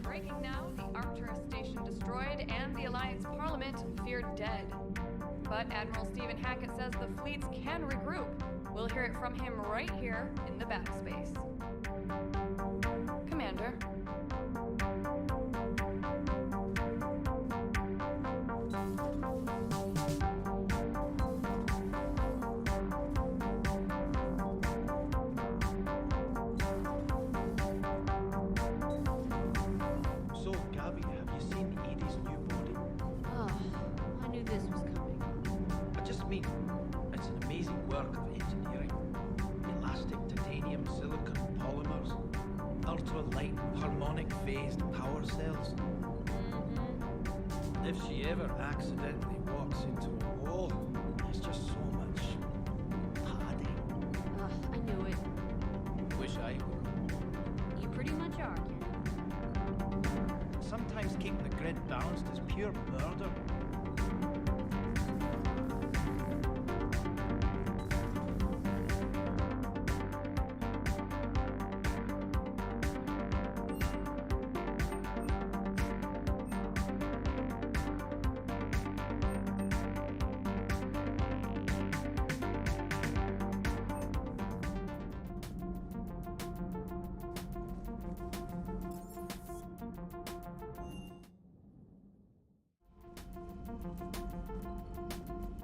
Breaking now, the Arcturus station destroyed and the Alliance Parliament feared dead. But Admiral Stephen Hackett says the fleets can regroup. We'll hear it from him right here in the backspace. Commander. So, Gabby, have you seen Edie's new body? Oh, I knew this was coming. I just mean, it's an amazing work of engineering. Elastic titanium silicon polymers, ultra-light harmonic phased power cells. If she ever accidentally walks into a wall, there's just so much padding. I knew it. Wish I were. You pretty much are, kid. Sometimes keeping the grid balanced is pure murder.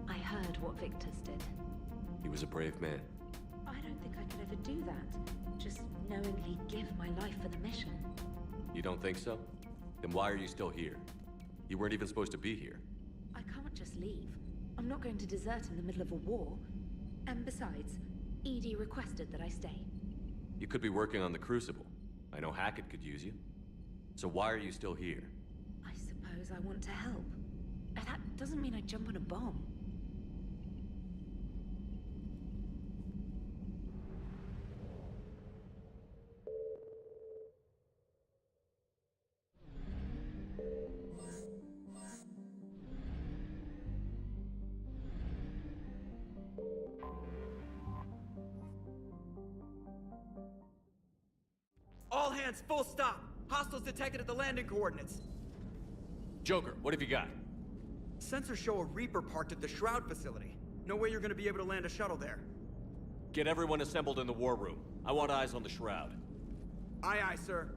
I heard what Victor's did. He was a brave man. I don't think I could ever do that. Just knowingly give my life for the mission. You don't think so? Then why are you still here? You weren't even supposed to be here. I can't just leave. I'm not going to desert in the middle of a war. And besides, Edie requested that I stay. You could be working on the Crucible. I know Hackett could use you. So why are you still here? I suppose I want to help. That doesn't mean I jump on a bomb. All hands, full stop! Hostiles detected at the landing coordinates. Joker, what have you got? Sensors show a Reaper parked at the Shroud facility. No way you're gonna be able to land a shuttle there. Get everyone assembled in the war room. I want eyes on the Shroud. Aye, aye, sir.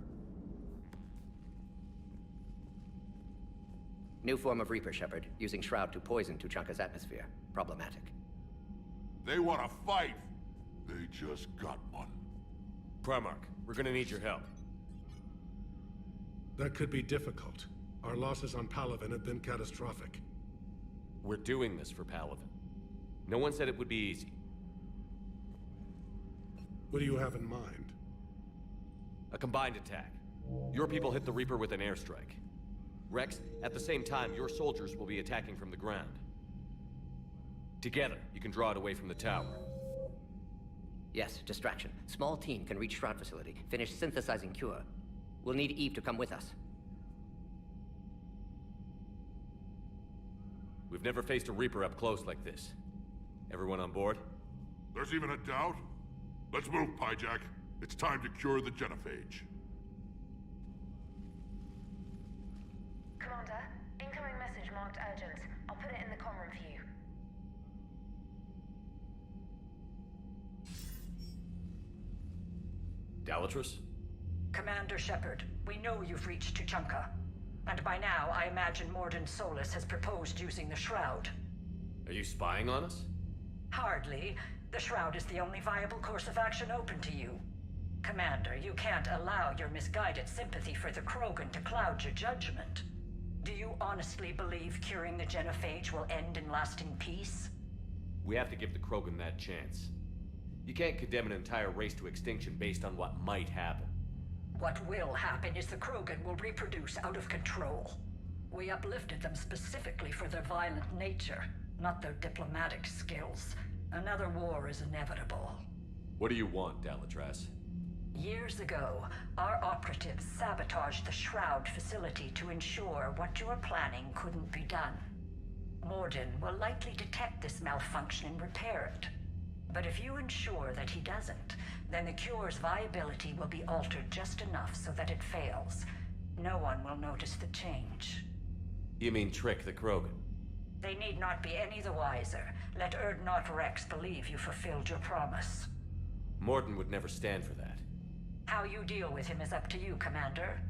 New form of Reaper, Shepard, using Shroud to poison Tuchanka's atmosphere. Problematic. They want to fight. They just got one. Primarch, we're gonna need your help. That could be difficult. Our losses on Palaven have been catastrophic. We're doing this for Palaven. No one said it would be easy. What do you have in mind? A combined attack. Your people hit the Reaper with an airstrike. Rex, at the same time, your soldiers will be attacking from the ground. Together, you can draw it away from the tower. Yes, distraction. Small team can reach Shroud facility, finish synthesizing cure. We'll need Eve to come with us. We've never faced a Reaper up close like this. Everyone on board? There's even a doubt? Let's move, Pyjack. It's time to cure the genophage. Commander, incoming message marked urgent. I'll put it in the comm room for you. Dalatrus? Commander Shepard, we know you've reached Tuchanka. And by now, I imagine Mordin Solus has proposed using the Shroud. Are you spying on us? Hardly. The Shroud is the only viable course of action open to you. Commander, you can't allow your misguided sympathy for the Krogan to cloud your judgment. Do you honestly believe curing the genophage will end in lasting peace? We have to give the Krogan that chance. You can't condemn an entire race to extinction based on what might happen. What will happen is the Krogan will reproduce out of control. We uplifted them specifically for their violent nature, not their diplomatic skills. Another war is inevitable. What do you want, Dalatrass? Years ago, our operatives sabotaged the Shroud facility to ensure what you were planning couldn't be done. Morden will likely detect this malfunction and repair it. But if you ensure that he doesn't, then the cure's viability will be altered just enough so that it fails. No one will notice the change. You mean trick the Krogan? They need not be any the wiser. Let Erdnot Rex believe you fulfilled your promise. Morden would never stand for that. How you deal with him is up to you, Commander.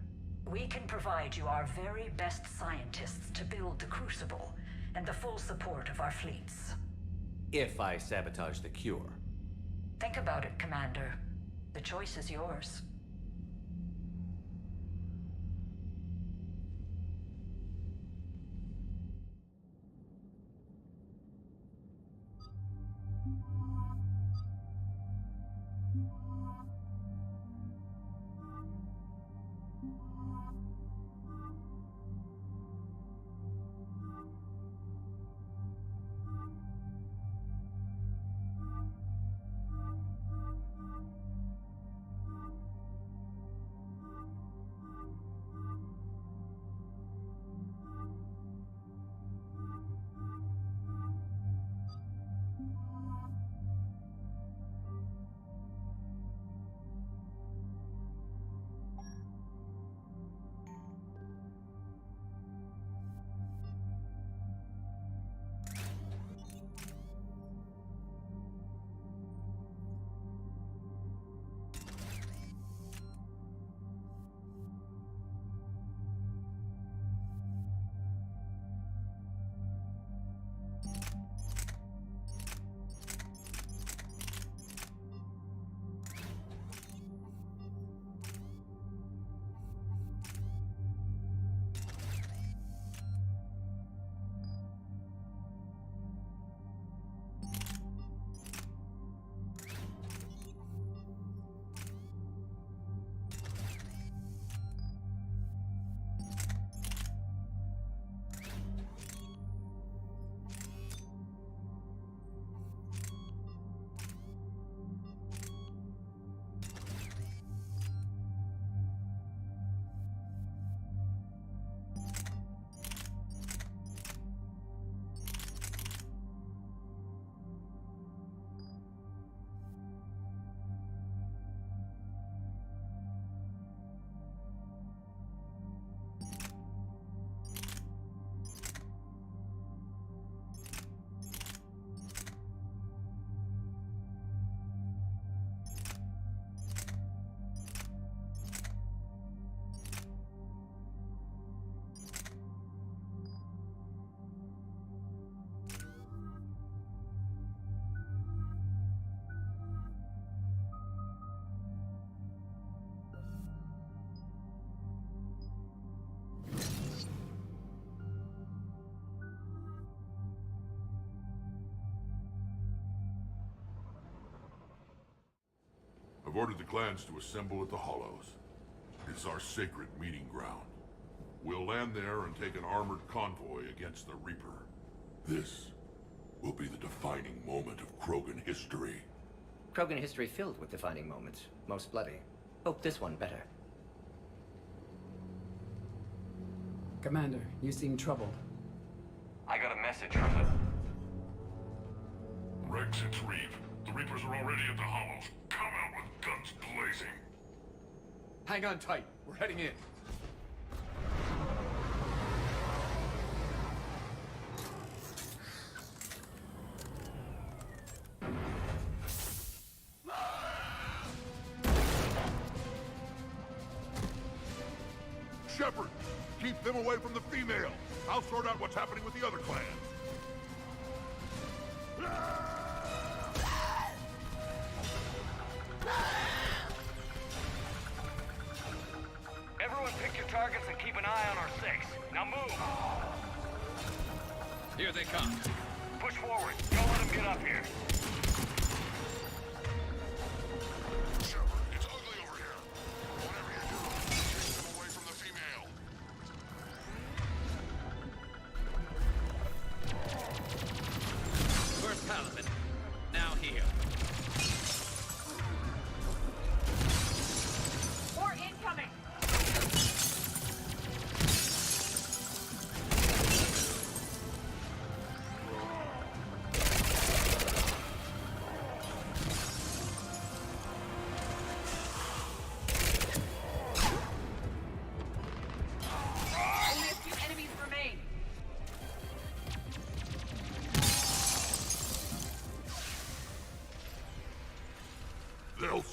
We can provide you our very best scientists to build the Crucible, and the full support of our fleets. If I sabotage the cure. Think about it, Commander. The choice is yours. I've ordered the clans to assemble at the Hollows. It's our sacred meeting ground. We'll land there and take an armored convoy against the Reaper. This will be the defining moment of Krogan history. Krogan history filled with defining moments. Most bloody. Hope this one better. Commander, you seem troubled. I got a message from the... Rex, it's Reeve. The Reapers are already at the Hollows. Come out with guns blazing. Hang on tight. We're heading in. Shepard, keep them away from the female. I'll sort out what's happening with the other clans. Everyone pick your targets and keep an eye on our six. Now move! Here they come. Push forward. Don't let them get up here. Shepard, it's ugly over here. Whatever you do, keep them away from the female. First Paladin. Now heal. More incoming!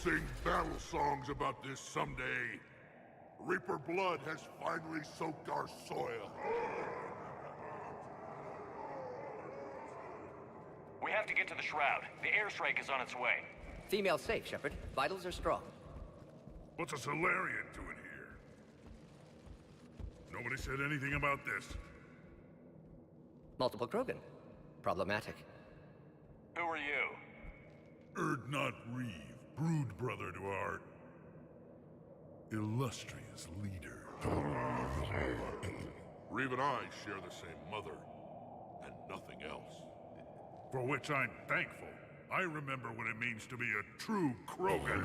sing battle songs about this someday. Reaper blood has finally soaked our soil. We have to get to the Shroud. The airstrike is on its way. Female safe, Shepard. Vitals are strong. What's a Solarian doing here? Nobody said anything about this. Multiple Krogan. Problematic. Who are you? Erdnot Reeve, brood brother to our illustrious leader. Reeve and I share the same mother, and nothing else. For which I'm thankful. I remember what it means to be a true Krogan.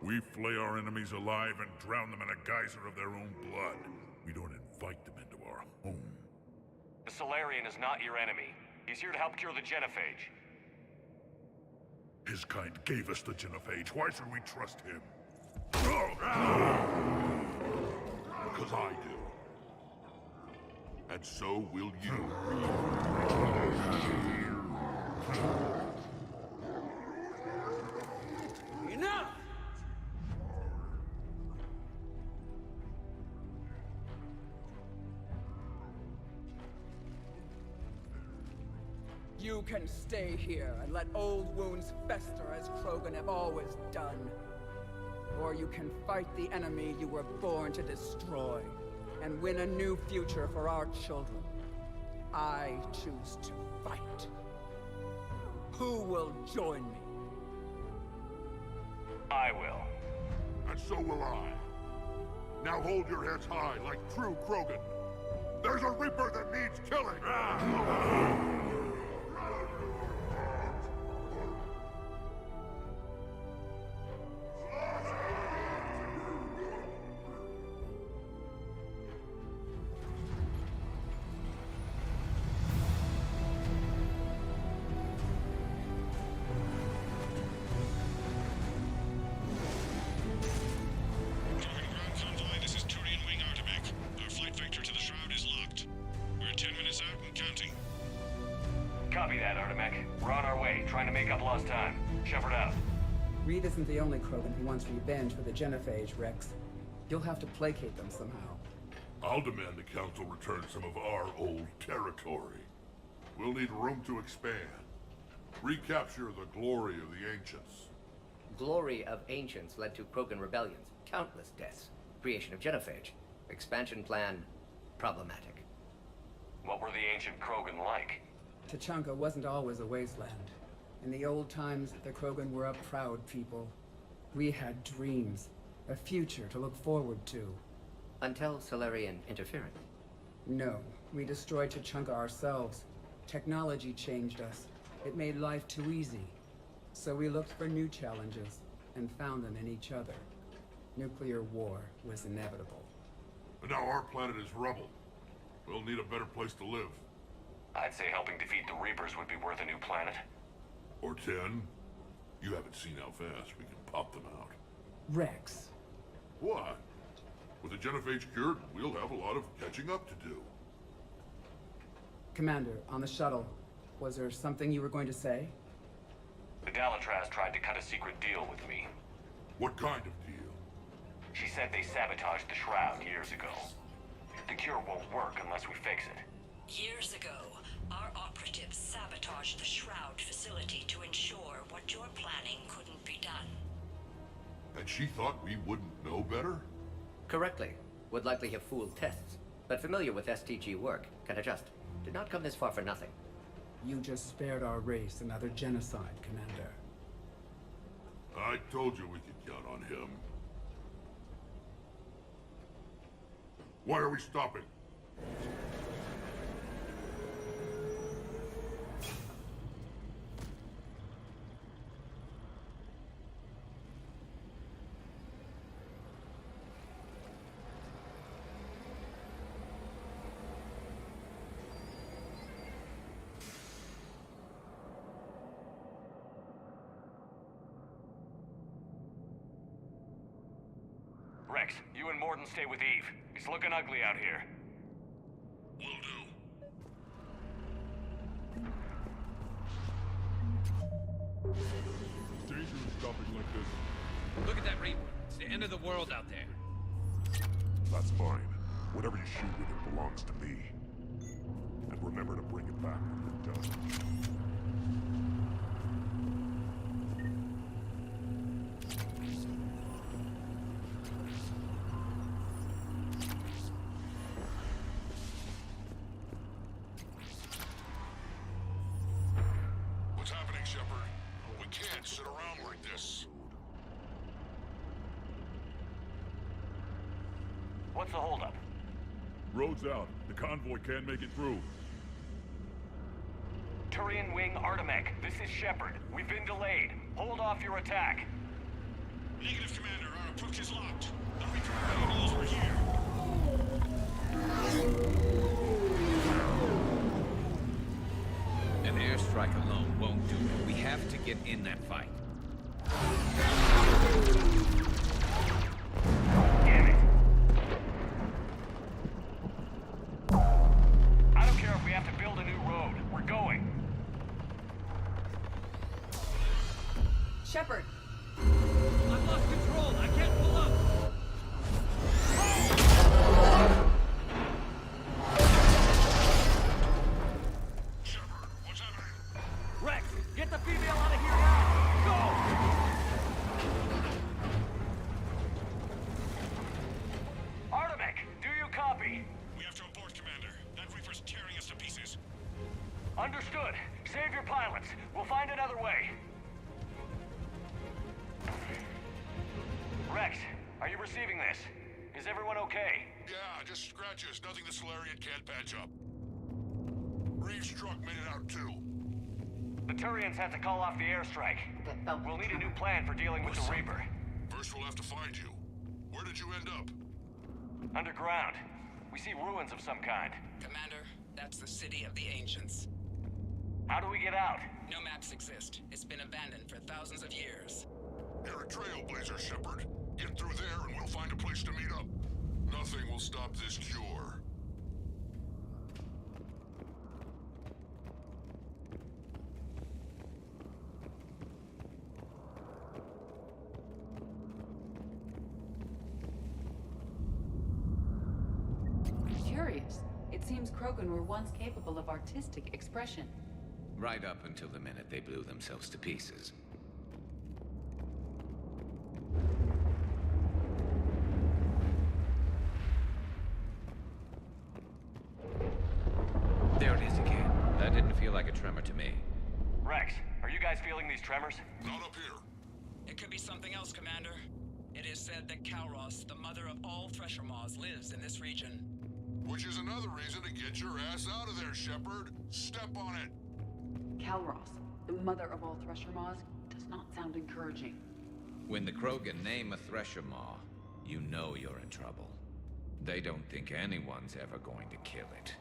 We flay our enemies alive and drown them in a geyser of their own blood. We don't invite them into our home. The Solarian is not your enemy. He's here to help cure the genophage. His kind gave us the genophage. Why should we trust him? Because I do. And so will you. Enough! You can stay here and let old wounds fester as Krogan have always done. Or you can fight the enemy you were born to destroy, and win a new future for our children. I choose to fight. Who will join me? I will. And so will I. Now hold your heads high like true Krogan. There's a Reaper that needs killing! Copy that, Artemech. We're on our way, trying to make up lost time. Shepard out. Reed isn't the only Krogan who wants revenge for the genophage, Rex. You'll have to placate them somehow. I'll demand the Council return some of our old territory. We'll need room to expand. Recapture the glory of the Ancients. Glory of Ancients led to Krogan rebellions, countless deaths, creation of genophage. Expansion plan, problematic. What were the ancient Krogan like? Tuchanka wasn't always a wasteland. In the old times, the Krogan were a proud people. We had dreams, a future to look forward to. Until Solarian interference. No, we destroyed Tuchanka ourselves. Technology changed us. It made life too easy. So we looked for new challenges, and found them in each other. Nuclear war was inevitable. And now our planet is rubble. We'll need a better place to live. I'd say helping defeat the Reapers would be worth a new planet. Or 10. You haven't seen how fast we can pop them out. Rex. What? With the genophage cured, we'll have a lot of catching up to do. Commander, on the shuttle, was there something you were going to say? The Dalatraz tried to cut a secret deal with me. What kind of deal? She said they sabotaged the Shroud years ago. The cure won't work unless we fix it. Years ago, our operatives sabotaged the Shroud facility to ensure what you're planning couldn't be done. And she thought we wouldn't know better? Correctly. Would likely have fooled tests, but familiar with STG work, can adjust. Did not come this far for nothing. You just spared our race another genocide, Commander. I told you we could count on him. Why are we stopping? Rex, you and Morden stay with Eve. It's looking ugly out here. Will do. Stay dangerous stopping like this. Look at that Reaper. It's the end of the world out there. That's mine. Whatever you shoot with it belongs to me. And remember to bring it back when you're done. What's happening, Shepard? We can't sit around like this. What's the holdup? Road's out. The convoy can't make it through. Turian Wing Artemech, this is Shepard. We've been delayed. Hold off your attack. Negative, Commander. Our approach is locked. The Reaper is over here. An airstrike alone won't do it. We have to get in that fight. Damn it. I don't care if we have to build a new road. We're going. Shepard! I've lost control. I can't pull up. Shepard, what's happening? Rex, get the female out of here now! Go! Artemech, do you copy? We have to abort, Commander. That Reaper's tearing us to pieces. Understood. Save your pilots. We'll find another way. Rex, are you receiving this? Is everyone okay? Yeah, just scratches. Nothing the Solarian can't patch up. Reeves' truck made it out too. The Turians had to call off the airstrike. We'll need a new plan for dealing with the Reaper. First we'll have to find you. Where did you end up? Underground. We see ruins of some kind. Commander, that's the City of the Ancients. How do we get out? No maps exist. It's been abandoned for thousands of years. You're a trailblazer, Shepard. Get through there and we'll find a place to meet up. Nothing will stop this cure. Curious. It seems Krogan were once capable of artistic expression. Right up until the minute they blew themselves to pieces. There it is again. That didn't feel like a tremor to me. Rex, are you guys feeling these tremors? Not up here. It could be something else, Commander. It is said that Kalros, the mother of all Thresher Maws, lives in this region. Which is another reason to get your ass out of there, Shepard. Step on it. Kalros, the mother of all Thresher Maws, does not sound encouraging. When the Krogan name a Thresher Maw, you know you're in trouble. They don't think anyone's ever going to kill it.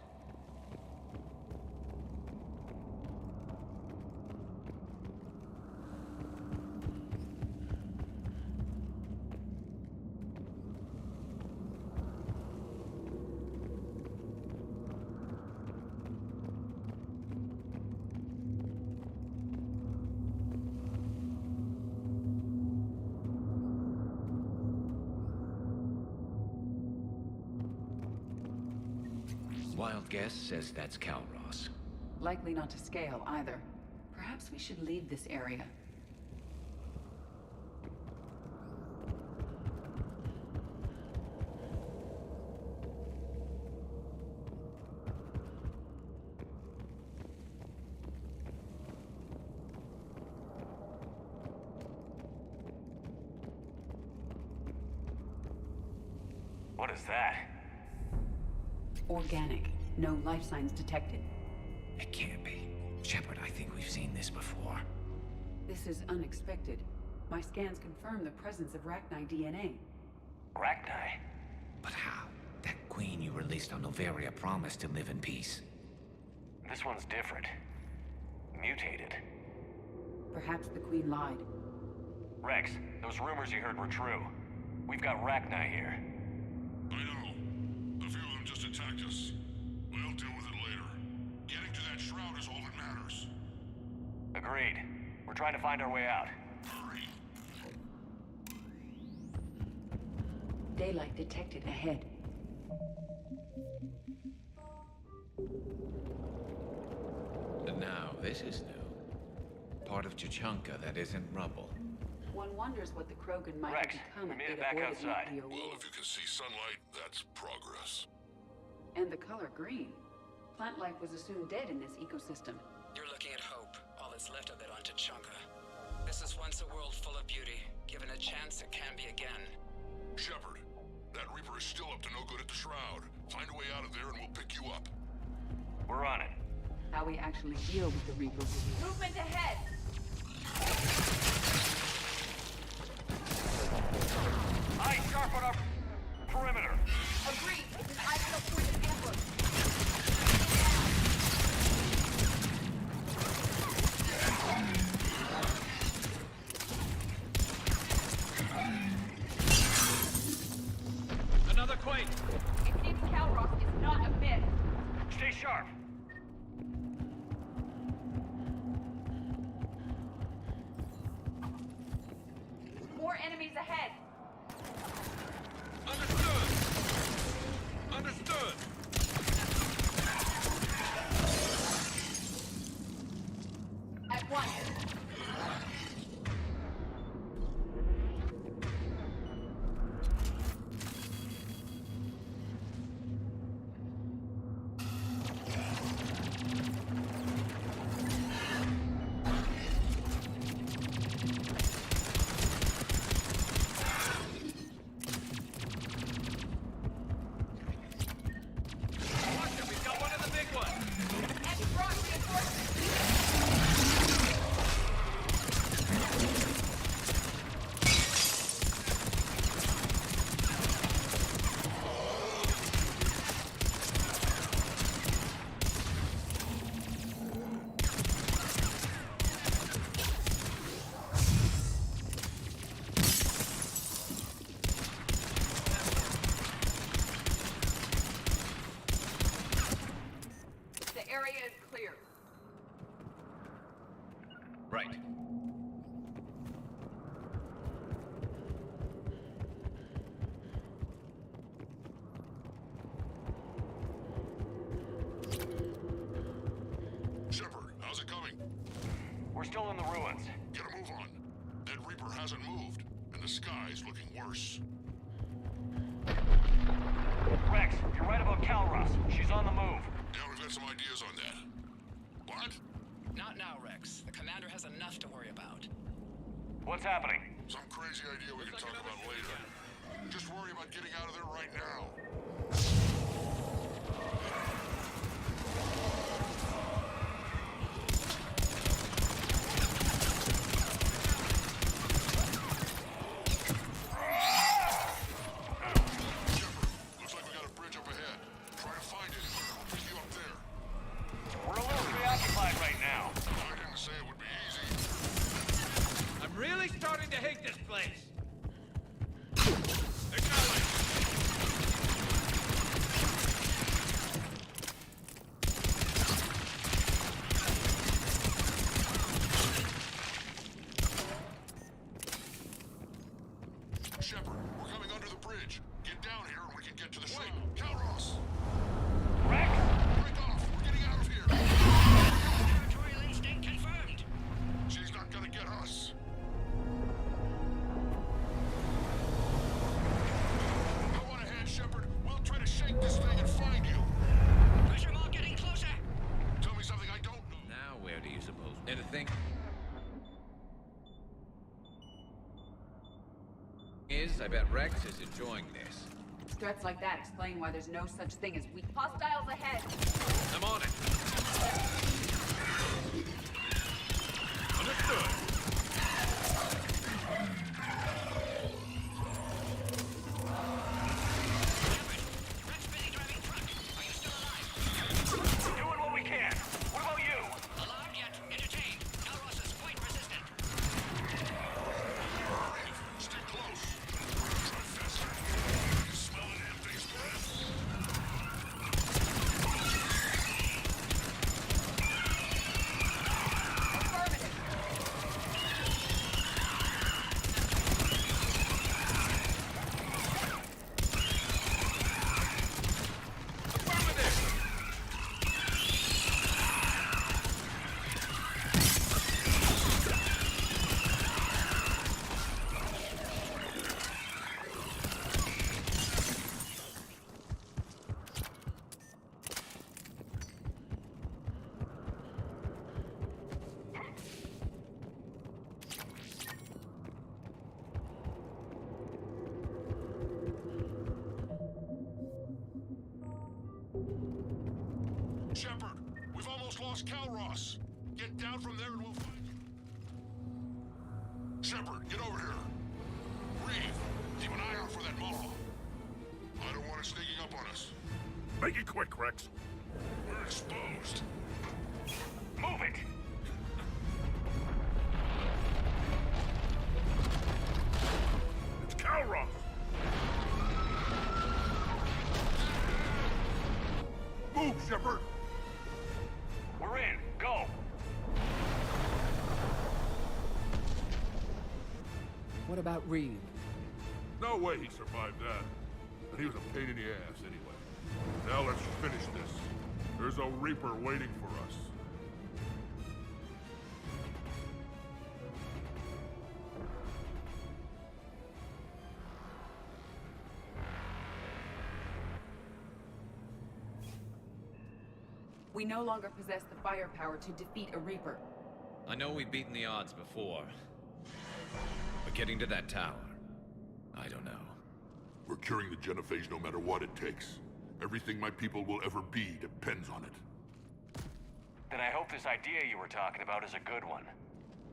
Wild guess says that's Kalros. Likely not to scale either. Perhaps we should leave this area. What is that? Organic. No life signs detected. It can't be. Shepard, I think we've seen this before. This is unexpected. My scans confirm the presence of Rachni DNA. Rachni? But how? That queen you released on Noveria promised to live in peace. This one's different. Mutated. Perhaps the queen lied. Rex, those rumors you heard were true. We've got Rachni here. I know. A few of them just attacked us. We'll deal with it later. Getting to that shroud is all that matters. Agreed. We're trying to find our way out. Hurry. Daylight detected ahead. And now, this is new. Part of Chichanka that isn't rubble. One wonders what the Krogan might Rex, have become we if made it they'd back avoided outside. nuclear Well, war. if you can see sunlight, that's progress. And the color green. Plant life was assumed dead in this ecosystem. You're looking at hope, all that's left of it on Tachanka. This is once a world full of beauty. Given a chance, it can be again. Shepard, that Reaper is still up to no good at the Shroud. Find a way out of there and we'll pick you up. We're on it. How we actually deal with the Reaper will be... Movement ahead! Eyes sharp on our perimeter. Agreed. His ISO point of ambush. Another quake! It seems Calross is not a myth. Stay sharp. More enemies ahead. Understood! Understood! At once. We've got one of the big ones! Anti-rock reinforcements. The area is clear. Right. Shepard, how's it coming? We're still in the ruins. Get a move on. That Reaper hasn't moved, and the sky's looking worse. Rex, you're right about Calross. She's on the move. Yeah, we've got some ideas on that. What? Not now, Rex. The commander has enough to worry about. What's happening? Some crazy idea we can talk about later. Just worry about getting out of there right now. Shepard, looks like we got a bridge up ahead. Try to find it. We'll pick you up there. We're a little preoccupied right now. I didn't say it would be easy. I'm really starting to hate this place! Acknowledge! Shepard, we're coming under the bridge. Get down here and we can get to the ship. Calross! Rex? Break off! We're getting out of here! Territorial instinct confirmed. She's not gonna get us. Go on ahead, Shepard. We'll try to shake this thing and find you. Pressure mark getting closer. Tell me something I don't know. Now, where do you suppose? Anything? I bet Rex is enjoying this. Threats like that explain why there's no such thing as weak... Hostiles ahead. I'm on it. Understood! Rex busy driving truck. Are you still alive? Doing what we can. What about you? Alarmed yet? Entertained. Calross is quite resistant. Stay close. Try faster. I can smell the damn thing's breath. Affirmative. Shepard, we've almost lost Calross. Get down from there and we'll find you. Shepard, get over here. Reeve, keep an eye out for that Maw. I don't want it sneaking up on us. Make it quick, Rex. We're exposed. Move it! It's Calross! Move, Shepard! We're in. Go! What about Reeve? No way he survived that. And he was a pain in the ass anyway. Now let's finish this. There's a Reaper waiting for us. We no longer possess the firepower to defeat a Reaper. I know we've beaten the odds before. But getting to that tower, I don't know. We're curing the genophage no matter what it takes. Everything my people will ever be depends on it. Then I hope this idea you were talking about is a good one.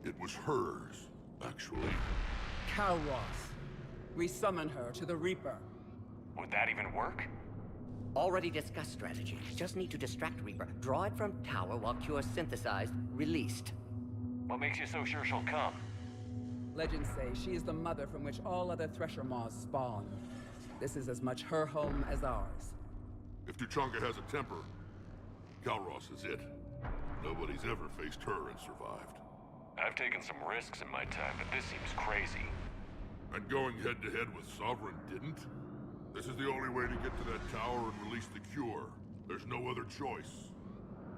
It was hers, actually. Calross. We summon her to the Reaper. Would that even work? Already discussed strategy. Just need to distract Reaper. Draw it from tower while Cure synthesized, released. What makes you so sure she'll come? Legends say she is the mother from which all other Thresher Maws spawn. This is as much her home as ours. If Tuchanka has a temper, Calross is it. Nobody's ever faced her and survived. I've taken some risks in my time, but this seems crazy. And going head-to-head with Sovereign didn't? This is the only way to get to that tower and release the cure. There's no other choice.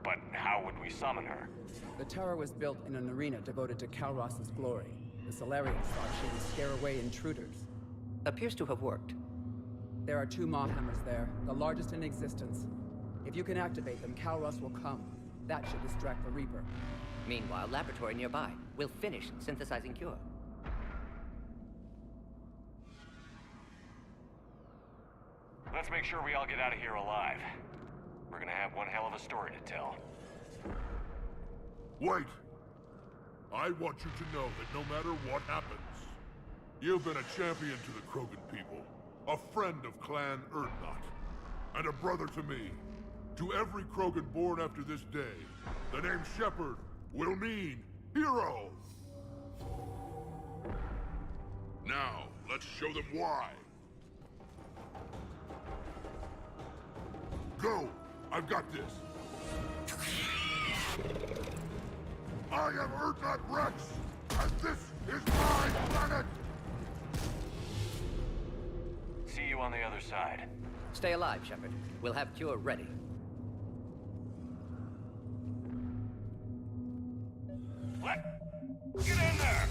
But how would we summon her? The tower was built in an arena devoted to Calross's glory. The Solarians thought she would scare away intruders. Appears to have worked. There are 2 Maw hammers there, the largest in existence. If you can activate them, Calross will come. That should distract the Reaper. Meanwhile, laboratory nearby. We'll finish synthesizing Cure. Let's make sure we all get out of here alive. We're gonna have one hell of a story to tell. Wait! I want you to know that no matter what happens, you've been a champion to the Krogan people, a friend of Clan Erdnot, and a brother to me. To every Krogan born after this day, the name Shepard will mean hero! Now, let's show them why. Go! I've got this! I am Erdnot Rex, and this is my planet! See you on the other side. Stay alive, Shepard. We'll have Cure ready. Get in there!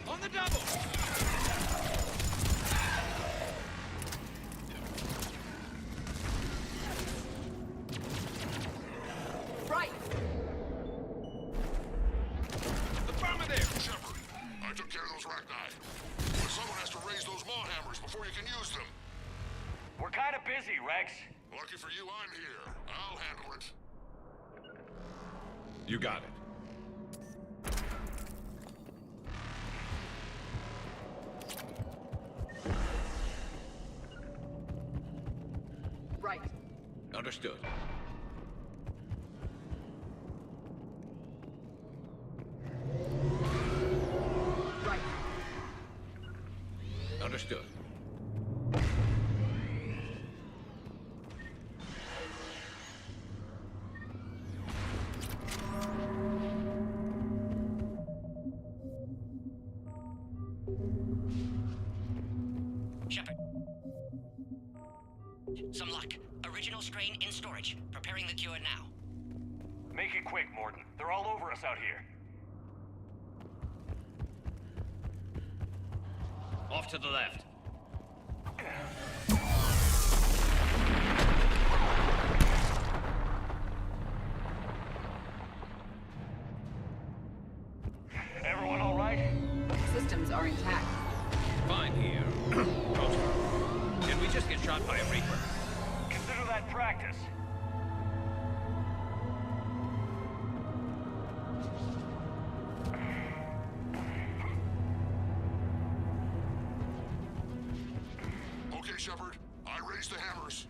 On the double! Right! Affirmative! Shepard, I took care of those Rachni. But someone has to raise those Maw hammers before you can use them. We're kind of busy, Rex. Lucky for you, I'm here. I'll handle it. You got it. Right. Understood. Right. Understood. Shepard. Some luck. Original strain in storage. Preparing the cure now. Make it quick, Morton. They're all over us out here. Off to the left. Everyone all right? Systems are intact. Fine here. Roger. just get shot by a Reaper. Consider that practice. Okay, Shepard. I raised the hammers.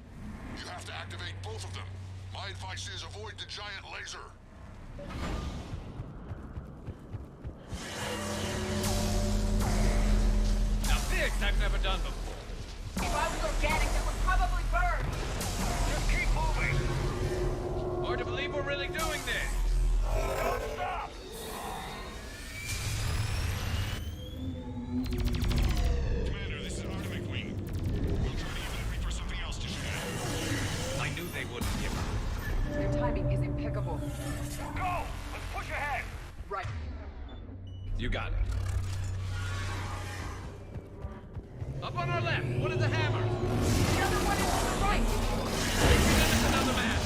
You have to activate both of them. My advice is avoid the giant laser. Now this I've never done before. If I was organic, it would probably burn. Just keep moving. Hard to believe we're really doing this. Don't stop. Commander, this is Artemis Wing. We'll try to even Reaper something else to shoot at. I knew they wouldn't give up. Your timing is impeccable. Go! Let's push ahead. Right. You got it. Up on our left, one of the hammers. The other one is to the right. It's another man.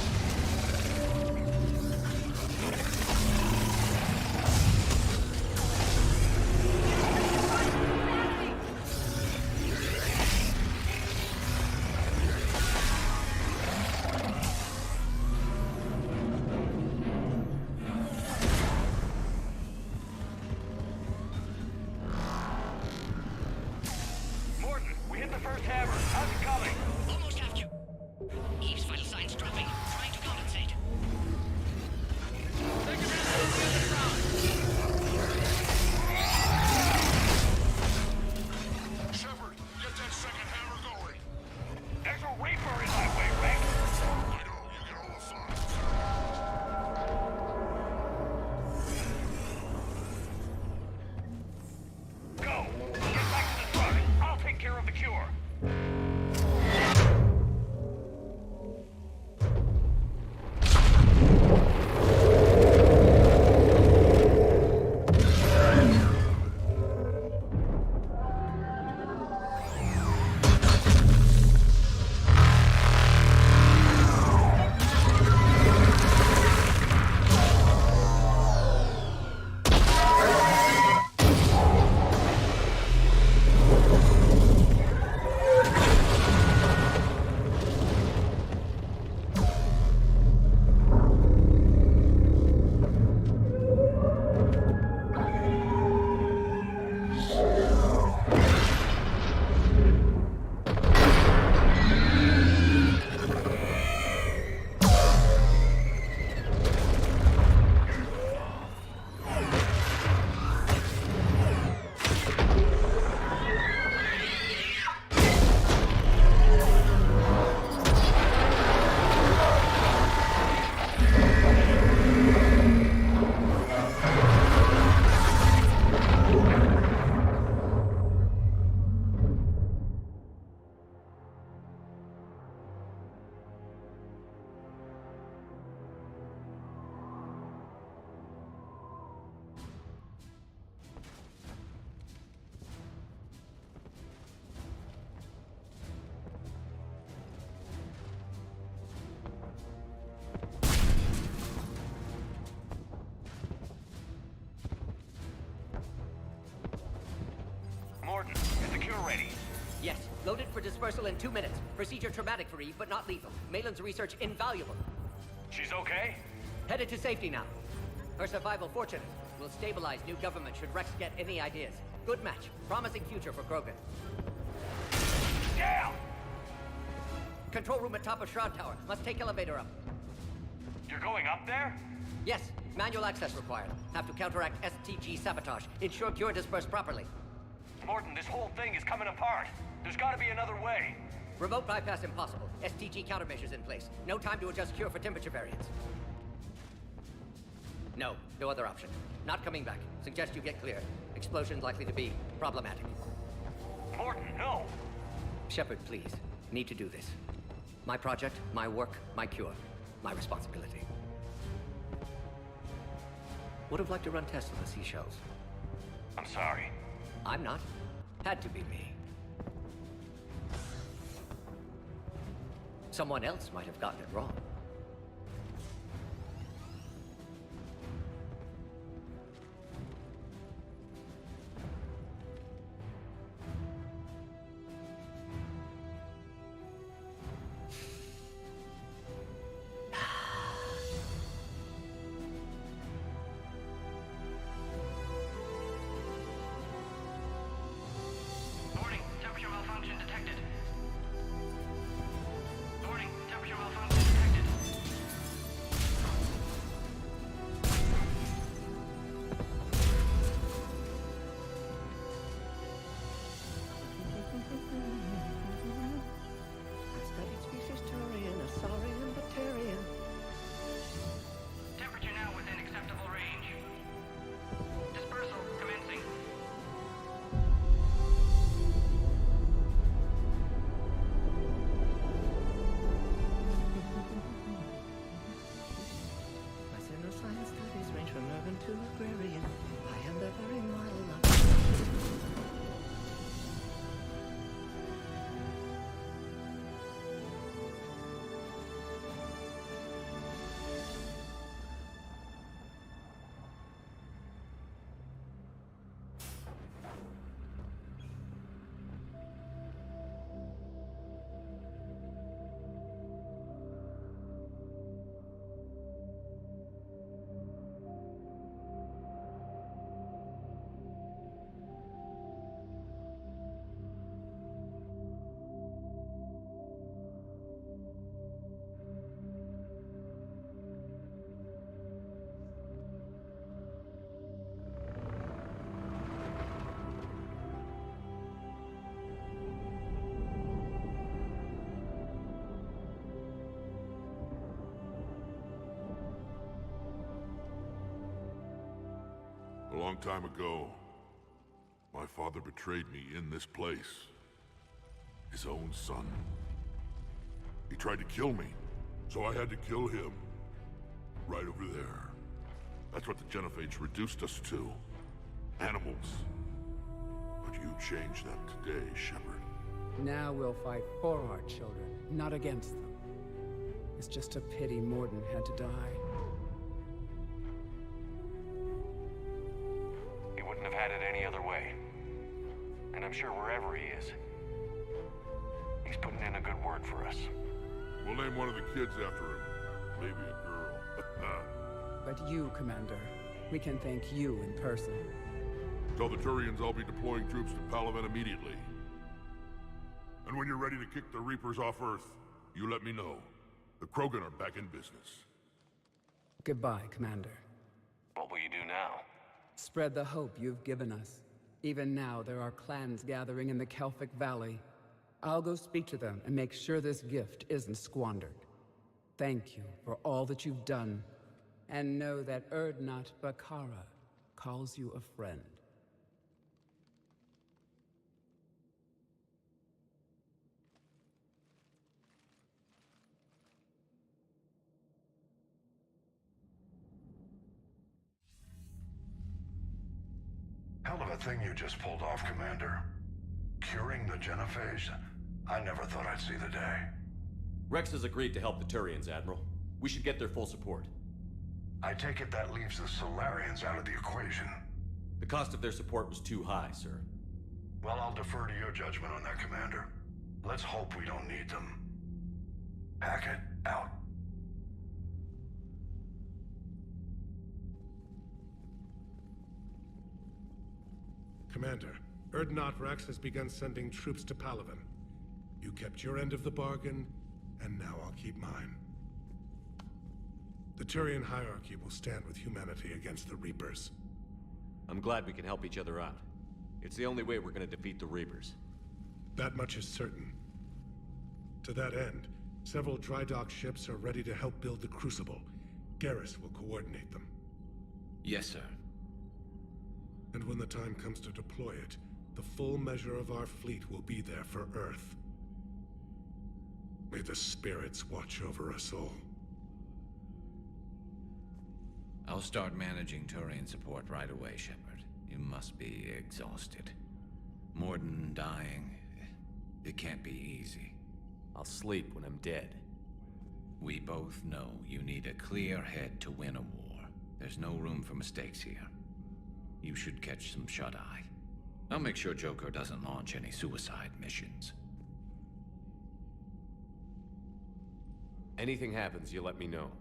Morton, we hit the first hammer. How's it coming? Almost have you. Eve's vital signs dropping. Trying to compensate. Second round on the other side. Shepard, get that second hammer going. There's a Reaper in my way, Rick. I know, you get all the fun. Go! Get back to the truck. I'll take care of the cure. Morton, is the cure ready? Yes, loaded for dispersal in 2 minutes. Procedure traumatic for Eve, but not lethal. Malin's research invaluable. She's okay? Headed to safety now. Her survival fortunate. Will stabilize new government should Rex get any ideas. Good match. Promising future for Krogan. Down! Control room at top of Shroud Tower. Must take elevator up. You're going up there? Yes, manual access required. Have to counteract STG sabotage. Ensure cure dispersed properly. Morton, this whole thing is coming apart. There's gotta be another way. Remote bypass impossible. STG countermeasures in place. No time to adjust cure for temperature variance. No other option. Not coming back. Suggest you get clear. Explosion likely to be problematic. Morton, no! Shepard, please. Need to do this. My project, my work, my cure. My responsibility. Would have liked to run tests on the seashells. I'm sorry. I'm not. Had to be me. Someone else might have gotten it wrong. long time ago, my father betrayed me in this place. His own son. He tried to kill me, so I had to kill him. Right over there. That's what the Genophage reduced us to. Animals. But you changed that today, Shepard. Now we'll fight for our children, not against them. It's just a pity Morden had to die. He wouldn't have had it any other way. And I'm sure wherever he is, he's putting in a good word for us. We'll name one of the kids after him. Maybe a girl. But you, Commander, we can thank you in person. Tell the Turians I'll be deploying troops to Palaven immediately. And when you're ready to kick the Reapers off Earth, you let me know. The Krogan are back in business. Goodbye, Commander. What will you do now? Spread the hope you've given us. Even now, there are clans gathering in the Kelphic Valley. I'll go speak to them and make sure this gift isn't squandered. Thank you for all that you've done. And know that Urdnot Bakara calls you a friend. Hell of a thing you just pulled off, Commander. Curing the Genophage? I never thought I'd see the day. Rex has agreed to help the Turians, Admiral. We should get their full support. I take it that leaves the Solarians out of the equation. The cost of their support was too high, sir. Well, I'll defer to your judgment on that, Commander. Let's hope we don't need them. Hackett, out. Commander, Urdnot Rex has begun sending troops to Palaven. You kept your end of the bargain, and now I'll keep mine. The Turian hierarchy will stand with humanity against the Reapers. I'm glad we can help each other out. It's the only way we're gonna defeat the Reapers. That much is certain. To that end, several dry dock ships are ready to help build the Crucible. Garrus will coordinate them. Yes, sir. And when the time comes to deploy it, the full measure of our fleet will be there for Earth. May the spirits watch over us all. I'll start managing Turian support right away, Shepard. You must be exhausted. Morden dying, it can't be easy. I'll sleep when I'm dead. We both know you need a clear head to win a war. There's no room for mistakes here. You should catch some shut-eye. I'll make sure Joker doesn't launch any suicide missions. Anything happens, you let me know.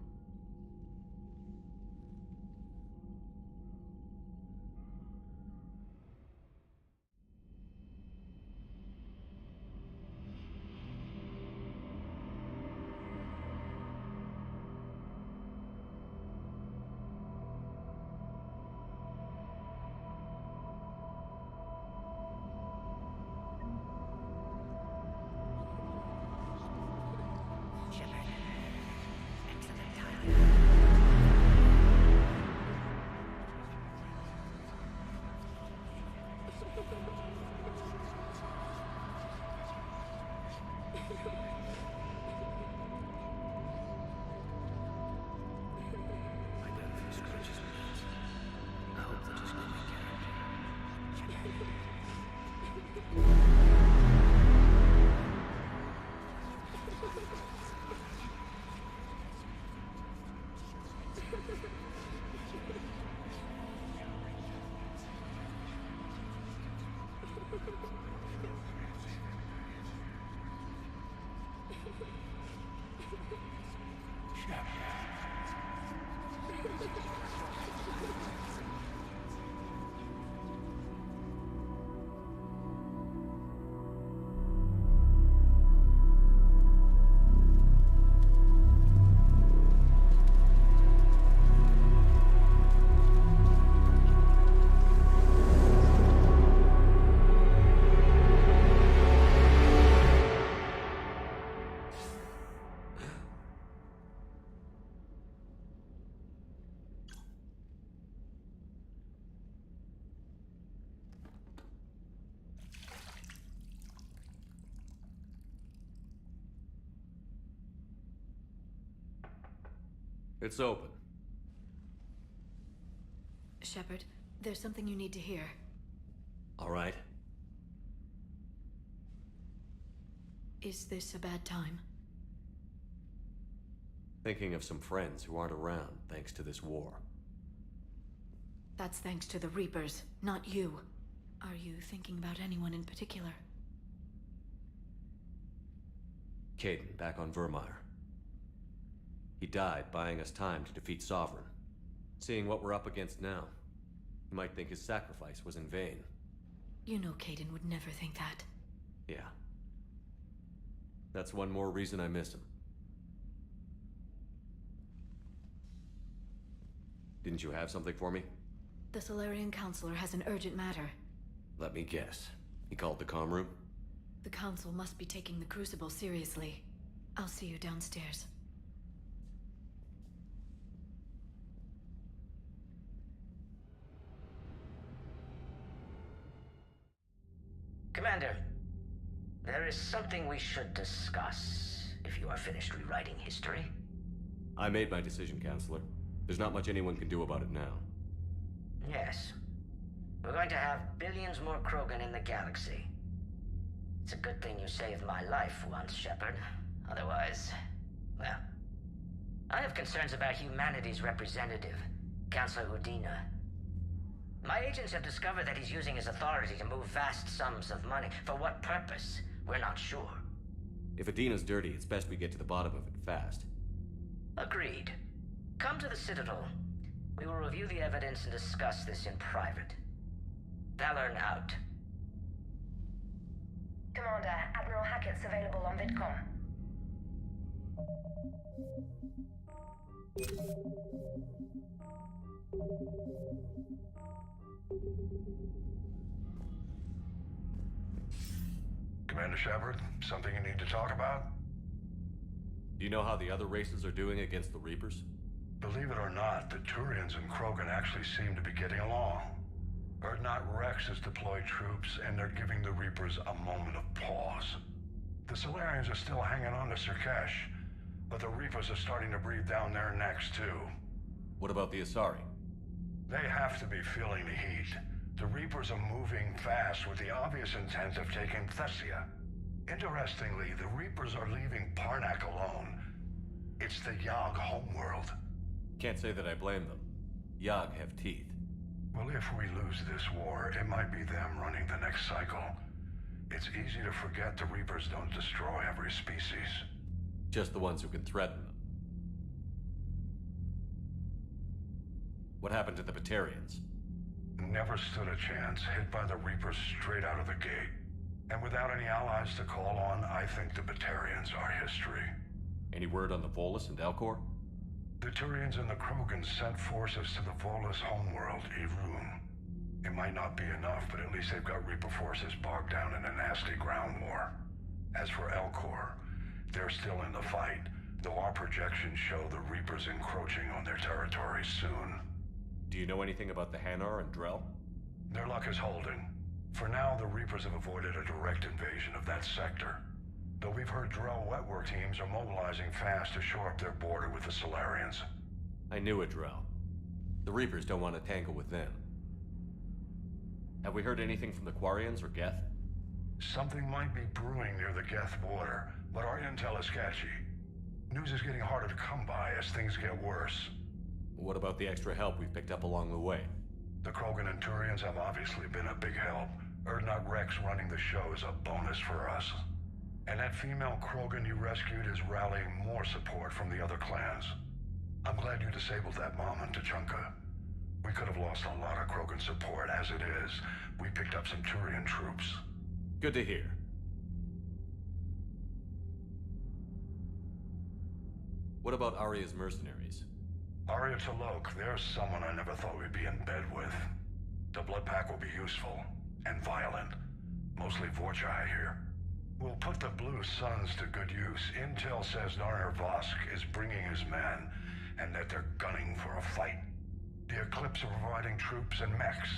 It's open. Shepard, there's something you need to hear. All right. Is this a bad time? Thinking of some friends who aren't around thanks to this war. That's thanks to the Reapers, not you. Are you thinking about anyone in particular? Caden, back on Vermeer. He died buying us time to defeat Sovereign. Seeing what we're up against now, you might think his sacrifice was in vain. You know Caden would never think that. Yeah. That's one more reason I miss him. Didn't you have something for me? The Solarian Counselor has an urgent matter. Let me guess. He called the comm room? The Council must be taking the Crucible seriously. I'll see you downstairs. Commander, there is something we should discuss, if you are finished rewriting history. I made my decision, Counselor. There's not much anyone can do about it now. Yes. We're going to have billions more Krogan in the galaxy. It's a good thing you saved my life once, Shepard. Otherwise, well... I have concerns about humanity's representative, Councilor Udina. My agents have discovered that he's using his authority to move vast sums of money. For what purpose? We're not sure. If Adina's dirty, it's best we get to the bottom of it fast. Agreed. Come to the Citadel. We will review the evidence and discuss this in private. Valorn out. Commander, Admiral Hackett's available on VidCom. Commander Shepard, something you need to talk about? Do you know how the other races are doing against the Reapers? Believe it or not, the Turians and Krogan actually seem to be getting along. Urdnot Rex has deployed troops, and they're giving the Reapers a moment of pause. The Solarians are still hanging on to Surkesh, but the Reapers are starting to breathe down their necks, too. What about the Asari? They have to be feeling the heat. The Reapers are moving fast with the obvious intent of taking Thessia. Interestingly, the Reapers are leaving Parnak alone. It's the Yogg homeworld. Can't say that I blame them. Yogg have teeth. Well, if we lose this war, it might be them running the next cycle. It's easy to forget the Reapers don't destroy every species. Just the ones who can threaten them. What happened to the Batarians? Never stood a chance, hit by the Reapers straight out of the gate. And without any allies to call on, I think the Batarians are history. Any word on the Volus and Elcor? The Turians and the Krogan sent forces to the Volus homeworld, Irun. It might not be enough, but at least they've got Reaper forces bogged down in a nasty ground war. As for Elcor, they're still in the fight, though our projections show the Reapers encroaching on their territory soon. Do you know anything about the Hanar and Drell? Their luck is holding. For now, the Reapers have avoided a direct invasion of that sector. Though we've heard Drell wetwork teams are mobilizing fast to shore up their border with the Solarians. I knew it, Drell. The Reapers don't want to tangle with them. Have we heard anything from the Quarians or Geth? Something might be brewing near the Geth border, but our intel is sketchy. News is getting harder to come by as things get worse. What about the extra help we've picked up along the way? The Krogan and Turians have obviously been a big help. Urdnot Rex running the show is a bonus for us. And that female Krogan you rescued is rallying more support from the other clans. I'm glad you disabled that mom in Tuchanka. We could have lost a lot of Krogan support. As it is, we picked up some Turian troops. Good to hear. What about Arya's mercenaries? Arya T'Loak, there's someone I never thought we'd be in bed with. The Blood Pack will be useful, and violent. Mostly Vorchai here. We'll put the Blue Suns to good use. Intel says Narner Vosk is bringing his men, and that they're gunning for a fight. The Eclipse are providing troops and mechs.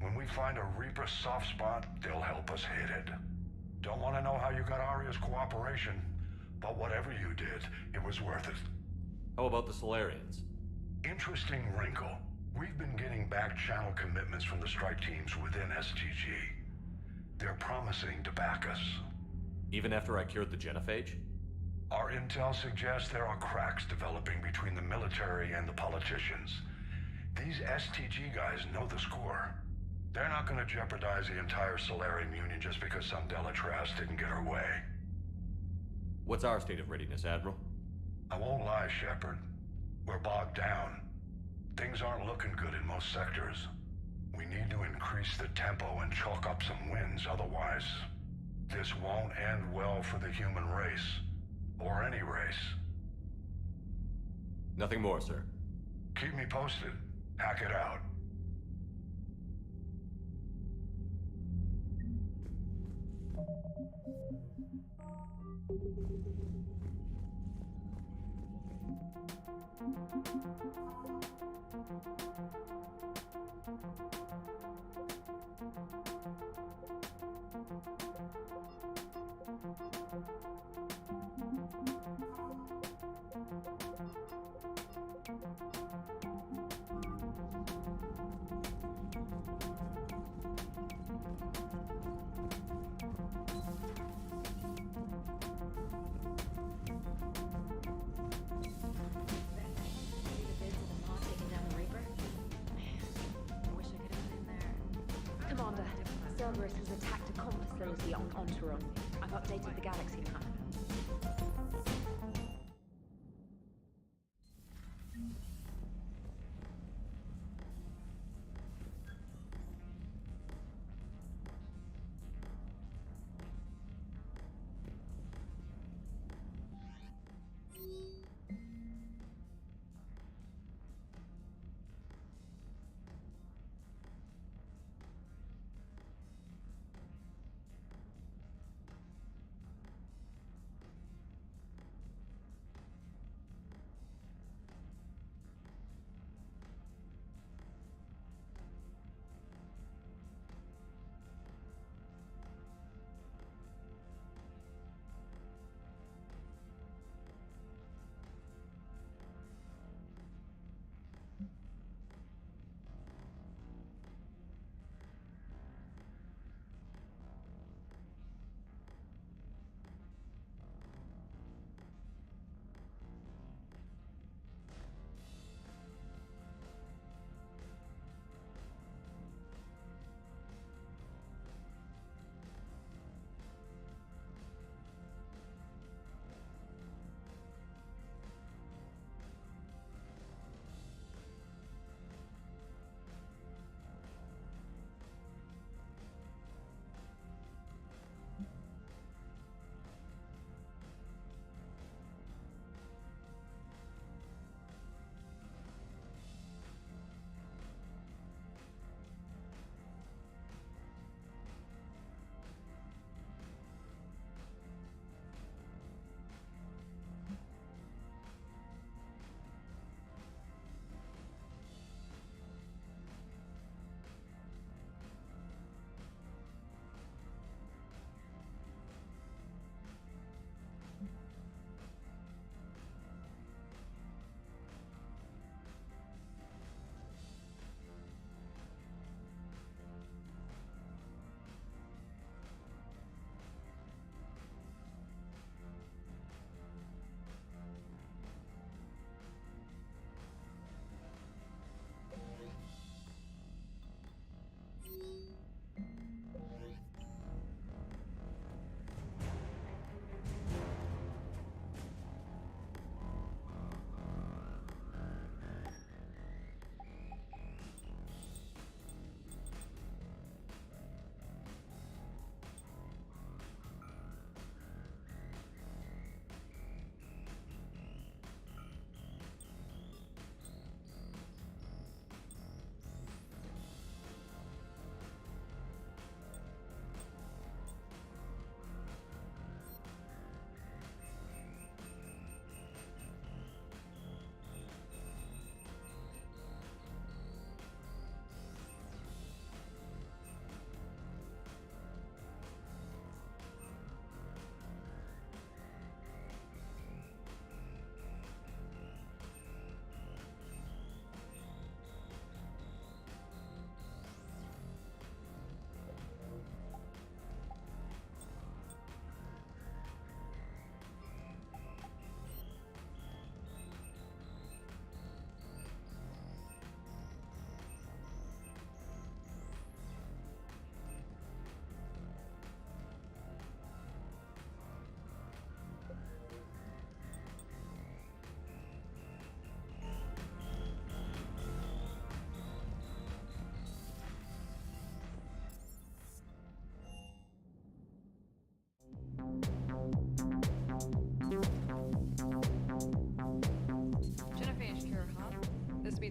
When we find a Reaper soft spot, they'll help us hit it. Don't want to know how you got Arya's cooperation, but whatever you did, it was worth it. How about the Solarians? Interesting wrinkle. We've been getting back channel commitments from the strike teams within STG. They're promising to back us. Even after I cured the genophage? Our intel suggests there are cracks developing between the military and the politicians. These STG guys know the score. They're not going to jeopardize the entire Solarian Union just because some Delatrass didn't get her way. What's our state of readiness, Admiral? I won't lie, Shepard. We're bogged down. Things aren't looking good in most sectors. We need to increase the tempo and chalk up some wins, otherwise this won't end well for the human race. Or any race. Nothing more, sir. Keep me posted. Hack it out. Commander, Cerberus has attacked a comm facility on Enteron. I've updated the galaxy map.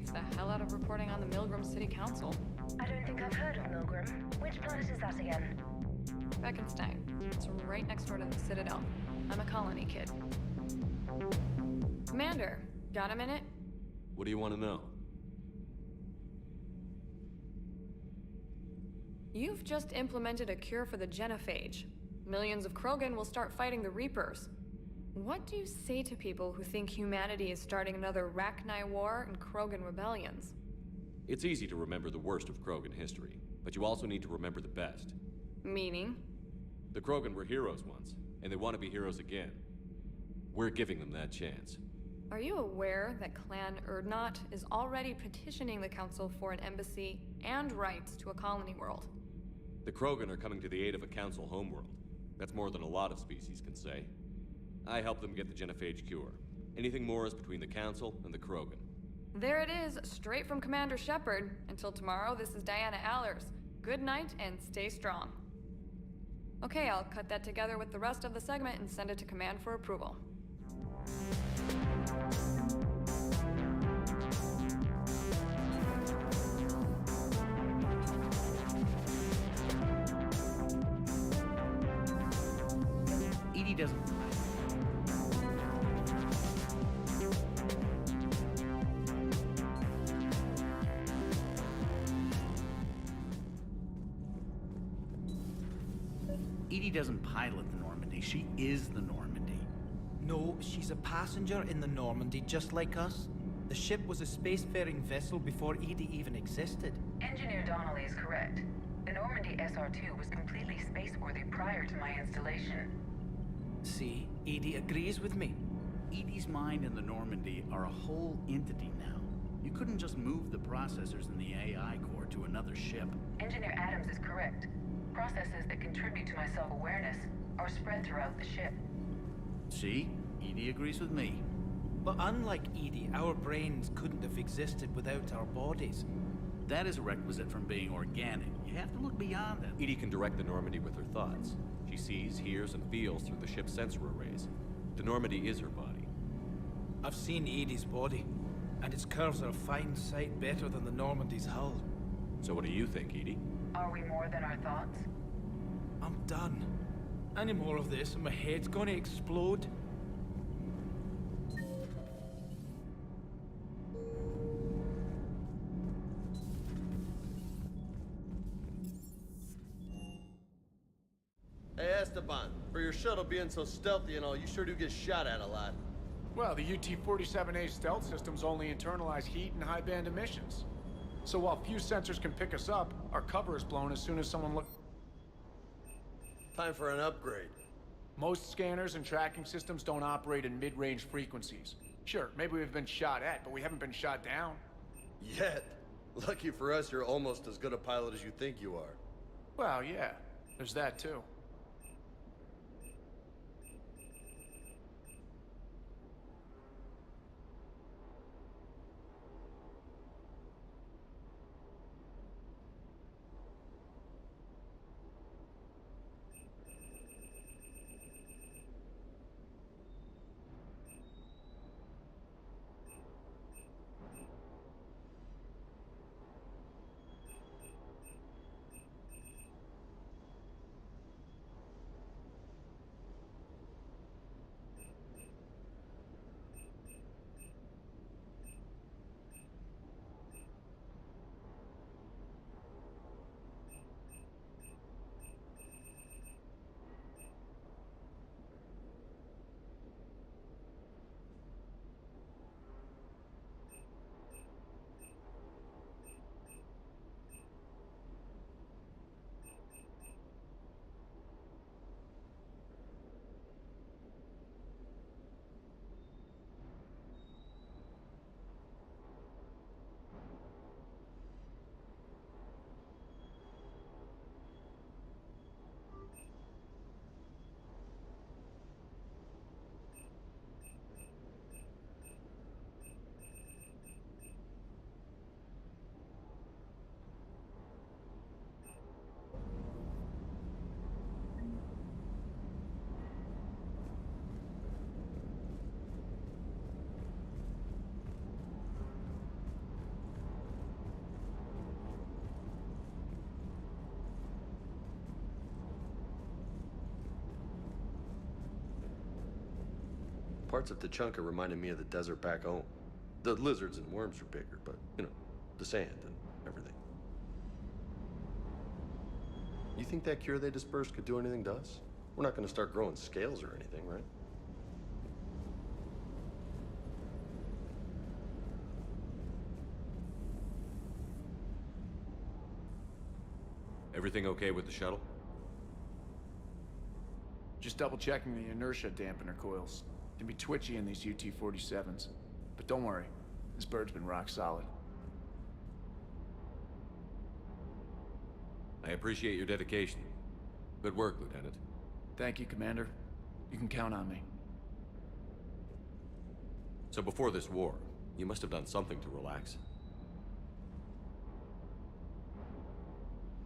cheats the hell out of reporting on the Milgram City Council. I don't think I've heard of Milgram. Which planet is that again? Beckenstein. It's right next door to the Citadel. I'm a colony kid. Commander, got a minute? What do you want to know? You've just implemented a cure for the genophage. Millions of Krogan will start fighting the Reapers. What do you say to people who think humanity is starting another Rachni War and Krogan rebellions? It's easy to remember the worst of Krogan history, but you also need to remember the best. Meaning? The Krogan were heroes once, and they want to be heroes again. We're giving them that chance. Are you aware that Clan Urdnot is already petitioning the Council for an embassy and rights to a colony world? The Krogan are coming to the aid of a Council homeworld. That's more than a lot of species can say. I help them get the genophage cure. Anything more is between the Council and the Krogan. There it is, straight from Commander Shepard. Until tomorrow, this is Diana Allers. Good night and stay strong. Okay, I'll cut that together with the rest of the segment and send it to Command for approval. EDI doesn't... EDI doesn't pilot the Normandy. She is the Normandy. No, she's a passenger in the Normandy, just like us. The ship was a spacefaring vessel before EDI even existed. Engineer Donnelly is correct. The Normandy SR-2 was completely spaceworthy prior to my installation. See, EDI agrees with me. EDI's mind and the Normandy are a whole entity now. You couldn't just move the processors in the AI core to another ship. Engineer Adams is correct. Processes that contribute to my self-awareness are spread throughout the ship. See? EDI agrees with me. But unlike EDI, our brains couldn't have existed without our bodies. That is a requisite from being organic. You have to look beyond it. EDI can direct the Normandy with her thoughts. She sees, hears, and feels through the ship's sensor arrays. The Normandy is her body. I've seen EDI's body, and its curves are a fine sight better than the Normandy's hull. So what do you think, EDI? Are we more than our thoughts? I'm done. Any more of this and my head's gonna explode. Hey Esteban, for your shuttle being so stealthy and all, you sure do get shot at a lot. Well, the UT-47A stealth systems only internalize heat and high-band emissions. So while few sensors can pick us up, our cover is blown as soon as someone look... Time for an upgrade. Most scanners and tracking systems don't operate in mid-range frequencies. Sure, maybe we've been shot at, but we haven't been shot down. Yet. Lucky for us, you're almost as good a pilot as you think you are. Well, yeah. There's that, too. Parts of Tachanka reminded me of the desert back home. The lizards and worms are bigger, but, you know, the sand and everything. You think that cure they dispersed could do anything to us? We're not gonna start growing scales or anything, right? Everything okay with the shuttle? Just double checking the inertia dampener coils. Can be twitchy in these UT-47s. But don't worry, this bird's been rock solid. I appreciate your dedication. Good work, Lieutenant. Thank you, Commander. You can count on me. So before this war, you must have done something to relax.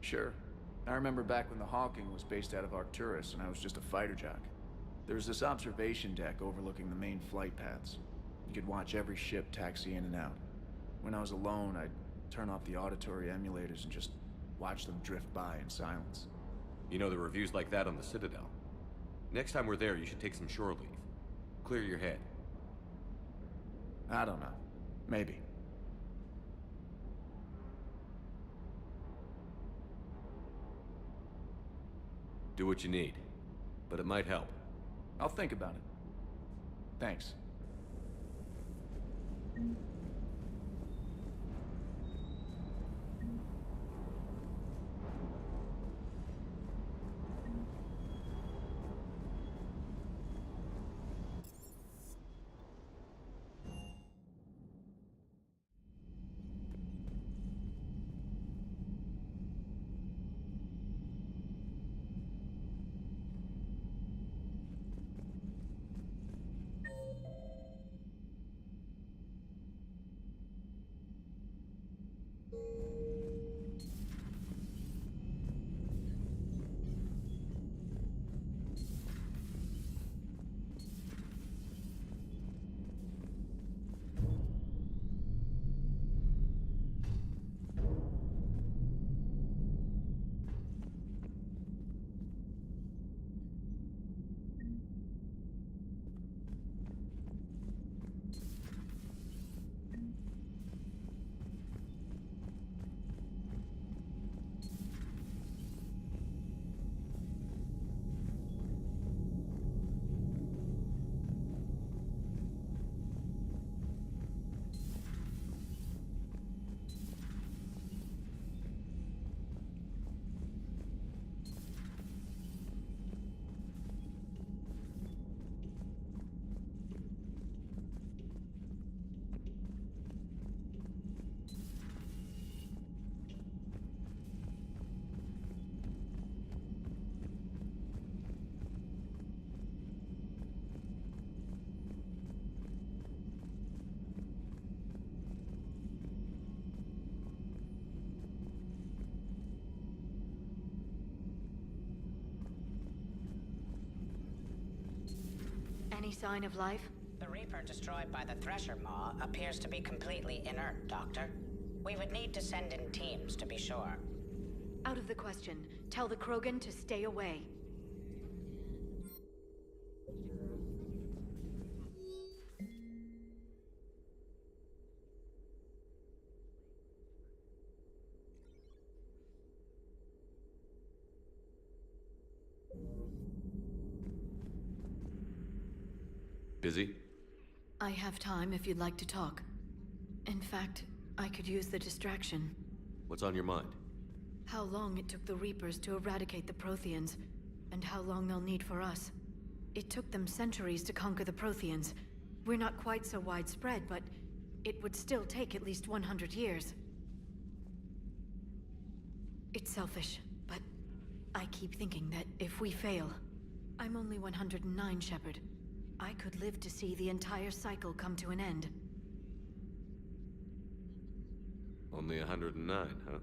Sure. I remember back when the Hawking was based out of Arcturus and I was just a fighter jock. There was this observation deck overlooking the main flight paths. You could watch every ship taxi in and out. When I was alone, I'd turn off the auditory emulators and just watch them drift by in silence. You know, the reviews like that on the Citadel. Next time we're there, you should take some shore leave. Clear your head. I don't know. Maybe. Do what you need, but it might help. I'll think about it. Thanks. Any sign of life? The Reaper destroyed by the Thresher Maw appears to be completely inert, Doctor. We would need to send in teams to be sure. Out of the question. Tell the Krogan to stay away. Busy? I have time if you'd like to talk. In fact, I could use the distraction. What's on your mind? How long it took the Reapers to eradicate the Protheans, and how long they'll need for us. It took them centuries to conquer the Protheans. We're not quite so widespread, but it would still take at least 100 years. It's selfish, but I keep thinking that if we fail... I'm only 109, Shepard. I could live to see the entire cycle come to an end. Only 109, huh?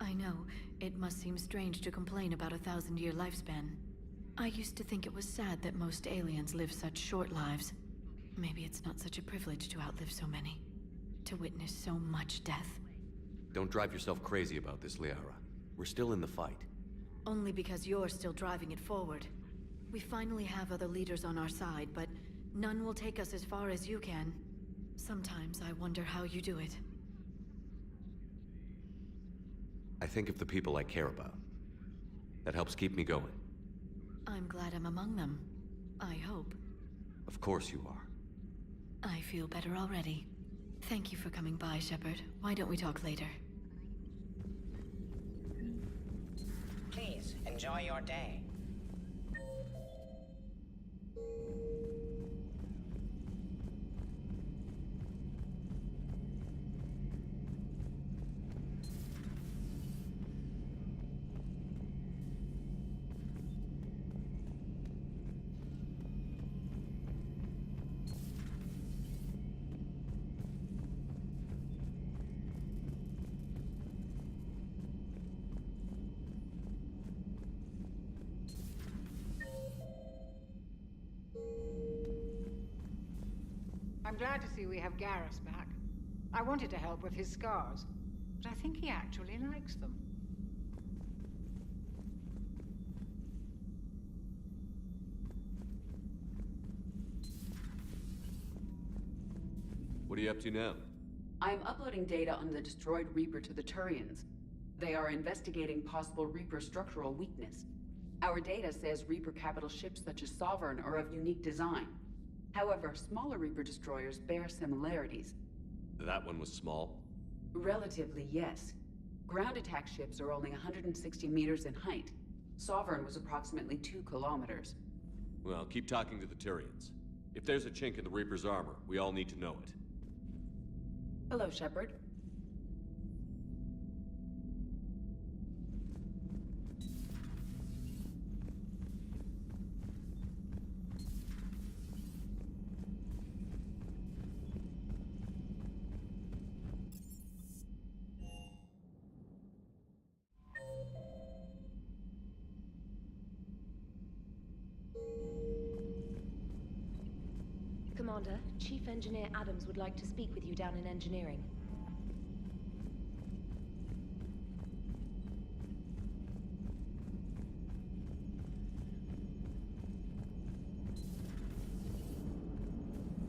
I know. It must seem strange to complain about a 1,000-year lifespan. I used to think it was sad that most aliens live such short lives. Maybe it's not such a privilege to outlive so many. To witness so much death. Don't drive yourself crazy about this, Liara. We're still in the fight. Only because you're still driving it forward. We finally have other leaders on our side, but None will take us as far as you can. Sometimes I wonder how you do it. I think of the people I care about. That helps keep me going. I'm glad I'm among them. I hope. Of course you are. I feel better already. Thank you for coming by, Shepard. Why don't we talk later? Please, enjoy your day. I'm glad to see we have Garrus back. I wanted to help with his scars, but I think he actually likes them. What are you up to now? I am uploading data on the destroyed Reaper to the Turians. They are investigating possible Reaper structural weakness. Our data says Reaper capital ships such as Sovereign are of unique design. However, smaller Reaper destroyers bear similarities. That one was small? Relatively, yes. Ground attack ships are only 160 meters in height. Sovereign was approximately 2 kilometers. Well, keep talking to the Turians. If there's a chink in the Reaper's armor, we all need to know it. Hello, Shepard. Commander, Chief Engineer Adams would like to speak with you down in engineering.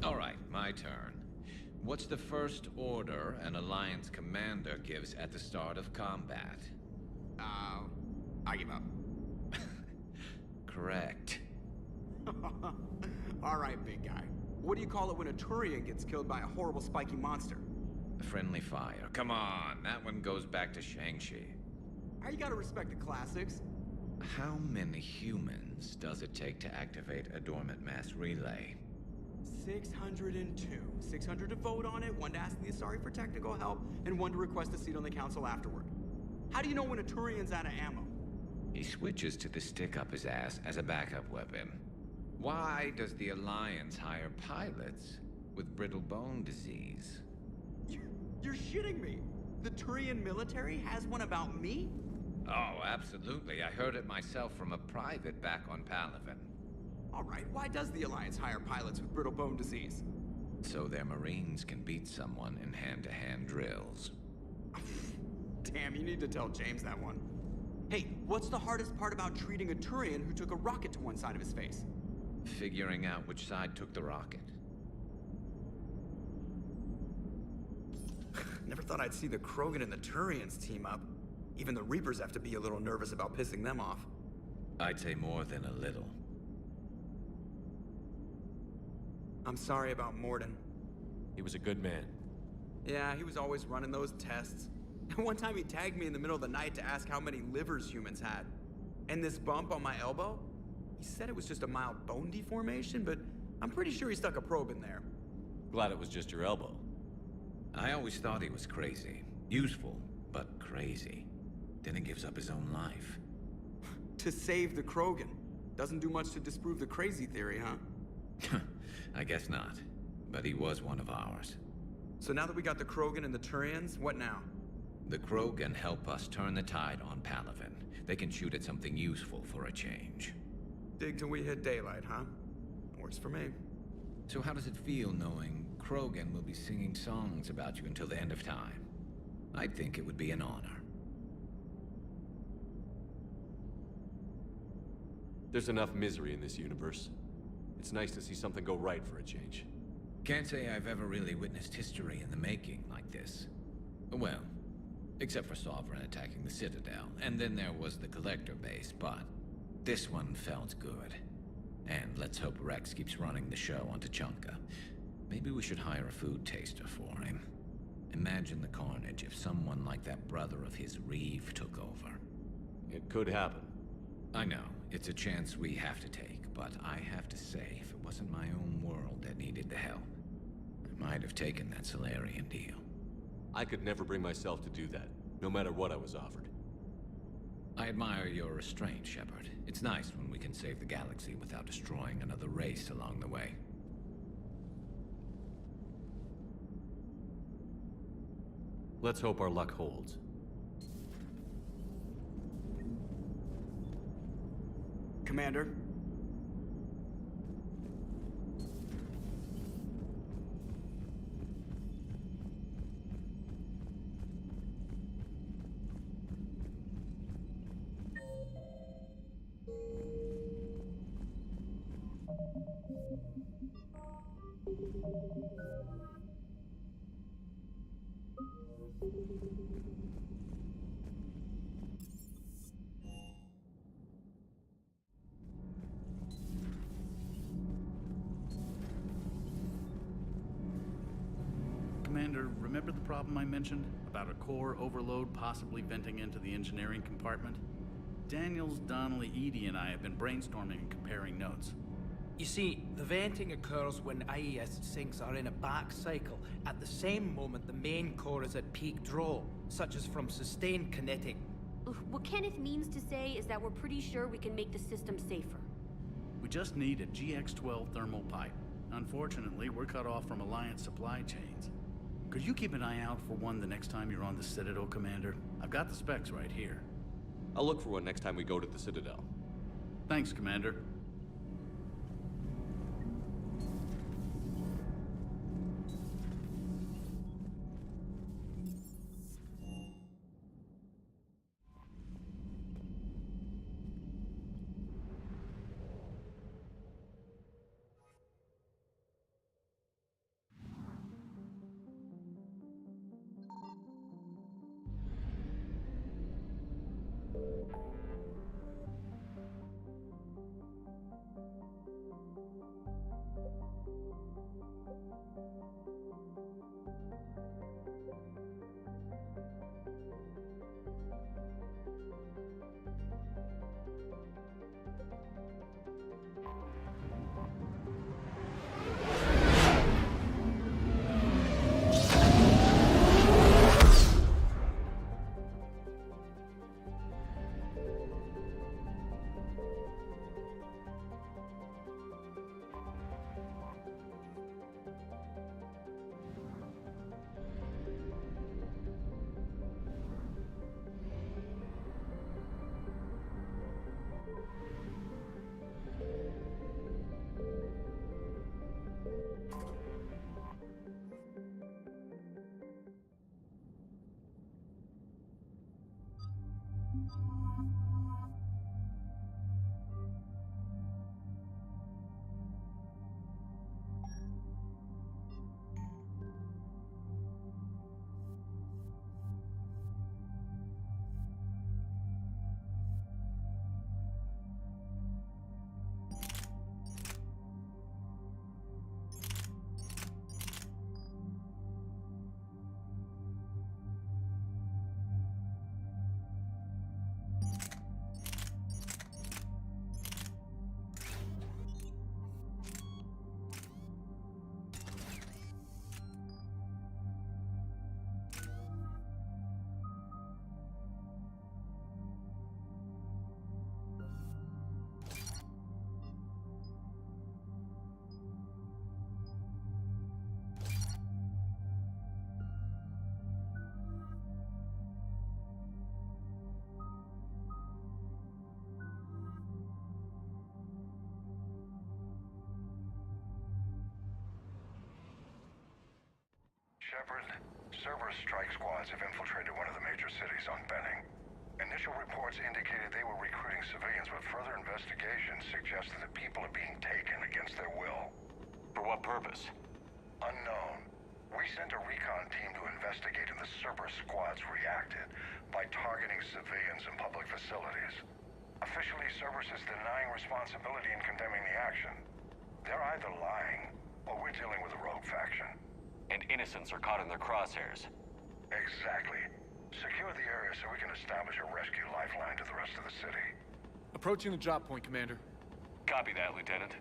All right, my turn. What's the first order an Alliance commander gives at the start of combat? I give up. Correct. All right, big guy. What do you call it when a Turian gets killed by a horrible spiky monster? Friendly fire. Come on, that one goes back to Shang-Chi. You gotta respect the classics. How many humans does it take to activate a dormant mass relay? 602. 600 to vote on it, 1 to ask the Asari for technical help, and 1 to request a seat on the council afterward. How do you know when a Turian's out of ammo? He switches to the stick up his ass as a backup weapon. Why does the Alliance hire pilots with brittle bone disease? You're shitting me! The Turian military has one about me? Oh, absolutely. I heard it myself from a private back on Palaven. All right, why does the Alliance hire pilots with brittle bone disease? So their Marines can beat someone in hand-to-hand drills. Damn, you need to tell James that one. Hey, what's the hardest part about treating a Turian who took a rocket to one side of his face? Figuring out which side took the rocket. Never thought I'd see the Krogan and the Turians team up. Even the Reapers have to be a little nervous about pissing them off. I'd say more than a little. I'm sorry about Morden. He was a good man. Yeah, he was always running those tests. One time he tagged me in the middle of the night to ask how many livers humans had. And this bump on my elbow? He said it was just a mild bone deformation, but I'm pretty sure he stuck a probe in there. Glad it was just your elbow. I always thought he was crazy. Useful, but crazy. Then he gives up his own life. To save the Krogan. Doesn't do much to disprove the crazy theory, huh? I guess not. But he was one of ours. So now that we got the Krogan and the Turians, what now? The Krogan help us turn the tide on Palaven. They can shoot at something useful for a change. Dig till we hit daylight, huh? Works for me. So how does it feel knowing Krogan will be singing songs about you until the end of time? I'd think it would be an honor. There's enough misery in this universe. It's nice to see something go right for a change. Can't say I've ever really witnessed history in the making like this. Well, except for Sovereign attacking the Citadel, and then there was the Collector base, but this one felt good. And let's hope Rex keeps running the show on Tuchanka. Maybe we should hire a food taster for him. Imagine the carnage if someone like that brother of his, Reeve, took over. It could happen. I know, it's a chance we have to take, but I have to say, if it wasn't my own world that needed the help, I might have taken that Solarian deal. I could never bring myself to do that, no matter what I was offered. I admire your restraint, Shepard. It's nice when we can save the galaxy without destroying another race along the way. Let's hope our luck holds. Commander? Commander, remember the problem I mentioned? About a core overload possibly venting into the engineering compartment? Daniels, Donnelly, Edie, and I have been brainstorming and comparing notes. You see, the venting occurs when IES sinks are in a back cycle. At the same moment, the main core is at peak draw, such as from sustained kinetic. What Kenneth means to say is that we're pretty sure we can make the system safer. We just need a GX-12 thermal pipe. Unfortunately, we're cut off from Alliance supply chains. Could you keep an eye out for one the next time you're on the Citadel, Commander? I've got the specs right here. I'll look for one next time we go to the Citadel. Thanks, Commander. Shepard, Cerberus strike squads have infiltrated one of the major cities on Benning. Initial reports indicated they were recruiting civilians, but further investigations suggest that the people are being taken against their purpose? Unknown. We sent a recon team to investigate, and the Cerberus squads reacted by targeting civilians and public facilities. Officially, Cerberus is denying responsibility and condemning the action. They're either lying, or we're dealing with a rogue faction. And innocents are caught in their crosshairs. Exactly. Secure the area so we can establish a rescue lifeline to the rest of the city. Approaching the drop point, Commander. Copy that, Lieutenant.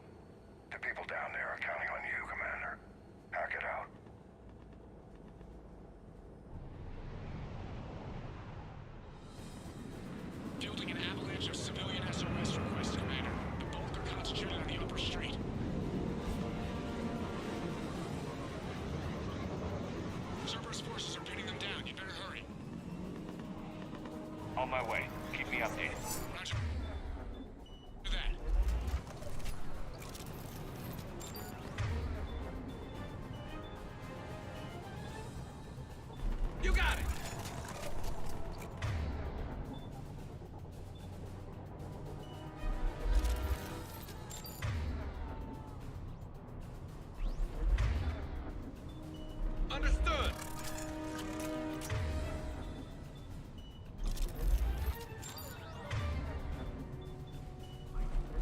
The people down there are counting on you, Commander. Hack it out. Fielding an avalanche of civilian SOS requests, Commander. The bulk are concentrated on the upper street. Cerberus forces are pinning them down. You'd better hurry. On my way. Keep me updated. Roger. Do that. You got it! Understood!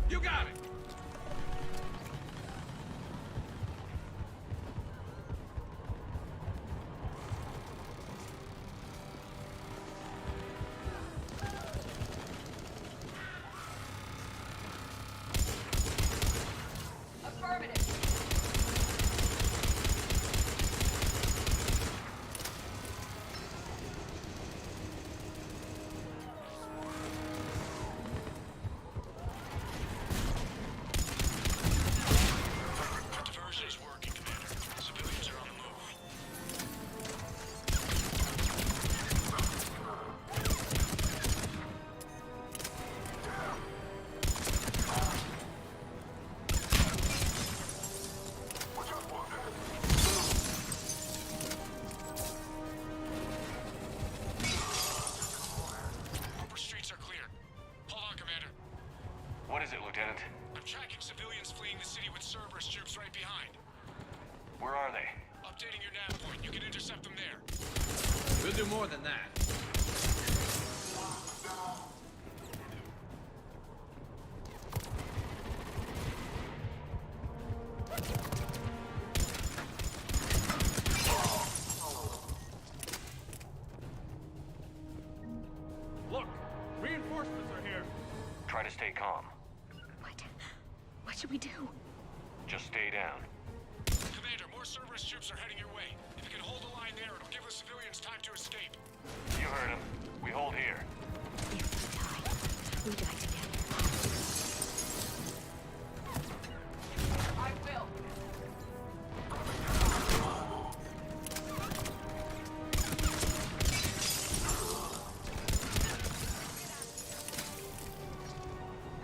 You got it! Diversion is working, Commander. Civilians are on the move. Upper streets are clear. Hold on, Commander. What is it, Lieutenant? I'm tracking civilians fleeing the city with Cerberus troops right behind. Where are they? Updating your nav point. You can intercept them there. We'll do more than that. Look! Reinforcements are here! Try to stay calm. What should we do? Just stay down. Commander, more Cerberus troops are heading your way. If you can hold the line there, it'll give the civilians time to escape. You heard him. We hold here. We die together. I will.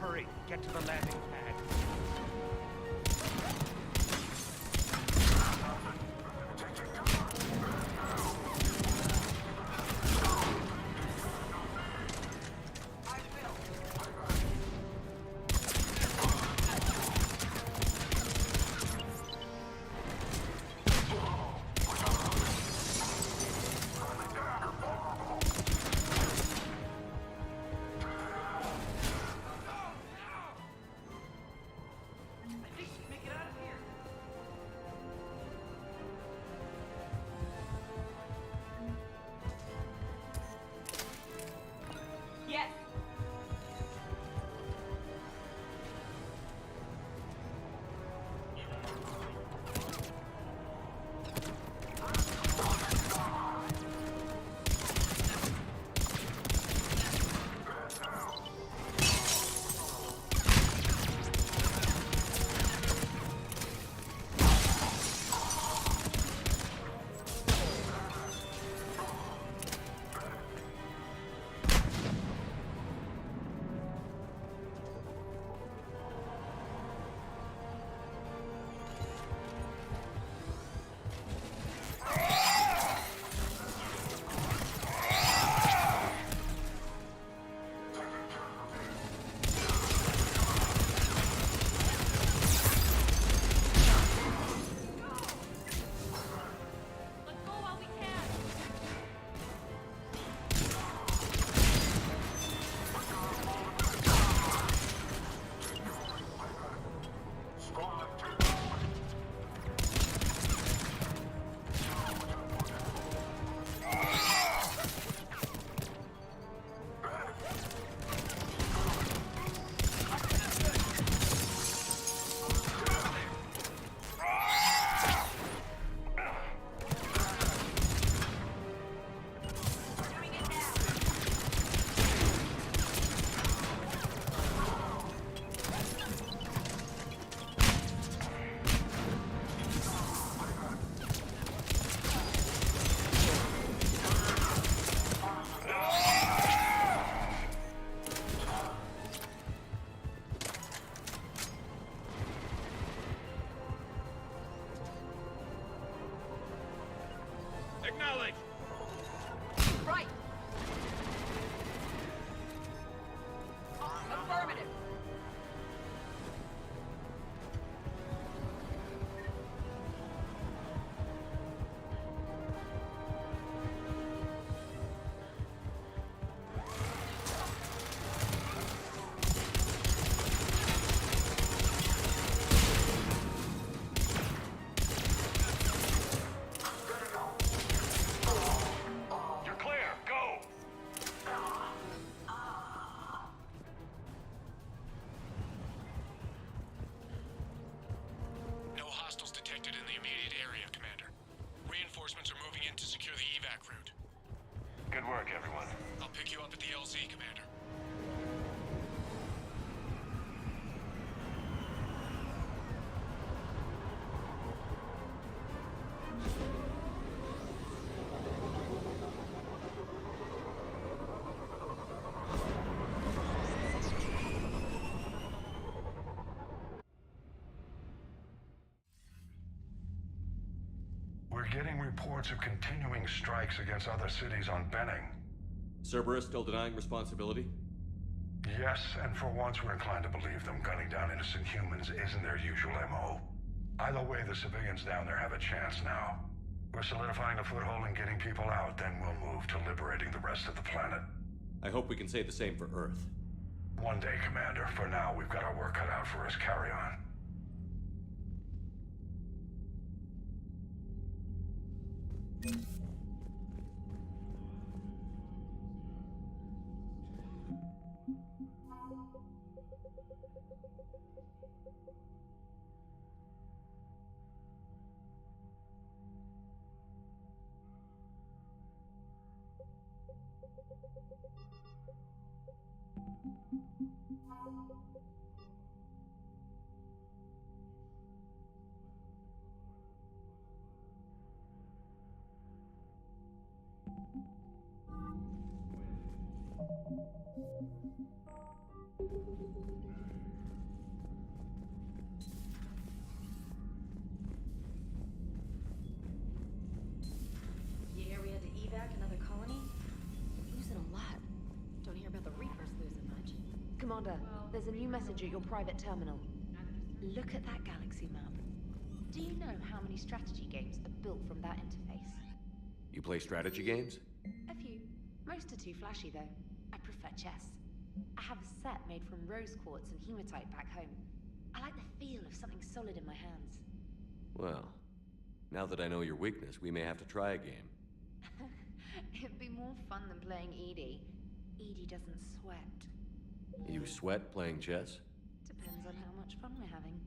Hurry, get to the landing pad. Acknowledge! Right! Affirmative! You're clear. Go. No hostiles detected in the immediate area, Commander. Reinforcements are moving in to secure the evac route. Good work, everyone. I'll pick you up at the LZ, Commander. We're getting reports of continuing strikes against other cities on Benning. Cerberus still denying responsibility? Yes, and for once we're inclined to believe them. Gunning down innocent humans isn't their usual MO. Either way, the civilians down there have a chance now. We're solidifying a foothold and getting people out, then we'll move to liberating the rest of the planet. I hope we can say the same for Earth. One day, Commander. For now, we've got our work cut out for us. Carry on. You hear we had to evac another colony? We're losing a lot. Don't hear about the Reapers losing much. Commander, there's a new message at your private terminal. Look at that galaxy map. Do you know how many strategy games are built from that interface? You play strategy games? A few. Most are too flashy, though. I prefer chess. I have a set made from rose quartz and hematite back home. I like the feel of something solid in my hands. Well, now that I know your weakness, we may have to try a game. It'd be more fun than playing Edie. Edie doesn't sweat. You sweat playing chess? Depends on how much fun we're having.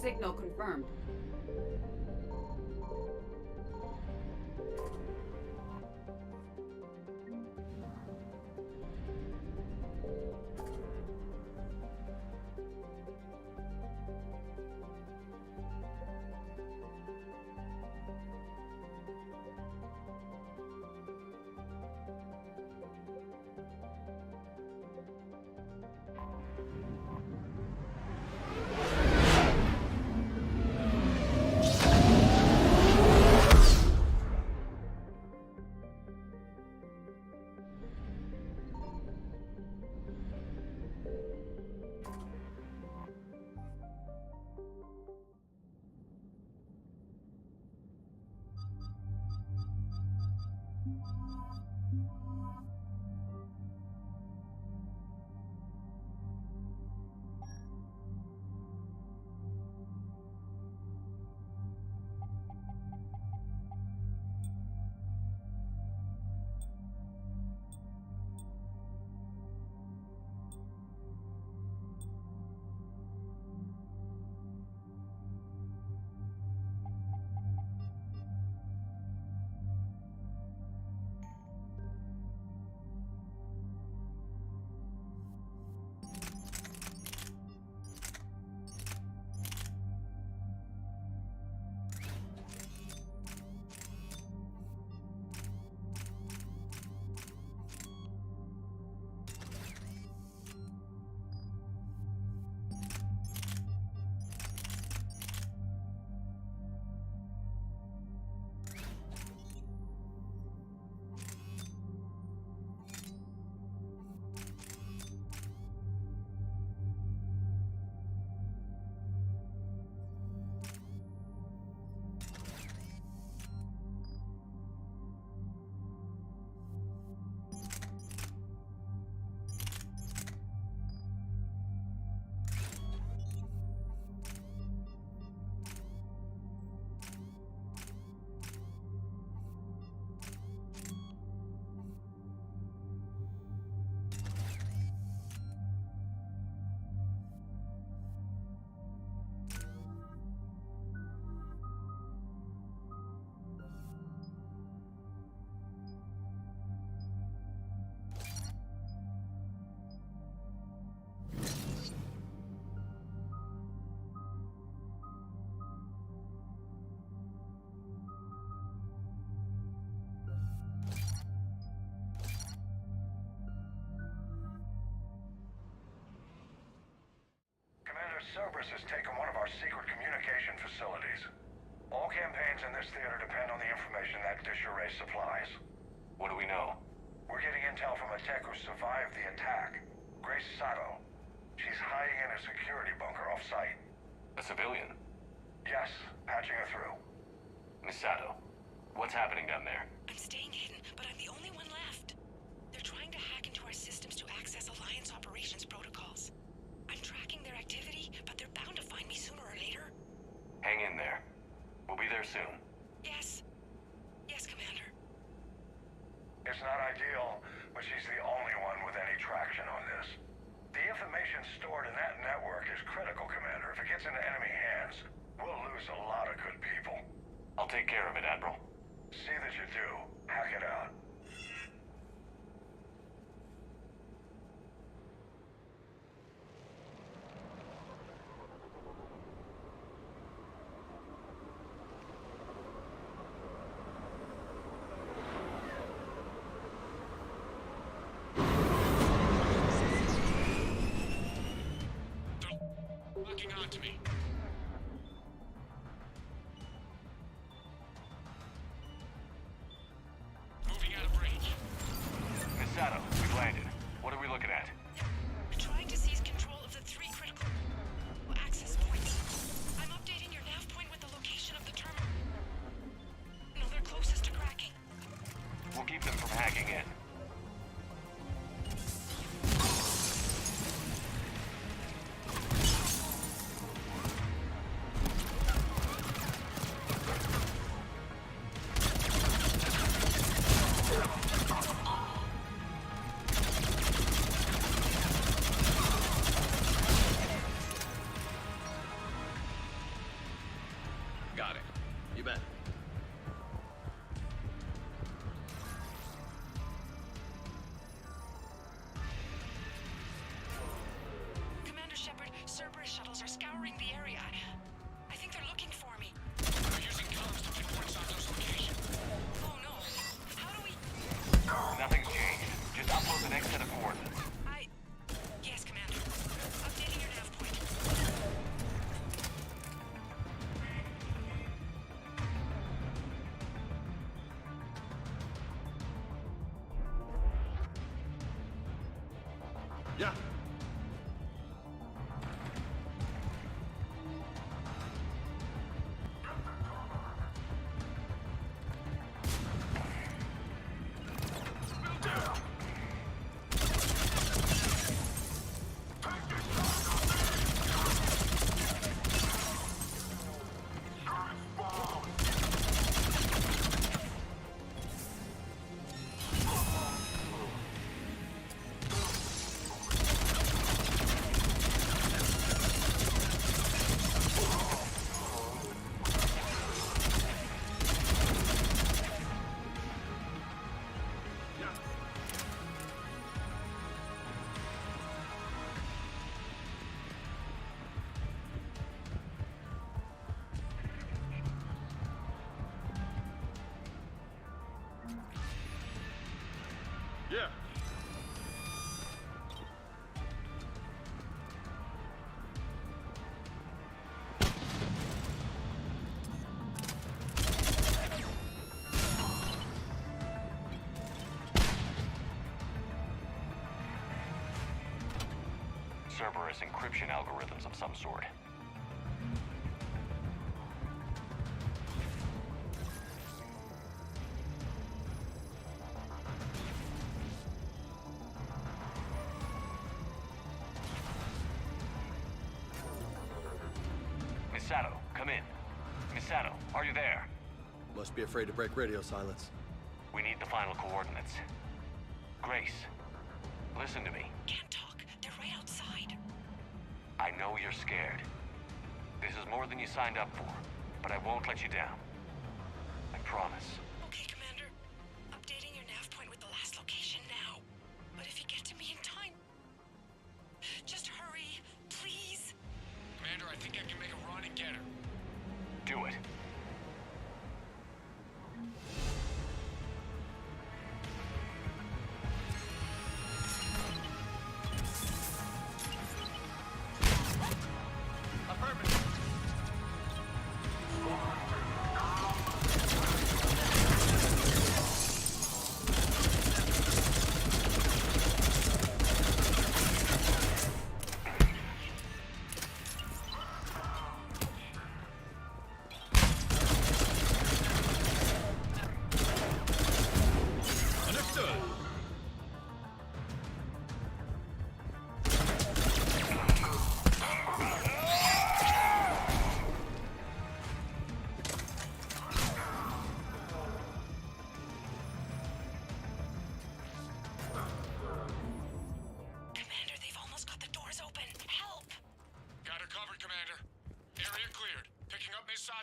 Signal confirmed. Cerberus has taken one of our secret communication facilities. All campaigns in this theater depend on the information that dish array supplies. What do we know? We're getting intel from a tech who survived the attack. Grace Sato. She's hiding in a security bunker off-site. A civilian? Yes, patching her through. Miss Sato, what's happening down there? I'm staying hidden, but I'm the only one left. They're trying to hack into our systems to access Alliance operations protocols. I'm tracking their activity, but they're bound to find me sooner or later. Hang in there. We'll be there soon. Yes. Yes, Commander. It's not ideal, but she's the only one with any traction on this. The information stored in that network is critical, Commander. If it gets into enemy hands, we'll lose a lot of good people. I'll take care of it, Admiral. See that you do. Hack it out. Locking onto me. Moving out of range. Miss Sato, we've landed. What are we looking at? We're trying to seize control of the 3 critical access points. I'm updating your nav point with the location of the terminal. No, they're closest to cracking. We'll keep them from hacking in. Got it. You bet. Commander Shepard, Cerberus shuttles are scouring the area. I think they're looking for me. They're using comms to pinpoint Sato's location. Oh no. How do we... Nothing's changed. Just upload the next set of coordinates. Yes, Commander. Updating your nav point. Yeah. Yeah. Cerberus encryption algorithms of some sort. Miss Sato, come in. Miss Sato, are you there? Must be afraid to break radio silence. We need the final coordinates. Grace, listen to me. Can't talk. They're right outside. I know you're scared. This is more than you signed up for, but I won't let you down. I promise. Okay, Commander. Updating your nav point with the last location now. But if you get to me in time... Just hurry, please. Commander, I think I can make a run and get her. Do it.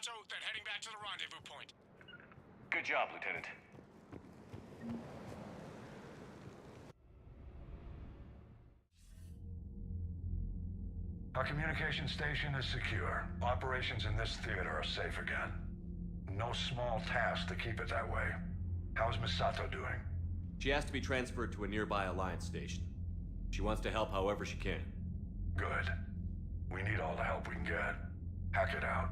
Misato, then heading back to the rendezvous point. Good job, Lieutenant. Our communication station is secure. Operations in this theater are safe again. No small task to keep it that way. How's Misato doing? She has to be transferred to a nearby Alliance station. She wants to help however she can. Good. We need all the help we can get. Hack it out.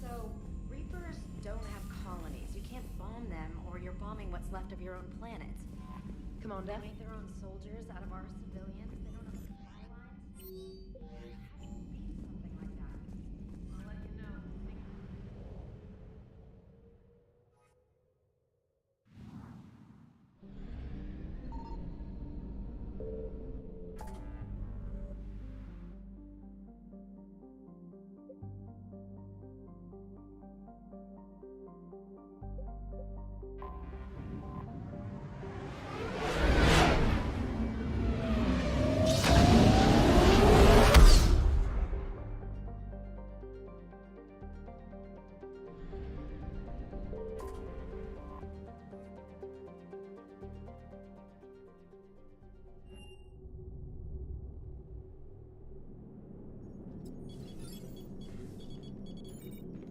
So, Reapers don't have colonies. You can't bomb them, or you're bombing what's left of your own planet. Commander? They make their own soldiers out of our civilians. They don't have supply lines. How do you beat something like that? I'll let you know.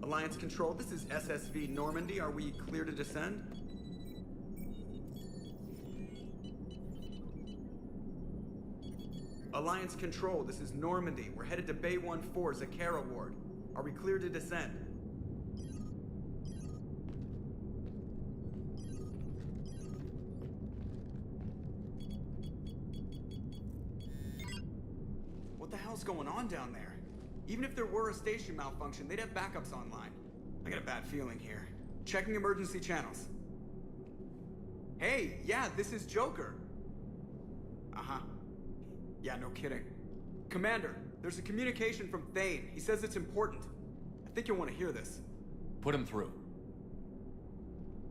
Alliance Control, this is SSV Normandy. Are we clear to descend? Alliance Control, this is Normandy. We're headed to Bay 1-4, Zakara Ward. Are we clear to descend? What the hell's going on down there? Even if there were a station malfunction, they'd have backups online. I got a bad feeling here. Checking emergency channels. Hey, yeah, this is Joker. Uh-huh. Yeah, no kidding. Commander, there's a communication from Thane. He says it's important. I think you'll want to hear this. Put him through.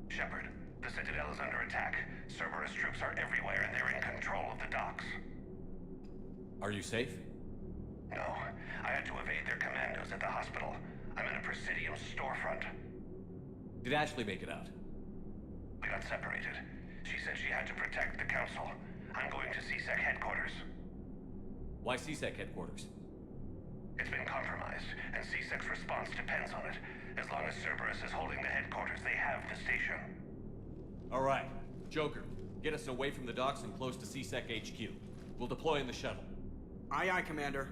Shepard, the Citadel is under attack. Cerberus troops are everywhere and they're in control of the docks. Are you safe? No, I had to evade their commandos at the hospital. I'm in a Presidium storefront. Did Ashley make it out? We got separated. She said she had to protect the Council. I'm going to CSEC headquarters. Why CSEC headquarters? It's been compromised, and CSEC's response depends on it. As long as Cerberus is holding the headquarters, they have the station. All right. Joker, get us away from the docks and close to CSEC HQ. We'll deploy in the shuttle. Aye, aye, Commander.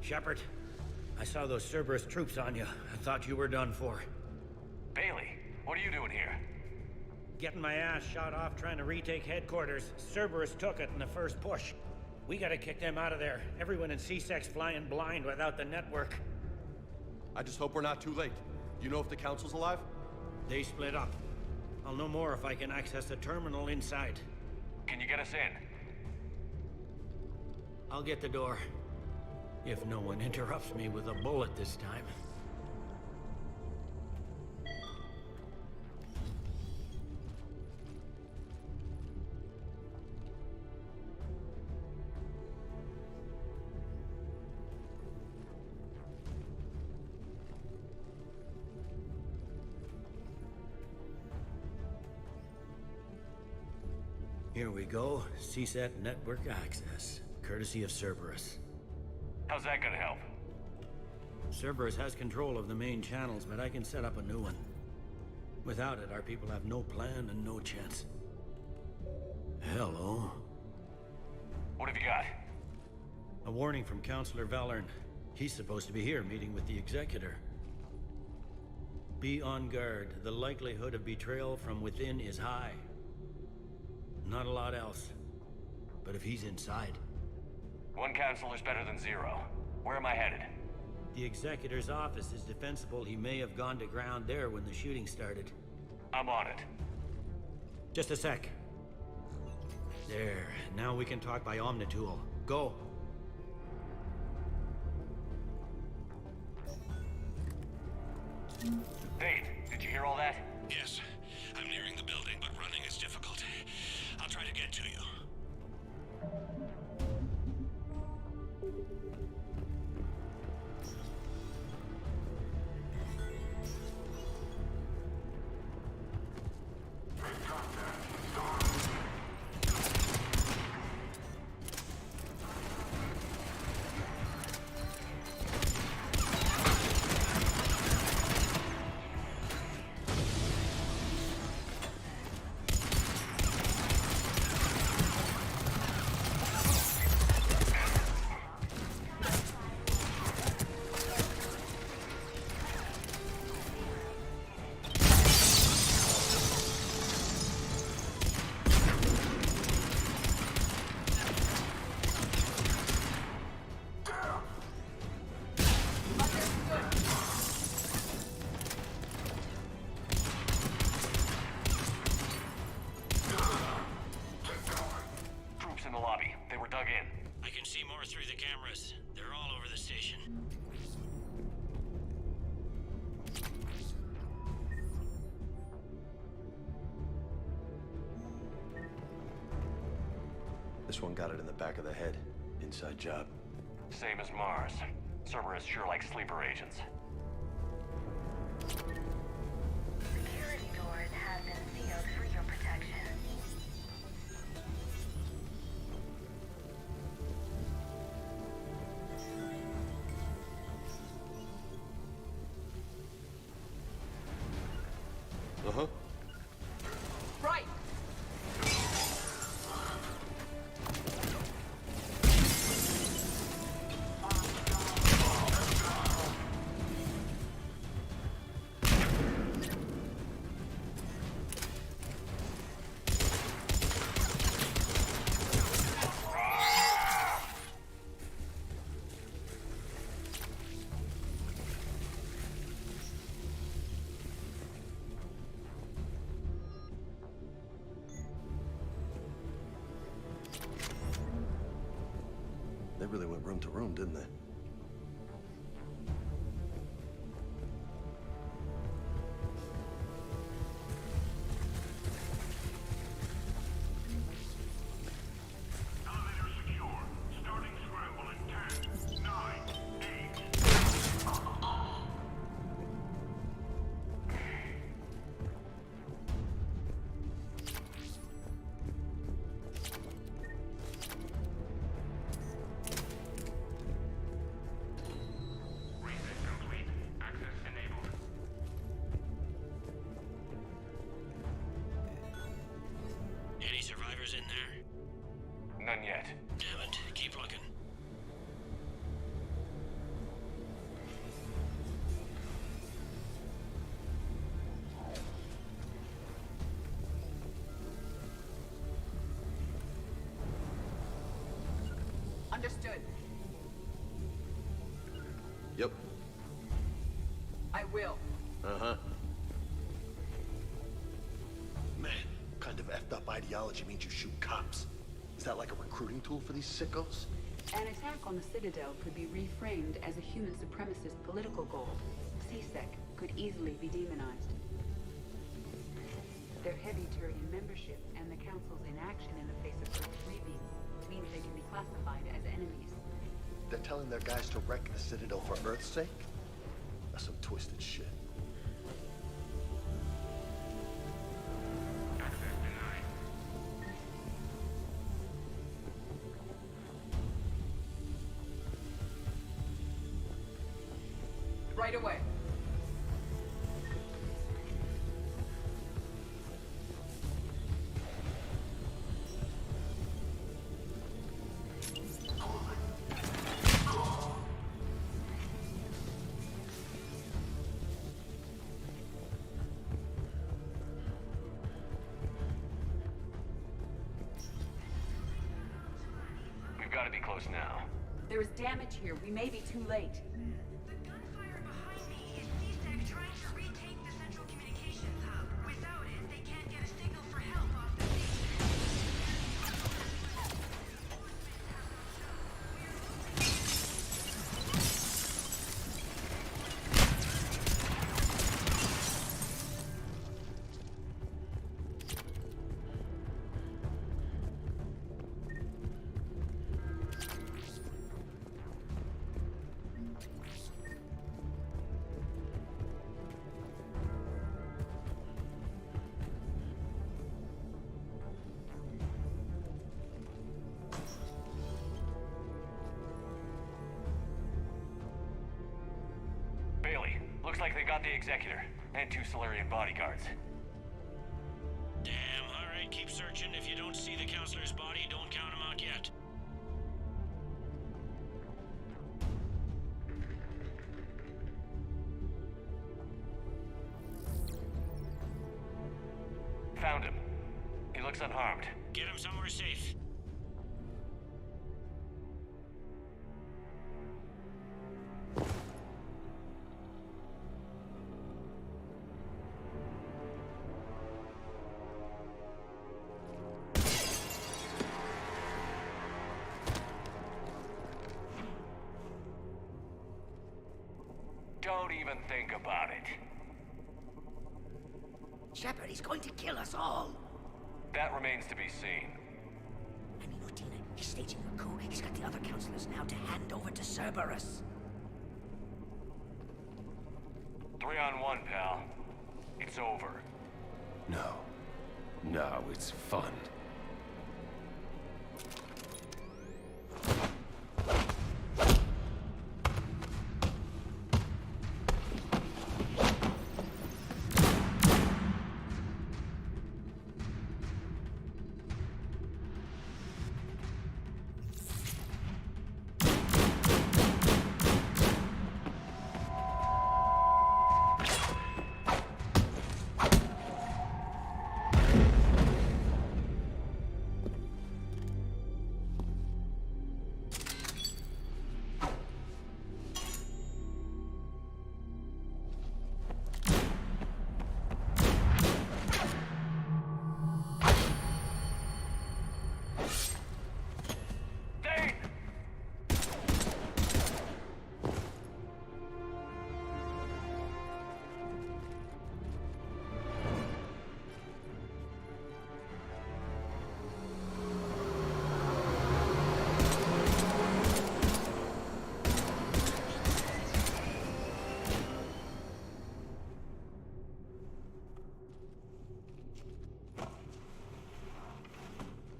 Shepard, I saw those Cerberus troops on you. I thought you were done for. Bailey, what are you doing here? Getting my ass shot off trying to retake headquarters. Cerberus took it in the first push. We gotta kick them out of there. Everyone in C-Sec's flying blind without the network. I just hope we're not too late. Do you know if the Council's alive? They split up. I'll know more if I can access the terminal inside. Can you get us in? I'll get the door. If no one interrupts me with a bullet this time. Here we go. CSAT network access, courtesy of Cerberus. How's that gonna help? Cerberus has control of the main channels, but I can set up a new one. Without it, our people have no plan and no chance. Hello. What have you got? A warning from Counselor Valern. He's supposed to be here meeting with the Executor. Be on guard. The likelihood of betrayal from within is high. Not a lot else. But if he's inside... One counselor's better than zero. Where am I headed? The Executor's office is defensible. He may have gone to ground there when the shooting started. I'm on it. Just a sec. There. Now we can talk by Omnitool. Go. Hey, did you hear all that? Yes. I'm nearing the building, but running is difficult. I'll try to get to you. This one got it in the back of the head. Inside job. Same as Mars. Cerberus sure likes sleeper agents. Security doors have been sealed for your protection. Uh-huh. Right! They really went room to room, didn't they? Understood. Yep. I will. Uh-huh. Man, what kind of effed up ideology means you shoot cops? Is that like a recruiting tool for these sickos? An attack on the Citadel could be reframed as a human supremacist political goal. CSEC could easily be demonized. Their heavy Turian membership and the Council's inaction in the face of Earth's reaping means they can be classified as enemies. They're telling their guys to wreck the Citadel for Earth's sake? That's some twisted shit. Right away. We've got to be close now. There is damage here. We may be too late. Looks like they got the Executor and 2 Solarian bodyguards. Damn, alright, keep searching. If you don't see the Counselor's body, don't count him out yet. Found him. He looks unharmed. Get him somewhere safe. Don't even think about it. Shepard, he's going to kill us all. That remains to be seen. I mean, Udina, he's staging a coup. He's got the other counselors now to hand over to Cerberus. 3 on 1, pal. It's over. No. No, it's fun.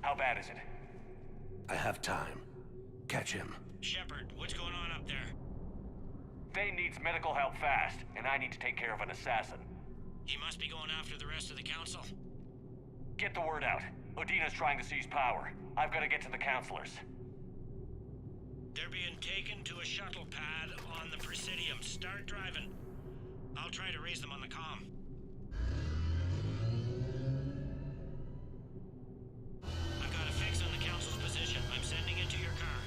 How bad is it? I have time. Catch him. Shepard, what's going on up there? Thane needs medical help fast, and I need to take care of an assassin. He must be going after the rest of the council. Get the word out. Udina's trying to seize power. I've got to get to the counselors. They're being taken to a shuttle pad on the Presidium. Start driving. I'll try to raise them on the comm. I've got a fix on the council's position. I'm sending it to your car.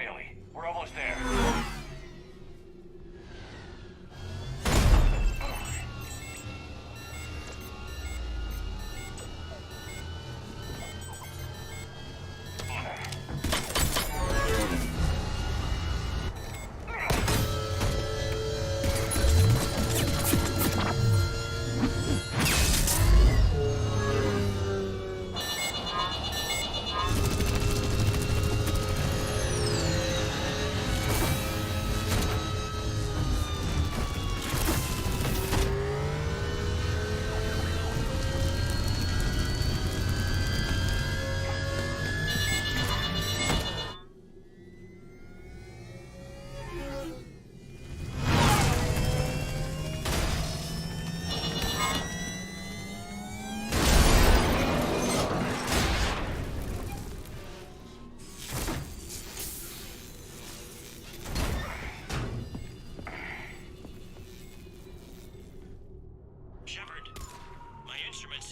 Bailey. We're almost there.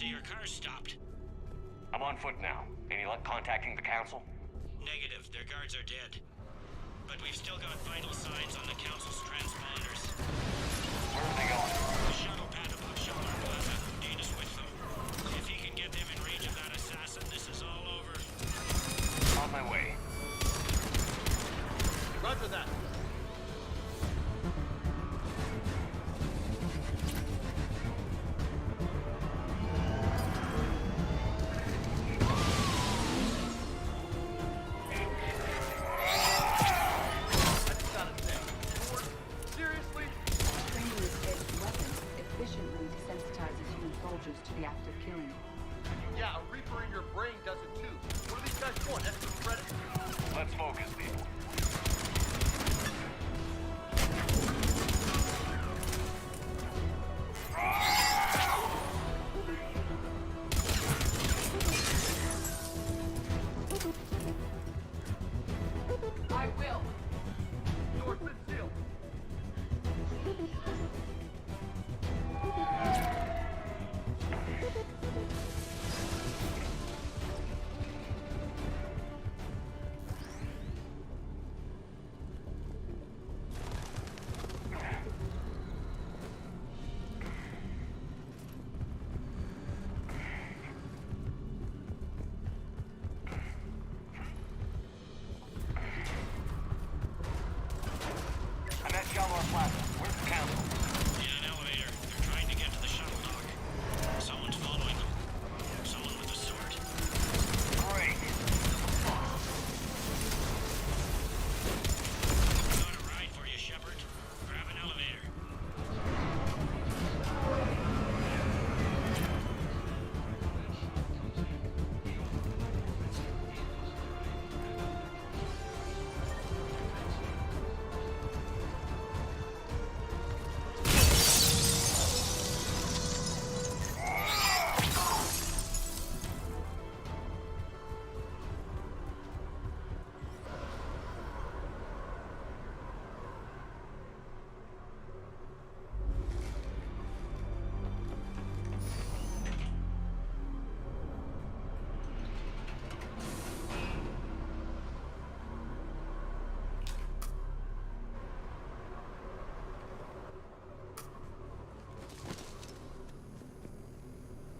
Your car's stopped. I'm on foot now. Any luck contacting the council? Negative. Their guards are dead. But we've still got vital signs on the council's transponders. Where are they going? The shuttle pad above Shelter Plaza. Dana's with them. If he can get them in range of that assassin, this is all over. On my way. Roger that. To the act of killing. Yeah, a Reaper in your brain does it too. What are these guys doing? Extra credit? Let's focus, people. I will. Door's been sealed. I'm at Shelter Plaza. Where's the council? In an elevator. They're trying to get to the shuttle dock. Someone's following them. Someone with a sword. Great. Got a ride for you, Shepard. Grab an elevator.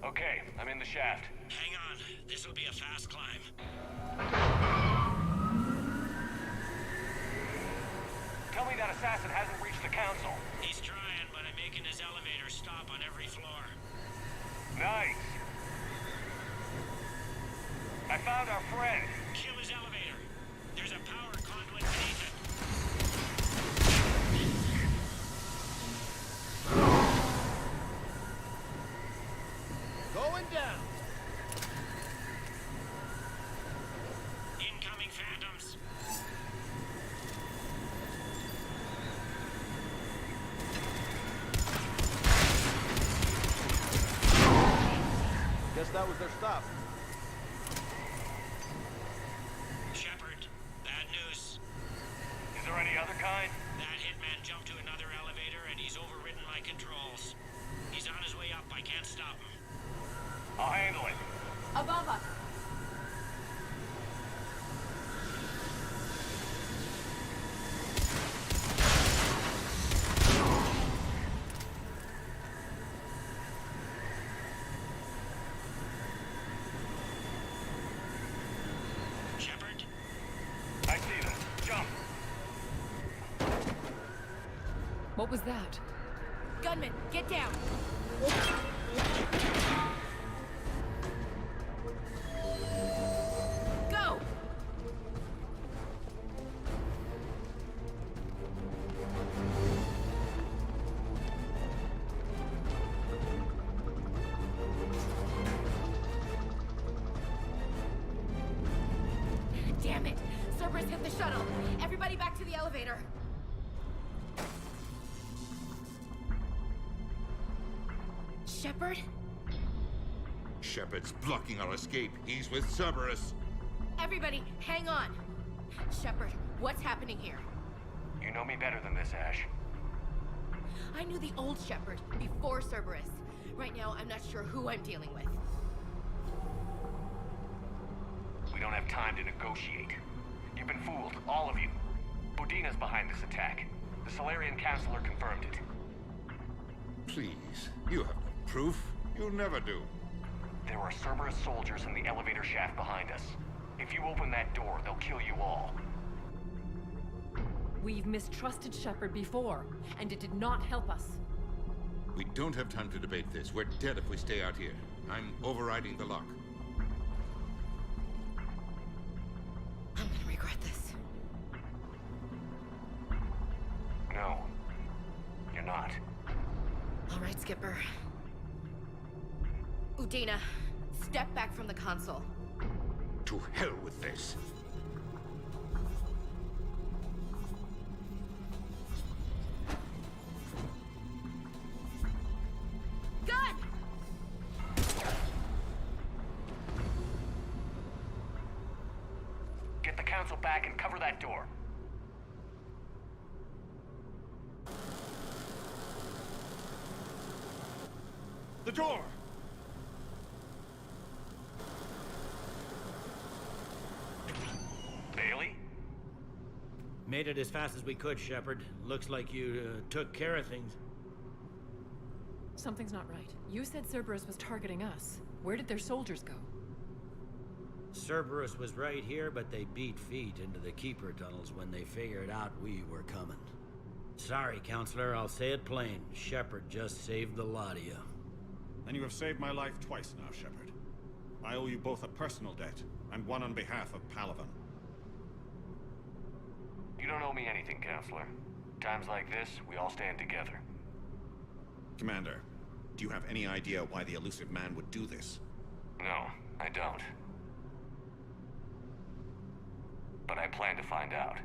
Okay, I'm in the shaft. Hang on. This'll be a fast climb. Tell me that assassin hasn't reached the council. He's trying, but I'm making his elevator stop on every floor. Nice. I found our friend. Kill his elevator. There's a power conduit beneath it. Going down. Incoming phantoms. Guess that was their stop. Shepard, bad news. Is there any other kind? That hitman jumped to another elevator and he's overridden my controls. He's on his way up. I can't stop him. I'll handle it. Above us. What was that? Gunman, get down! Go! Damn it! Cerberus hit the shuttle! Everybody back to the elevator! Shepard? Shepard's blocking our escape. He's with Cerberus. Everybody, hang on! Shepard, what's happening here? You know me better than this, Ash. I knew the old Shepard before Cerberus. Right now, I'm not sure who I'm dealing with. We don't have time to negotiate. You've been fooled, all of you. Udina's behind this attack. The Solarian Counselor confirmed it. Please, you have no proof. You'll never do. There are Cerberus soldiers in the elevator shaft behind us. If you open that door, they'll kill you all. We've mistrusted Shepard before, and it did not help us. We don't have time to debate this. We're dead if we stay out here. I'm overriding the lock. I'm gonna regret this. No. You're not. All right, Skipper. Udina, step back from the console. To hell with this. Gun! Get the Council back and cover that door. The door! Bailey? Made it as fast as we could, Shepard. Looks like you took care of things. Something's not right. You said Cerberus was targeting us. Where did their soldiers go? Cerberus was right here, but they beat feet into the Keeper tunnels when they figured out we were coming. Sorry, Counselor, I'll say it plain. Shepard just saved the lot of you. And you have saved my life twice now, Shepard. I owe you both a personal debt, and one on behalf of Paragon. You don't owe me anything, Counselor. Times like this, we all stand together. Commander, do you have any idea why the elusive man would do this? No, I don't. But I plan to find out.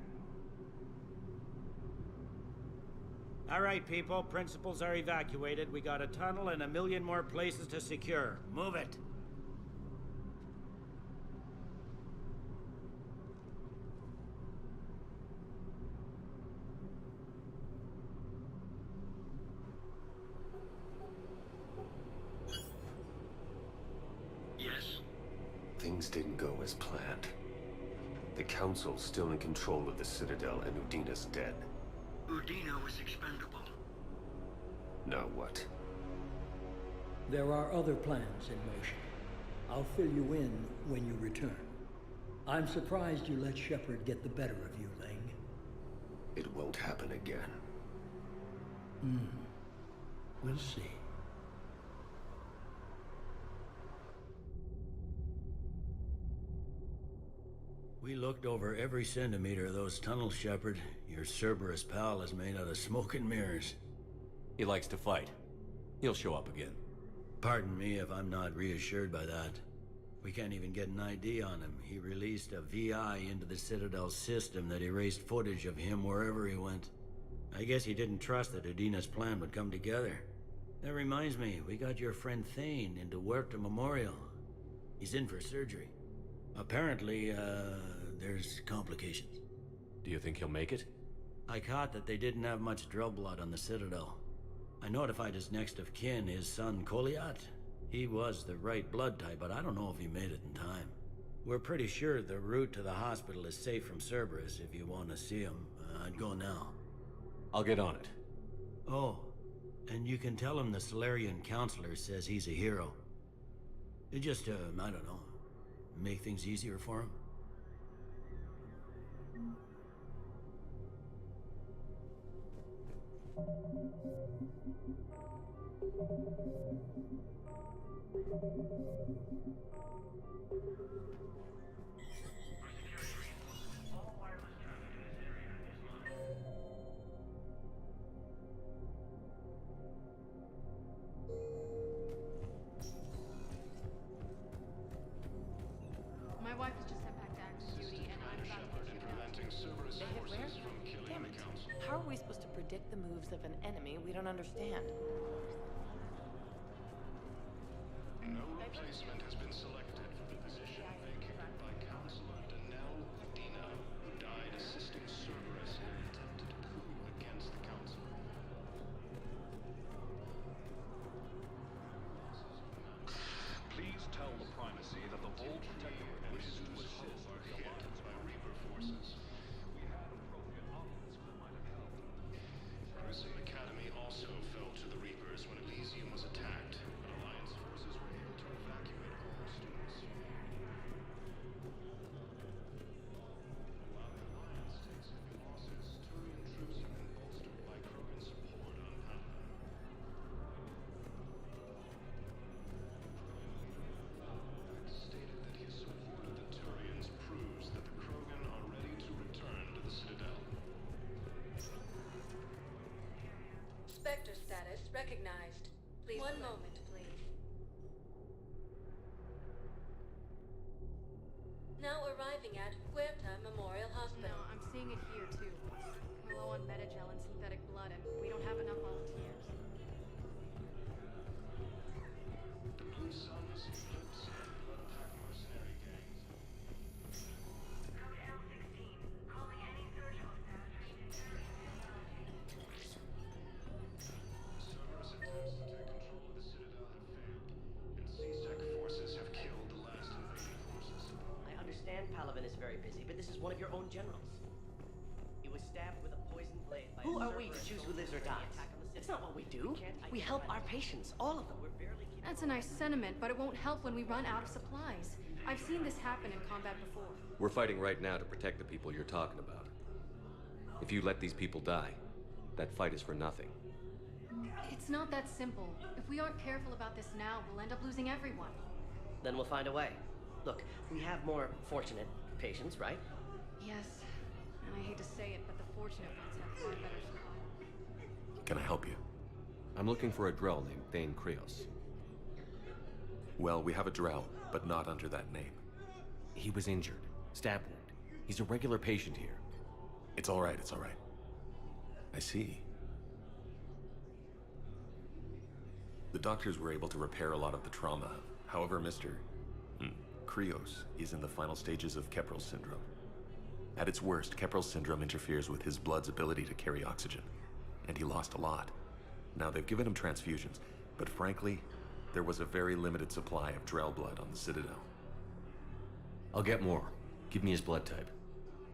All right, people. Principals are evacuated. We got a tunnel and 1 million more places to secure. Move it. Yes. Things didn't go as planned. The Council's still in control of the Citadel and Udina's dead. Udina was expendable. Now what? There are other plans in motion. I'll fill you in when you return. I'm surprised you let Shepard get the better of you, Ling. It won't happen again. We'll see. We looked over every centimeter of those tunnels, Shepard. Your Cerberus pal is made out of smoke and mirrors. He likes to fight. He'll show up again. Pardon me if I'm not reassured by that. We can't even get an ID on him. He released a VI into the Citadel system that erased footage of him wherever he went. I guess he didn't trust that Udina's plan would come together. That reminds me, we got your friend Thane into Huerta Memorial. He's in for surgery. Apparently, there's complications. Do you think he'll make it? I caught that they didn't have much drill blood on the Citadel. I notified his next of kin, his son Koliat. He was the right blood type, but I don't know if he made it in time. We're pretty sure the route to the hospital is safe from Cerberus if you want to see him. I'd go now. I'll get on it. Oh, and you can tell him the Solarian Counselor says he's a hero. It just, I don't know, make things easier for him. My wife was just sent back to active duty, and I'm about to get Preventing Cerberus forces from killing the council. How are we supposed to predict the moves of an enemy we don't understand? No replacement has been selected for the position vacated by Councilor Danelle Udina, who died assisting Cerberus in an attempted coup against the council. Please tell the primacy that the Vault Protectorate wishes to assist Are hit by Reaper forces. Grissom Academy also fell to the Reapers when Elysium was attacked, but Alliance forces were able to evacuate all students. While the Alliance takes heavy losses, Turian troops have been bolstered by Krogan support on Paragon. Stated that his support of the Turians proves that the Krogan are ready to return to the Citadel. Spectre status recognized. Please. One moment, please. Now arriving at Huerta Memorial Hospital. No, I'm seeing it here too. We're low on metagel and synthetic blood, and we don't have enough volunteers. The Blue Suns, Eclipse, and Blood Pack mercenary gangs. Code L16. Calling any surgical staff. Cerberus attempts to take control of the Citadel have failed, and C-Sec forces have killed the last invading forces. I understand Palaven is very busy, but this is one of your own generals. He was stabbed with a poison blade by Who a are we to Cerberus choose who lives or soldier in the dies? attack on the city. It's not what we do. can't We help identify our the patients, all of them. We're barely keeping That's a nice sentiment, but it won't help when we run out of supplies. I've seen this happen in combat before. We're fighting right now to protect the people you're talking about. If you let these people die, that fight is for nothing. It's not that simple. If we aren't careful about this now, we'll end up losing everyone. Then we'll find a way. Look, we have more fortunate patients, right? Yes, and I hate to say it, but the fortunate ones have far better supply. Can I help you? I'm looking for a Drell named Thane Krios. Well, we have a Drell, but not under that name. He was injured. Stab wound. He's a regular patient here. It's all right, it's all right. I see. The doctors were able to repair a lot of the trauma. However, Mr. Krios is in the final stages of Keprel's syndrome. At its worst, Keprel's syndrome interferes with his blood's ability to carry oxygen, and he lost a lot. Now, they've given him transfusions, but frankly, there was a very limited supply of Drell blood on the Citadel. I'll get more. Give me his blood type.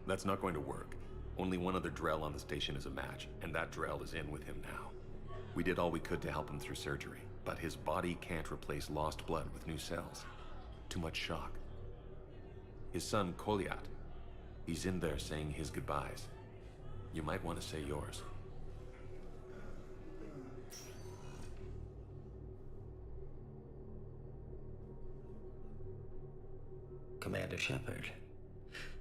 That's not going to work. Only one other Drell on the station is a match, and that Drell is in with him now. We did all we could to help him through surgery, but his body can't replace lost blood with new cells. Too much shock. His son, Koliat, he's in there saying his goodbyes. You might want to say yours. Commander Shepard,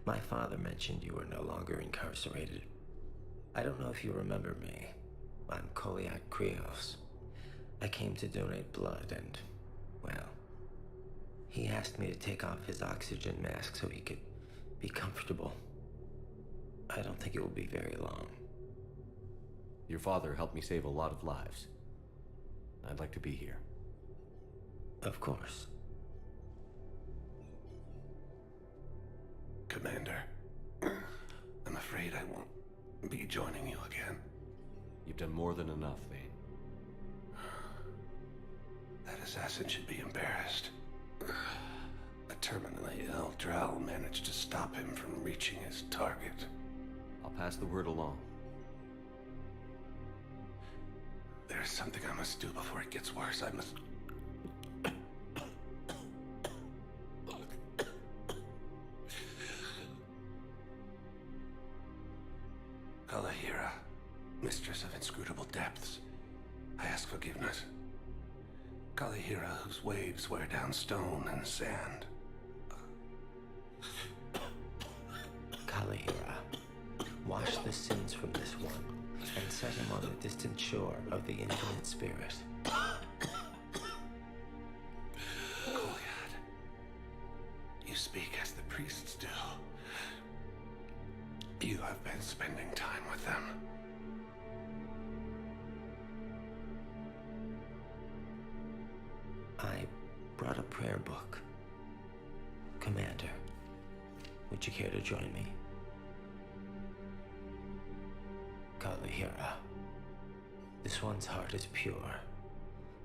my father mentioned you were no longer incarcerated. I don't know if you remember me. I'm Koliak Krios. I came to donate blood and, well, he asked me to take off his oxygen mask so he could be comfortable. I don't think it will be very long. Your father helped me save a lot of lives. I'd like to be here. Of course. Commander, I'm afraid I won't be joining you again. You've done more than enough, Thane. That assassin should be embarrassed. A terminally ill Drell managed to stop him from reaching his target. I'll pass the word along. There's something I must do before it gets worse. I must... Kalahira, Mistress of inscrutable depths, I ask forgiveness. Kalihira, whose waves wear down stone and sand. Kalihira, wash the sins from this one, and set him on the distant shore of the infinite spirit. Goliath, you speak as the priests do. You have been spending time with them. I brought a prayer book. Commander, would you care to join me? Kalihira, this one's heart is pure,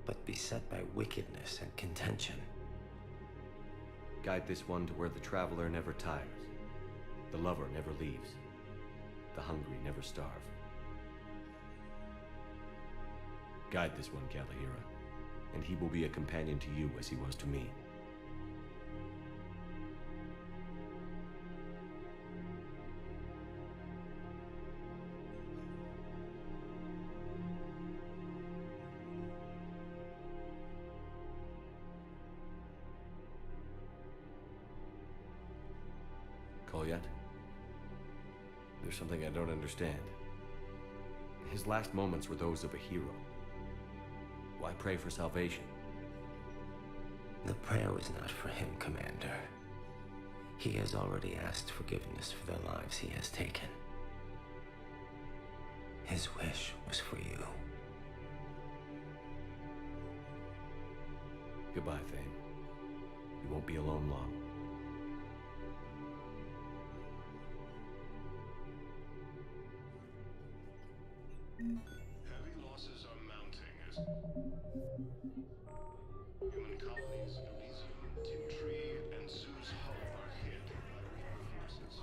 but beset by wickedness and contention. Guide this one to where the traveler never tires, the lover never leaves, the hungry never starve. Guide this one, Kalihira, and he will be a companion to you as he was to me. Kolyat? There's something I don't understand. His last moments were those of a hero. Why pray for salvation? The prayer was not for him, Commander. He has already asked forgiveness for the lives he has taken. His wish was for you. Goodbye, Thane. You won't be alone long. Heavy losses are mounting as human colonies in Elysium, Timtree, and Zoo's Hull are hit by Reaper forces.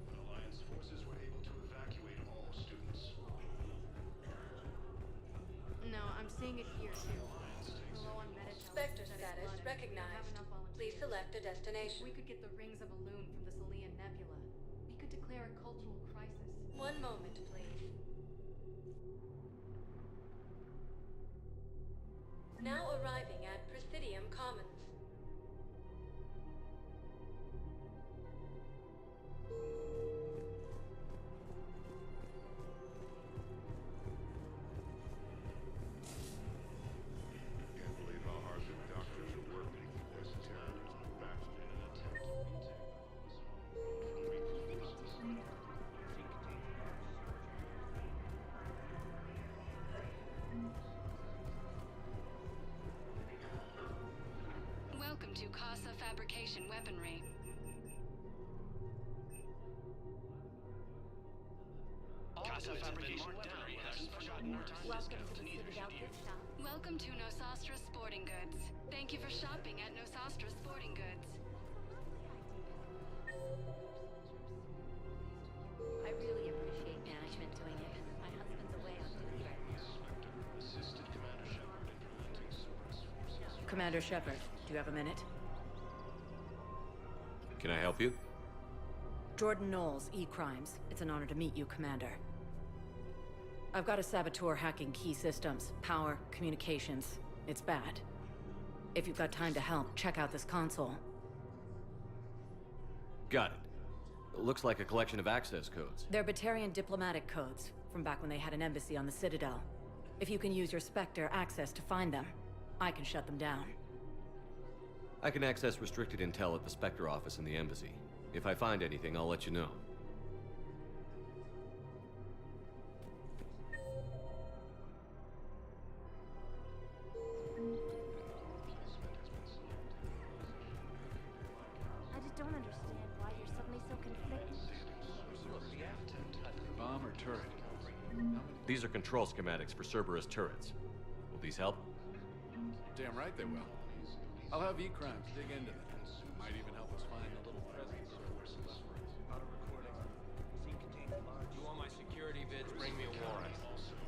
But Alliance forces were able to evacuate all students. No, I'm seeing it here too. Low on meta. Spectre status recognized. Please select a destination. We could get the rings of Elune from the Salian Nebula. We could declare a cultural crisis. One moment, please. Now arriving at Presidium Commons. Can't believe how hard the doctors are working. This is now back in an attempt to retake Reaper forces. Welcome to Casa Fabrication Weaponry. Casa Fabrication Weaponry hasn't forgotten our time discount, neither should you. Welcome to Nosastra Sporting Goods. Thank you for shopping at Nosastra Sporting Goods. I really appreciate management doing it. My husband's away on duty right now. Assisted Commander Shepard implementing Cerberus forces. Commander Shepard, do you have a minute? Can I help you? Jordan Knowles, E-Crimes. It's an honor to meet you, Commander. I've got a saboteur hacking key systems, power, communications. It's bad. If you've got time to help, check out this console. Got it. Looks like a collection of access codes. They're Batarian diplomatic codes, from back when they had an embassy on the Citadel. If you can use your Spectre access to find them, I can shut them down. I can access restricted intel at the Spectre office in the embassy. If I find anything, I'll let you know. I just don't understand why you're suddenly so conflicted. Bomb or turret? These are control schematics for Cerberus turrets. Will these help? Damn right they will. I'll have E-Crimes dig into them. Might even help us find a little present. You want my security vids? Bring me a warrant.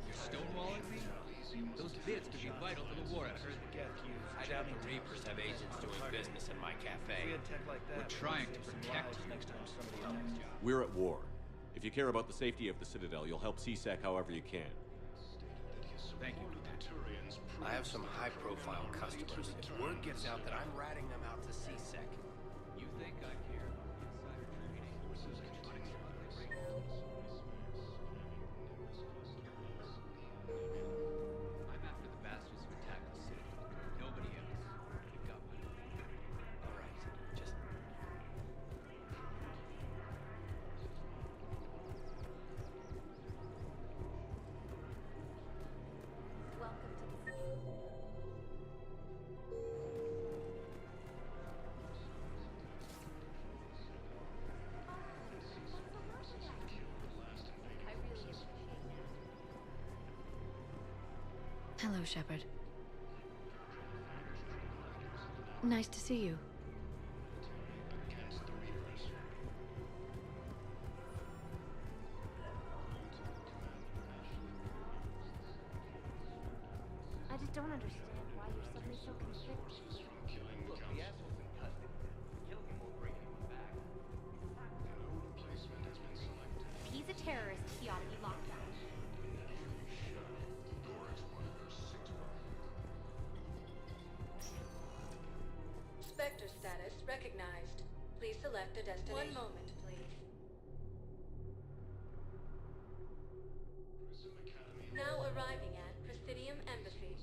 You're stonewalling me? Those bids could be vital to the war effort. I doubt the Reapers have agents doing business in my cafe. We're trying to protect you. We're at war. If you care about the safety of the Citadel, you'll help CSEC however you can. Thank you. I have some high-profile customers. If word gets out that I'm ratting them out to CSEC, You think I care about insider trading? I'm after the bastards who attacked the city. Nobody else. You got my all right, just... Welcome to the Hello, Shepard. Nice to see you. I just don't understand why you're suddenly so conflicted. Look, the asshole's in custody. Kill him or bring him back. If he's a terrorist, he ought to be locked up. Spectre status recognized. Please select a destination. One moment, please. Now arriving at Presidium Embassy.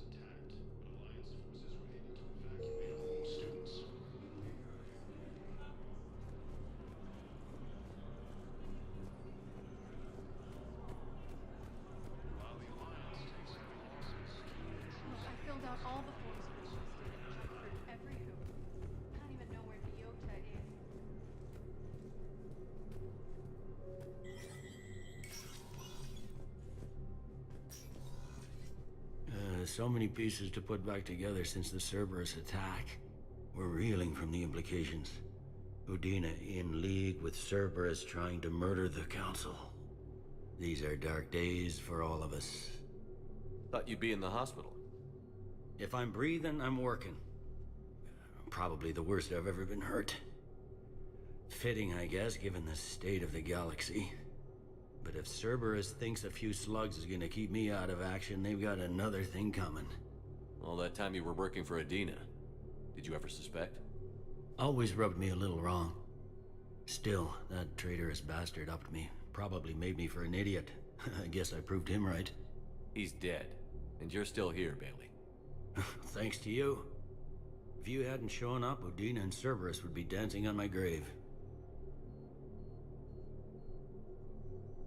Look, I filled out all the forms for the ship's data and checked through every hoop. I don't even know where Biota is. So many pieces to put back together since the Cerberus attack. We're reeling from the implications. Udina in league with Cerberus trying to murder the Council. These are dark days for all of us. Thought you'd be in the hospital. If I'm breathing, I'm working. Probably the worst I've ever been hurt. Fitting, I guess, given the state of the galaxy. But if Cerberus thinks a few slugs is gonna keep me out of action, they've got another thing coming. All that time you were working for Adina, did you ever suspect? Always rubbed me a little wrong. Still, that traitorous bastard upped me. Probably made me for an idiot. I guess I proved him right. He's dead, and you're still here, Bailey. Thanks to you. If you hadn't shown up, Udina and Cerberus would be dancing on my grave.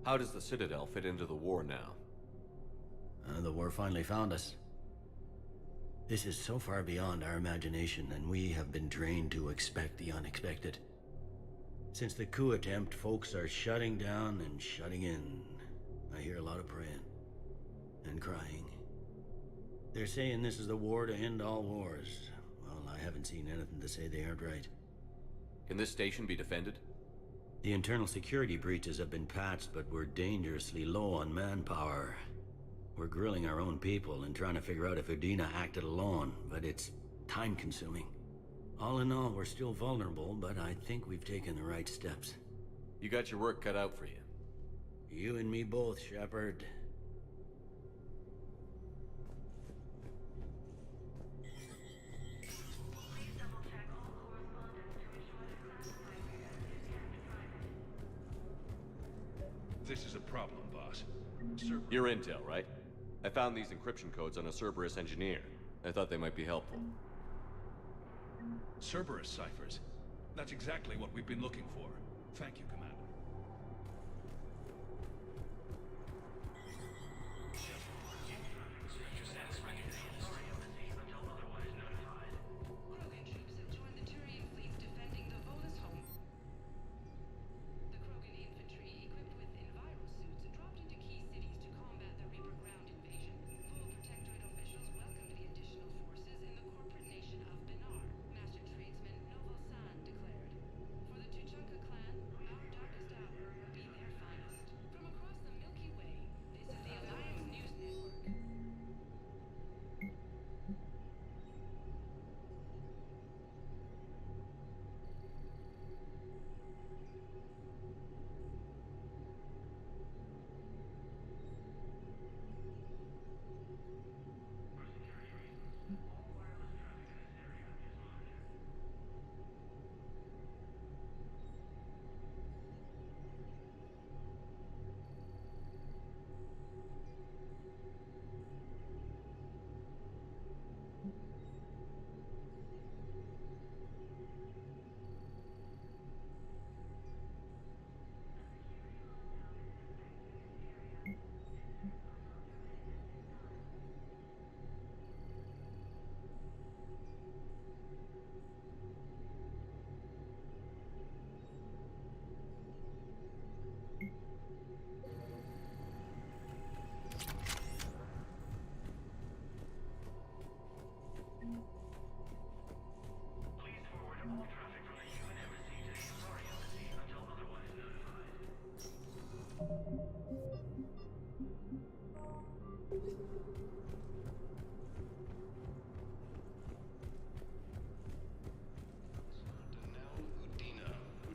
How does the Citadel fit into the war now? The war finally found us. This is so far beyond our imagination, and we have been trained to expect the unexpected. Since the coup attempt, folks are shutting down and shutting in. I hear a lot of praying. And crying. They're saying this is the war to end all wars. Well, I haven't seen anything to say they aren't right. Can this station be defended? The internal security breaches have been patched, but we're dangerously low on manpower. We're grilling our own people and trying to figure out if Udina acted alone, but it's time-consuming. All in all, we're still vulnerable, but I think we've taken the right steps. You got your work cut out for you. You and me both, Shepard. This is a problem, boss. Your intel, right? I found these encryption codes on a Cerberus engineer. I thought they might be helpful. Cerberus ciphers. That's exactly what we've been looking for. Thank you, Commander. Krogan troops have joined the Turian fleets defending the Volus home. The Krogan infantry, equipped with envirosuits, dropped into key cities to combat the Reaper ground invasion. Full Protectorate officials welcomed the additional forces in the corporate nation of Benar, Master Tradesman Novo San declared. For the Tuchanka clan, our dark Who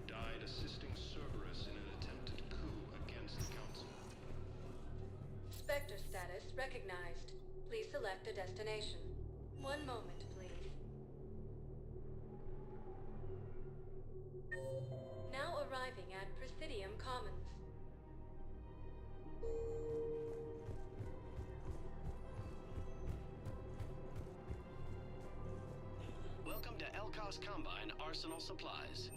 died assisting Cerberus in an attempted coup against the Council. Spectre status recognized. Please select a destination. One moment, please. Now arriving at Presidium Commons. Welcome to Elcos Combine Arsenal Supplies.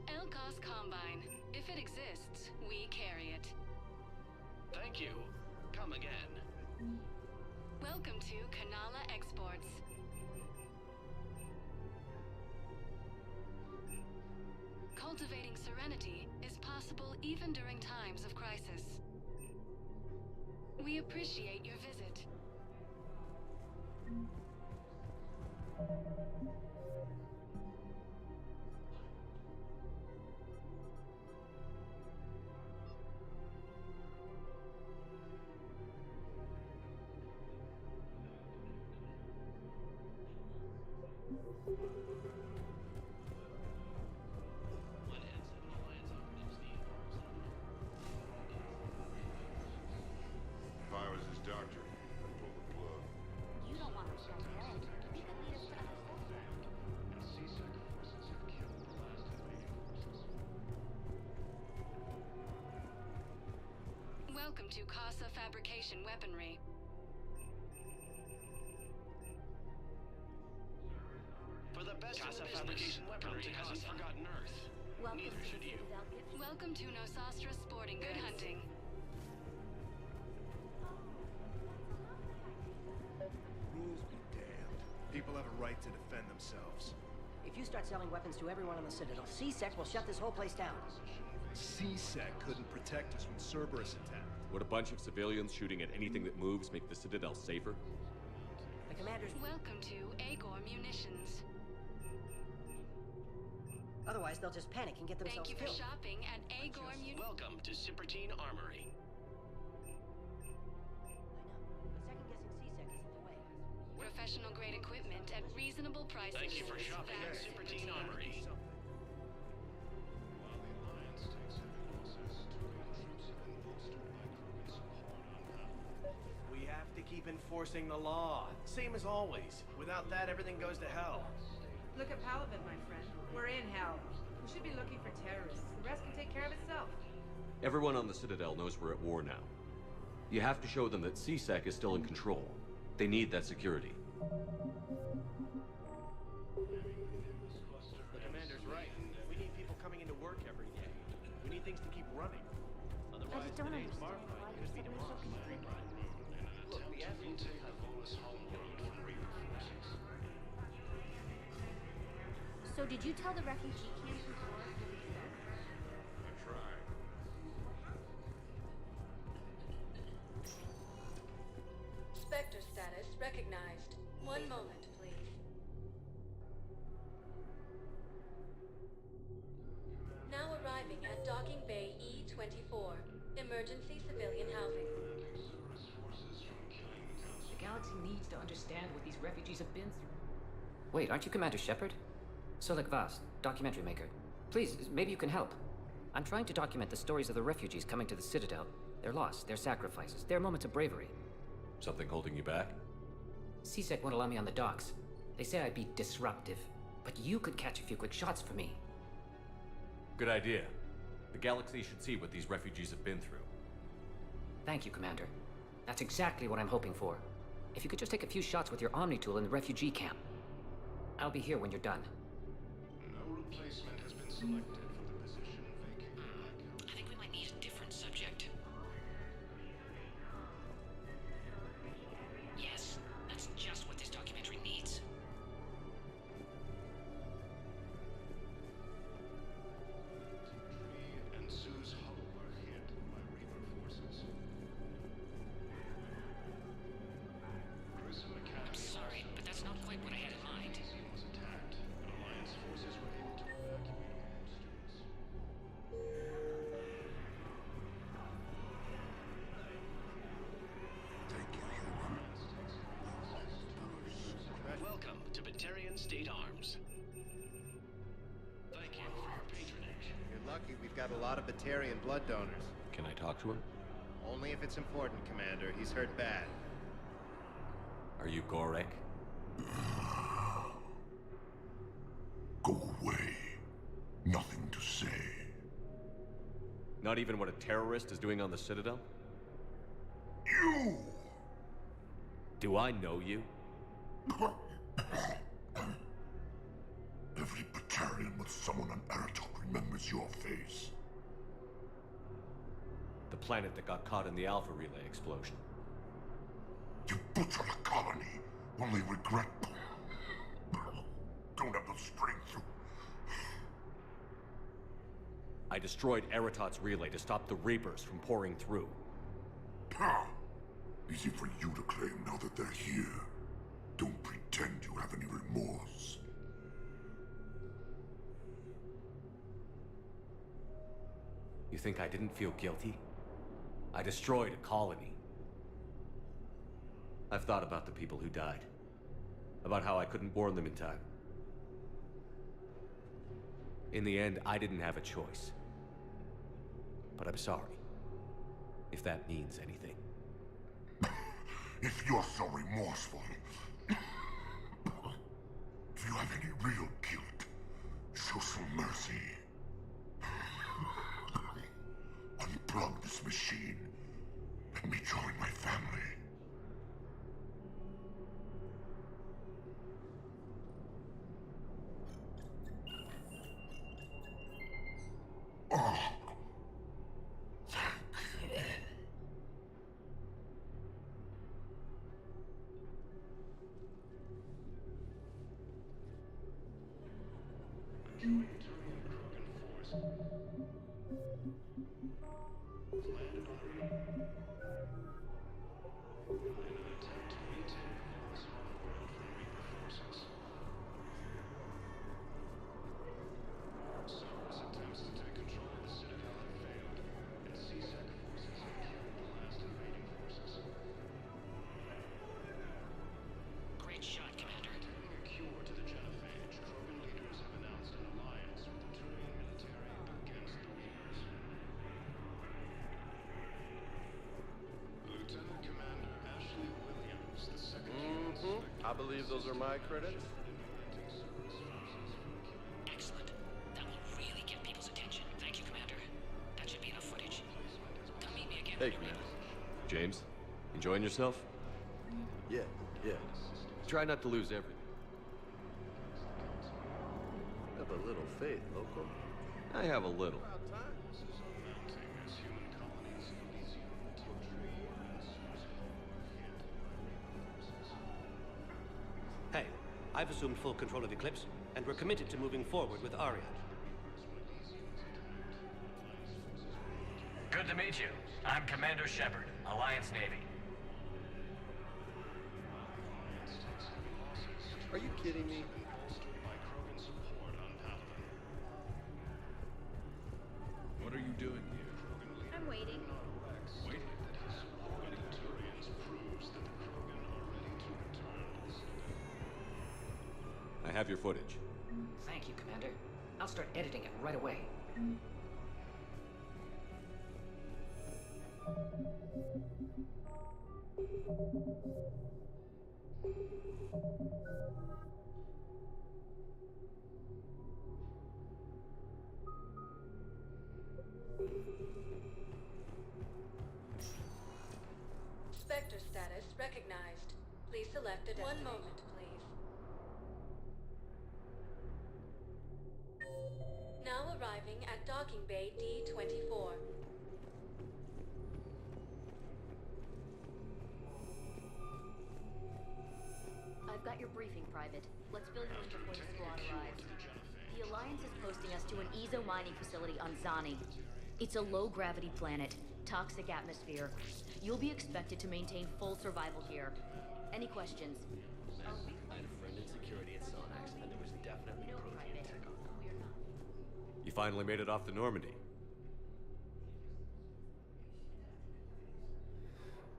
Elcos Combine. If it exists, we carry it. Thank you. Come again. Welcome to Kanala Exports. Cultivating serenity is possible even during times of crisis. We appreciate your visit. If I was his doctor, I'd pull the plug. You don't want to show dead. You can lead us to other suspects. And C-Sec forces have killed the last invading forces. Welcome to Casa Fabrication Weaponry. For the best in the business, Weaponry hasn't forgotten Earth. Neither should you. Welcome to Nosastra Sporting Good Hunting. Rules be damned. People have a right to defend themselves. If you start selling weapons to everyone on the Citadel, C-Sec will shut this whole place down. C-Sec couldn't protect us when Cerberus attacked. Would a bunch of civilians shooting at anything that moves make the Citadel safer? The commander's... Welcome to Agor Munitions. Otherwise, they'll just panic and get themselves Thank you for killed. shopping at Agor Munitions. Welcome to Cipertine Armory. Professional grade equipment at reasonable prices. Thank you for shopping at Fast Cipertine Armory. While the Alliance takes heavy losses, Turian troops have been bolstered by Krogan's hard on path. We have to keep enforcing the law. Same as always. Without that, everything goes to hell. Look at Paladin, my friend. We're in hell. We should be looking for terrorists. The rest can take care of itself. Everyone on the Citadel knows we're at war now. You have to show them that C-Sec is still in control. They need that security. The commander's right. We need people coming into work every day. We need things to keep running. Otherwise, today's bar fight could be tomorrow's street ride. Look, we have to take the Volus homeworld from Reaper forces. So did you tell the refugee camp before? I tried. Spectre status recognized. One moment, please. Now arriving at Docking Bay E-24. Emergency civilian housing. The galaxy needs to understand what these refugees have been through. Wait, aren't you Commander Shepard? Solek Vast, documentary maker. Please, maybe you can help. I'm trying to document the stories of the refugees coming to the Citadel. Their loss, their sacrifices, their moments of bravery. Something holding you back? C-Sec won't allow me on the docks. They say I'd be disruptive. But you could catch a few quick shots for me. Good idea. The galaxy should see what these refugees have been through. Thank you, Commander. That's exactly what I'm hoping for. If you could just take a few shots with your Omni tool in the refugee camp. I'll be here when you're done. No replacement has been selected for the position vacated. I think we might need a different subject. Yes, that's just what this documentary needs. Tree and Sue's hull were hit by Reaper forces. Chris McCann I'm sorry, but that's not quite what I had in mind. was attacked, and Alliance forces were able to evacuate a host. lucky, we've got a lot of Batarian blood donors. Can I talk to him? Only if it's important, Commander. He's hurt bad. Are you Gorek? Go away. Nothing to say. Not even what a terrorist is doing on the Citadel? You! Do I know you? Every Batarian with someone on Aratok remembers your face. The planet that got caught in the Alpha Relay explosion. You butchered a colony, only regret. Don't have the strength to... I destroyed Eratot's relay to stop the Reapers from pouring through. Easy for you to claim now that they're here. Don't pretend you have any remorse. You think I didn't feel guilty? I destroyed a colony. I've thought about the people who died. About how I couldn't warn them in time. In the end, I didn't have a choice. But I'm sorry. If that means anything. If you're so remorseful, if you have any real guilt, show some mercy. Unplug this machine. Let me join my family. Oh. Join Turian Krogan force. Landed on in an attempt to retake Volus homeworld from Reaper forces. Cerberus attempts to take control of the Citadel have failed, and CSEC forces have killed the last invading forces. Great shot, Commander. Taking a cure to the genophage, Krogan leaders have announced an alliance with the Turian military against the Reapers. Lieutenant Commander Ashley Williams, the second I believe those are my credits. Excellent. That will really get people's attention. Thank you, Commander. That should be enough footage. Come meet me again. Hey, Commander. James, enjoying yourself? Yeah. Try not to lose everything. Have a little faith, local. I have a little. mounting as human colonies of Elysium infiltrate and Hey, I've assumed full control of Eclipse, and we're committed to moving forward with Ariad. Good to meet you. I'm Commander Shepard, Alliance Navy. Are you kidding me? bolstered by Krogan support on Paragon. What are you doing here? I'm waiting. Waiting? That his support of the Turians proves that the Krogan are ready to return to the Citadel. I have your footage. Thank you, Commander. I'll start editing it right away. Spectre status recognized. Please select a destination. 1 moment, please. Now arriving at docking bay D-24. I've got your briefing, Private. Let's fill you in before the squad arrives. The Alliance is posting us to an EZO mining facility on Zani. It's a low-gravity planet, toxic atmosphere. You'll be expected to maintain full survival here. Any questions? I had a friend in security at Sonax, and there was definitely protein tech on them. You finally made it off to Normandy.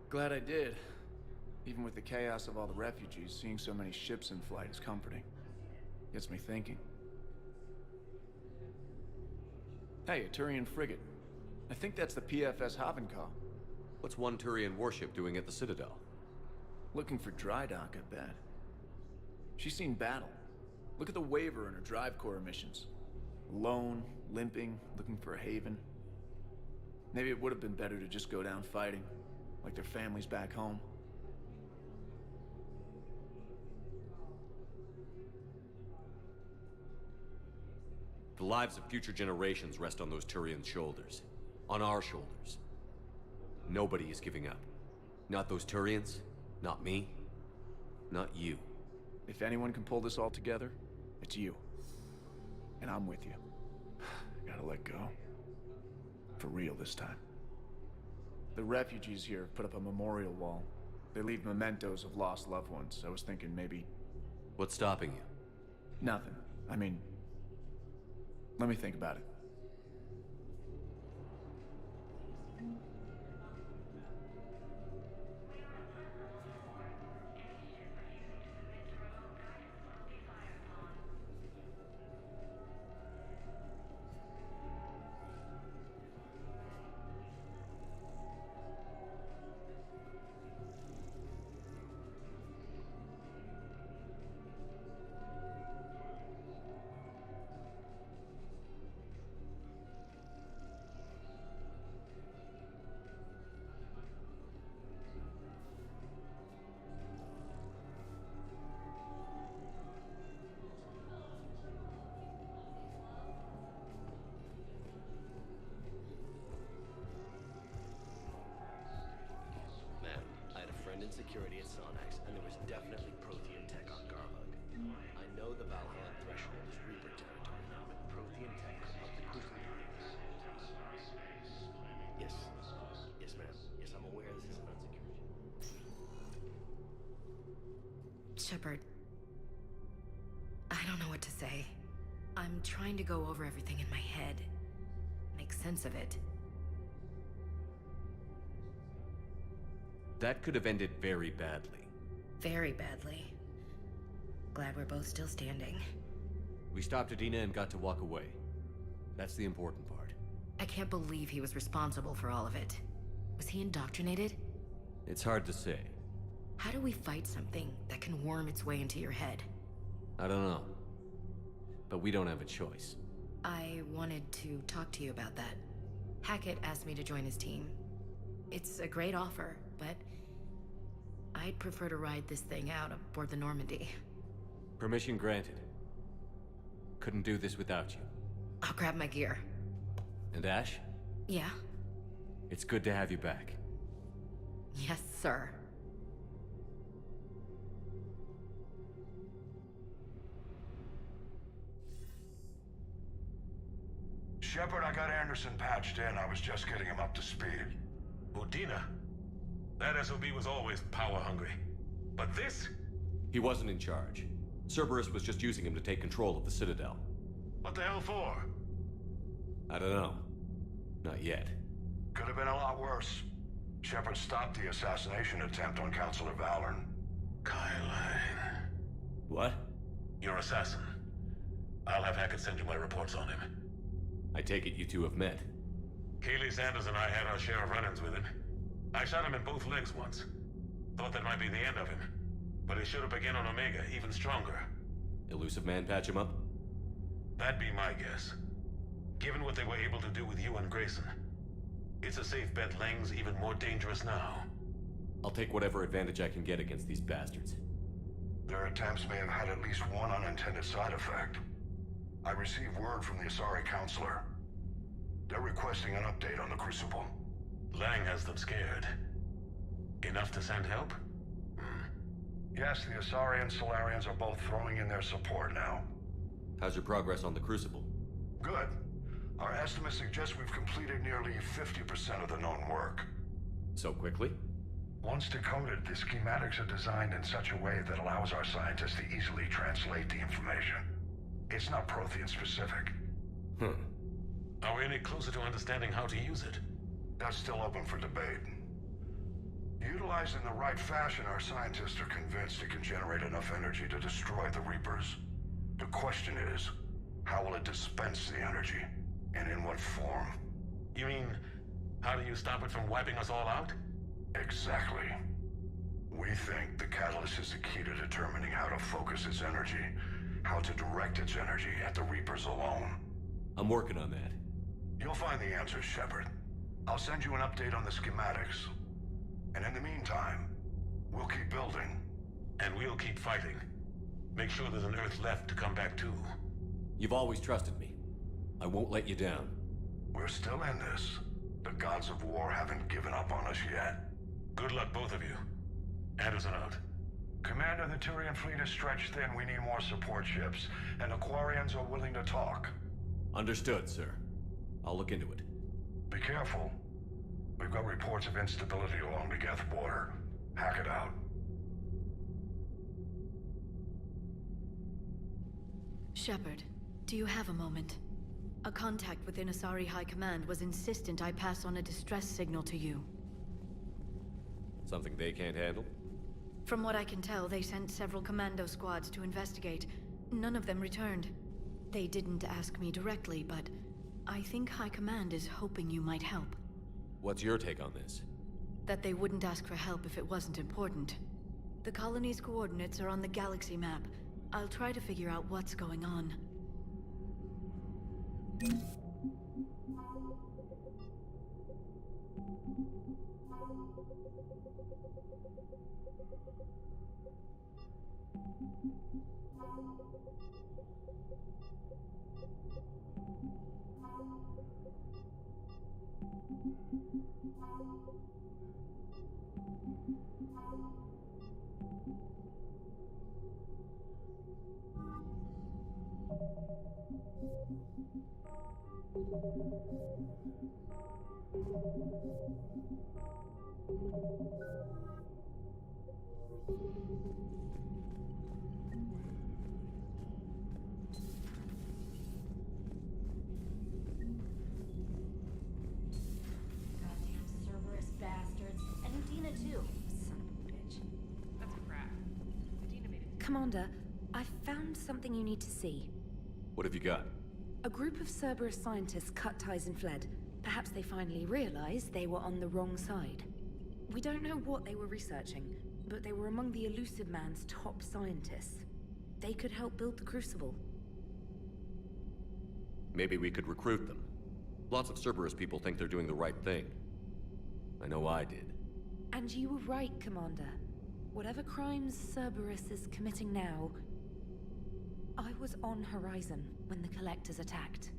Glad I did. Even with the chaos of all the refugees, seeing so many ships in flight is comforting. Gets me thinking. Hey, a Turian frigate. I think that's the PFS Havenkau. What's one Turian warship doing at the Citadel? Looking for dry dock, I bet. She's seen battle. Look at the waiver in her drive core emissions. Alone, limping, looking for a haven. Maybe it would have been better to just go down fighting, like their families back home. The lives of future generations rest on those Turians' shoulders. On our shoulders. Nobody is giving up. Not those Turians, not me, not you. If anyone can pull this all together, it's you. And I'm with you. Gotta let go. For real this time. The refugees here have put up a memorial wall. They leave mementos of lost loved ones. I was thinking maybe... What's stopping you? Nothing. I mean... Let me think about it. In security at Sonax, and there was definitely Prothean tech on Garhug. I know the Valhalla threshold is Reaper territory now, but Prothean tech could up the crucible. Yes. Yes, ma'am. Yes, I'm aware this is about security. Shepard. I don't know what to say. I'm trying to go over everything in my head. Make sense of it. That could have ended very badly. Very badly. Glad we're both still standing. We stopped Adina and got to walk away. That's the important part. I can't believe he was responsible for all of it. Was he indoctrinated? It's hard to say. How do we fight something that can worm its way into your head? I don't know. But we don't have a choice. I wanted to talk to you about that. Hackett asked me to join his team. It's a great offer, but I'd prefer to ride this thing out aboard the Normandy. Permission granted. Couldn't do this without you. I'll grab my gear. And Ash? Yeah? It's good to have you back. Yes, sir. Shepard, I got Anderson patched in. I was just getting him up to speed. Udina? That SOB was always power-hungry. But this? He wasn't in charge. Cerberus was just using him to take control of the Citadel. What the hell for? I don't know. Not yet. Could have been a lot worse. Shepard stopped the assassination attempt on Councilor Valorn. Kylan. What? Your assassin. I'll have Hackett send you my reports on him. I take it you two have met. Kaylee Sanders and I had our share of run-ins with him. I shot him in both legs once. Thought that might be the end of him. But he should have begun on Omega, even stronger. Elusive Man patch him up? That'd be my guess. Given what they were able to do with you and Grayson. It's a safe bet Lang's even more dangerous now. I'll take whatever advantage I can get against these bastards. Their attempts may have had at least one unintended side effect. I received word from the Asari Counselor. They're requesting an update on the Crucible. Lang has them scared. Enough to send help? Yes, the Asari and Solarians are both throwing in their support now. How's your progress on the Crucible? Good. Our estimates suggest we've completed nearly 50% of the known work. So quickly? Once decoded, the schematics are designed in such a way that allows our scientists to easily translate the information. It's not Prothean specific. Are we any closer to understanding how to use it? That's still open for debate. Utilized in the right fashion, our scientists are convinced it can generate enough energy to destroy the Reapers. The question is, how will it dispense the energy? And in what form? You mean, how do you stop it from wiping us all out? Exactly. We think the catalyst is the key to determining how to focus its energy, how to direct its energy at the Reapers alone. I'm working on that. You'll find the answers, Shepard. I'll send you an update on the schematics. And in the meantime, we'll keep building. And we'll keep fighting. Make sure there's an Earth left to come back to. You've always trusted me. I won't let you down. We're still in this. The gods of war haven't given up on us yet. Good luck, both of you. Anderson out. Commander, the Turian fleet is stretched thin. We need more support ships, and Aquarians are willing to talk. Understood, sir. I'll look into it. Be careful. We've got reports of instability along the Geth border. Hack it out. Shepard, do you have a moment? A contact within Asari High Command was insistent I pass on a distress signal to you. Something they can't handle? From what I can tell, they sent several commando squads to investigate. None of them returned. They didn't ask me directly, but I think High Command is hoping you might help. What's your take on this? That they wouldn't ask for help if it wasn't important. The colony's coordinates are on the galaxy map. I'll try to figure out what's going on. Commander, I found something you need to see. What have you got? A group of Cerberus scientists cut ties and fled. Perhaps they finally realized they were on the wrong side. We don't know what they were researching, but they were among the Elusive Man's top scientists. They could help build the Crucible. Maybe we could recruit them. Lots of Cerberus people think they're doing the right thing. I know I did. And you were right, Commander. Whatever crimes Cerberus is committing now, I was on Horizon when the Collectors attacked.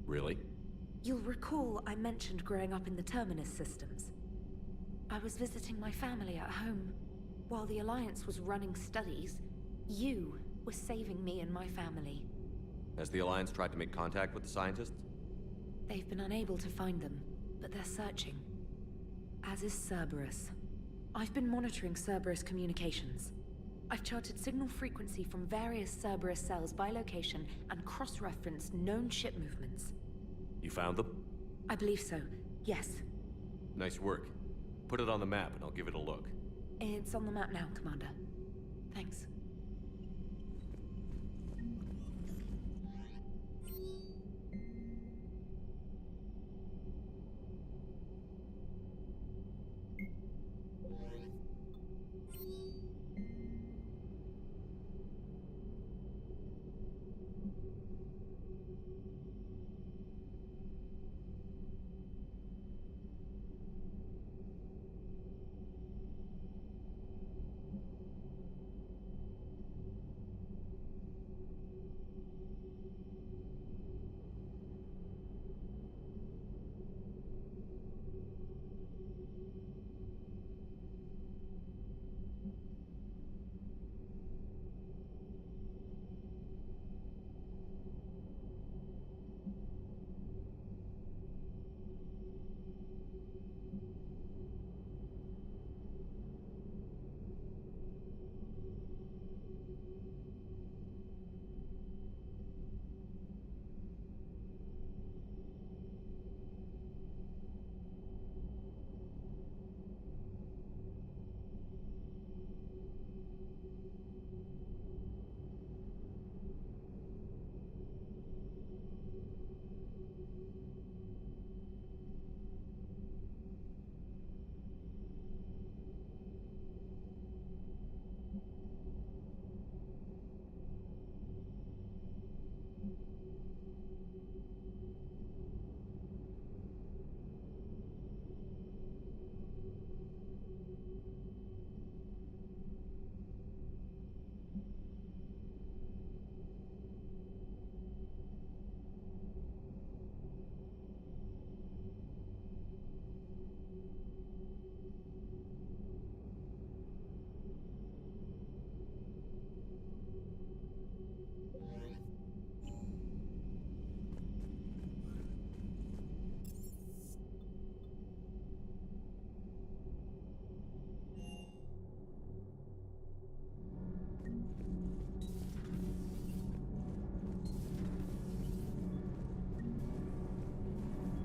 Really? You'll recall I mentioned growing up in the Terminus systems. I was visiting my family at home. While the Alliance was running studies, you were saving me and my family. Has the Alliance tried to make contact with the scientists? They've been unable to find them, but they're searching. As is Cerberus. I've been monitoring Cerberus communications. I've charted signal frequency from various Cerberus cells by location and cross-referenced known ship movements. You found them? I believe so, yes. Nice work. Put it on the map and I'll give it a look. It's on the map now, Commander. Thanks.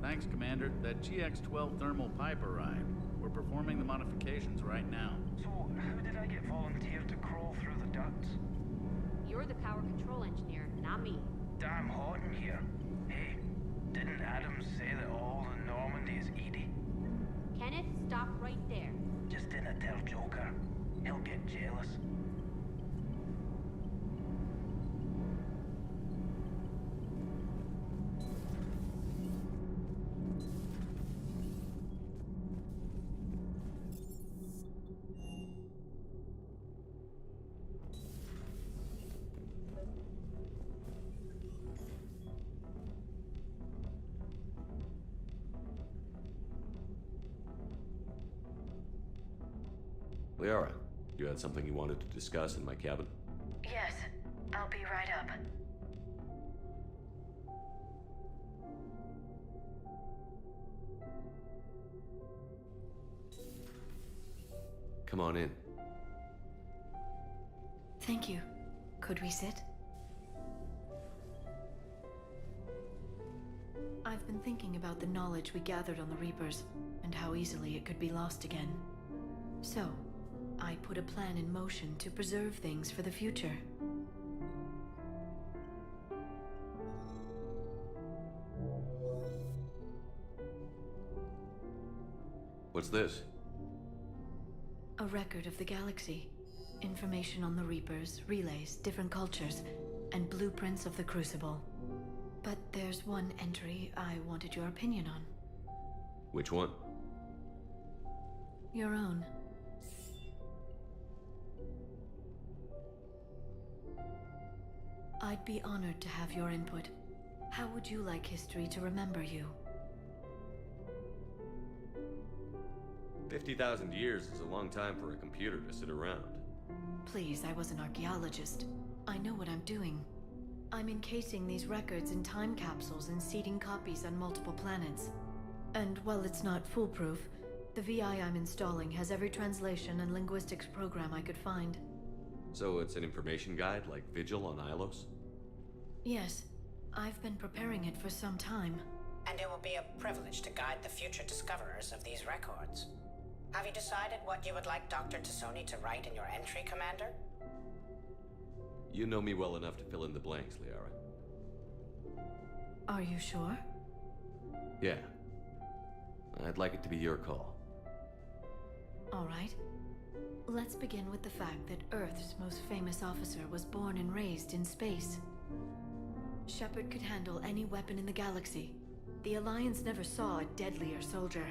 Thanks, Commander. That GX-12 thermal pipe arrived. We're performing the modifications right now. So, how did I get volunteered to crawl through the ducts? You're the power control engineer, not me. Damn hot in here. Hey, didn't Adams say that all the Normandy is Edie? Kenneth, stop right there. Just didn't tell Joker. He'll get jealous. Liara, you had something you wanted to discuss in my cabin? Yes, I'll be right up. Come on in. Thank you. Could we sit? I've been thinking about the knowledge we gathered on the Reapers, and how easily it could be lost again. So, I put a plan in motion to preserve things for the future. What's this? A record of the galaxy. Information on the Reapers, relays, different cultures, and blueprints of the Crucible. But there's one entry I wanted your opinion on. Which one? Your own. I'd be honored to have your input. How would you like history to remember you? 50,000 years is a long time for a computer to sit around. Please, I was an archaeologist. I know what I'm doing. I'm encasing these records in time capsules and seeding copies on multiple planets. And while it's not foolproof, the VI I'm installing has every translation and linguistics program I could find. So it's an information guide like Vigil on Ilos? Yes, I've been preparing it for some time. And it will be a privilege to guide the future discoverers of these records. Have you decided what you would like Dr. Tassoni to write in your entry, Commander? You know me well enough to fill in the blanks, Liara. Are you sure? Yeah. I'd like it to be your call. All right. Let's begin with the fact that Earth's most famous officer was born and raised in space. Shepard could handle any weapon in the galaxy. The Alliance never saw a deadlier soldier.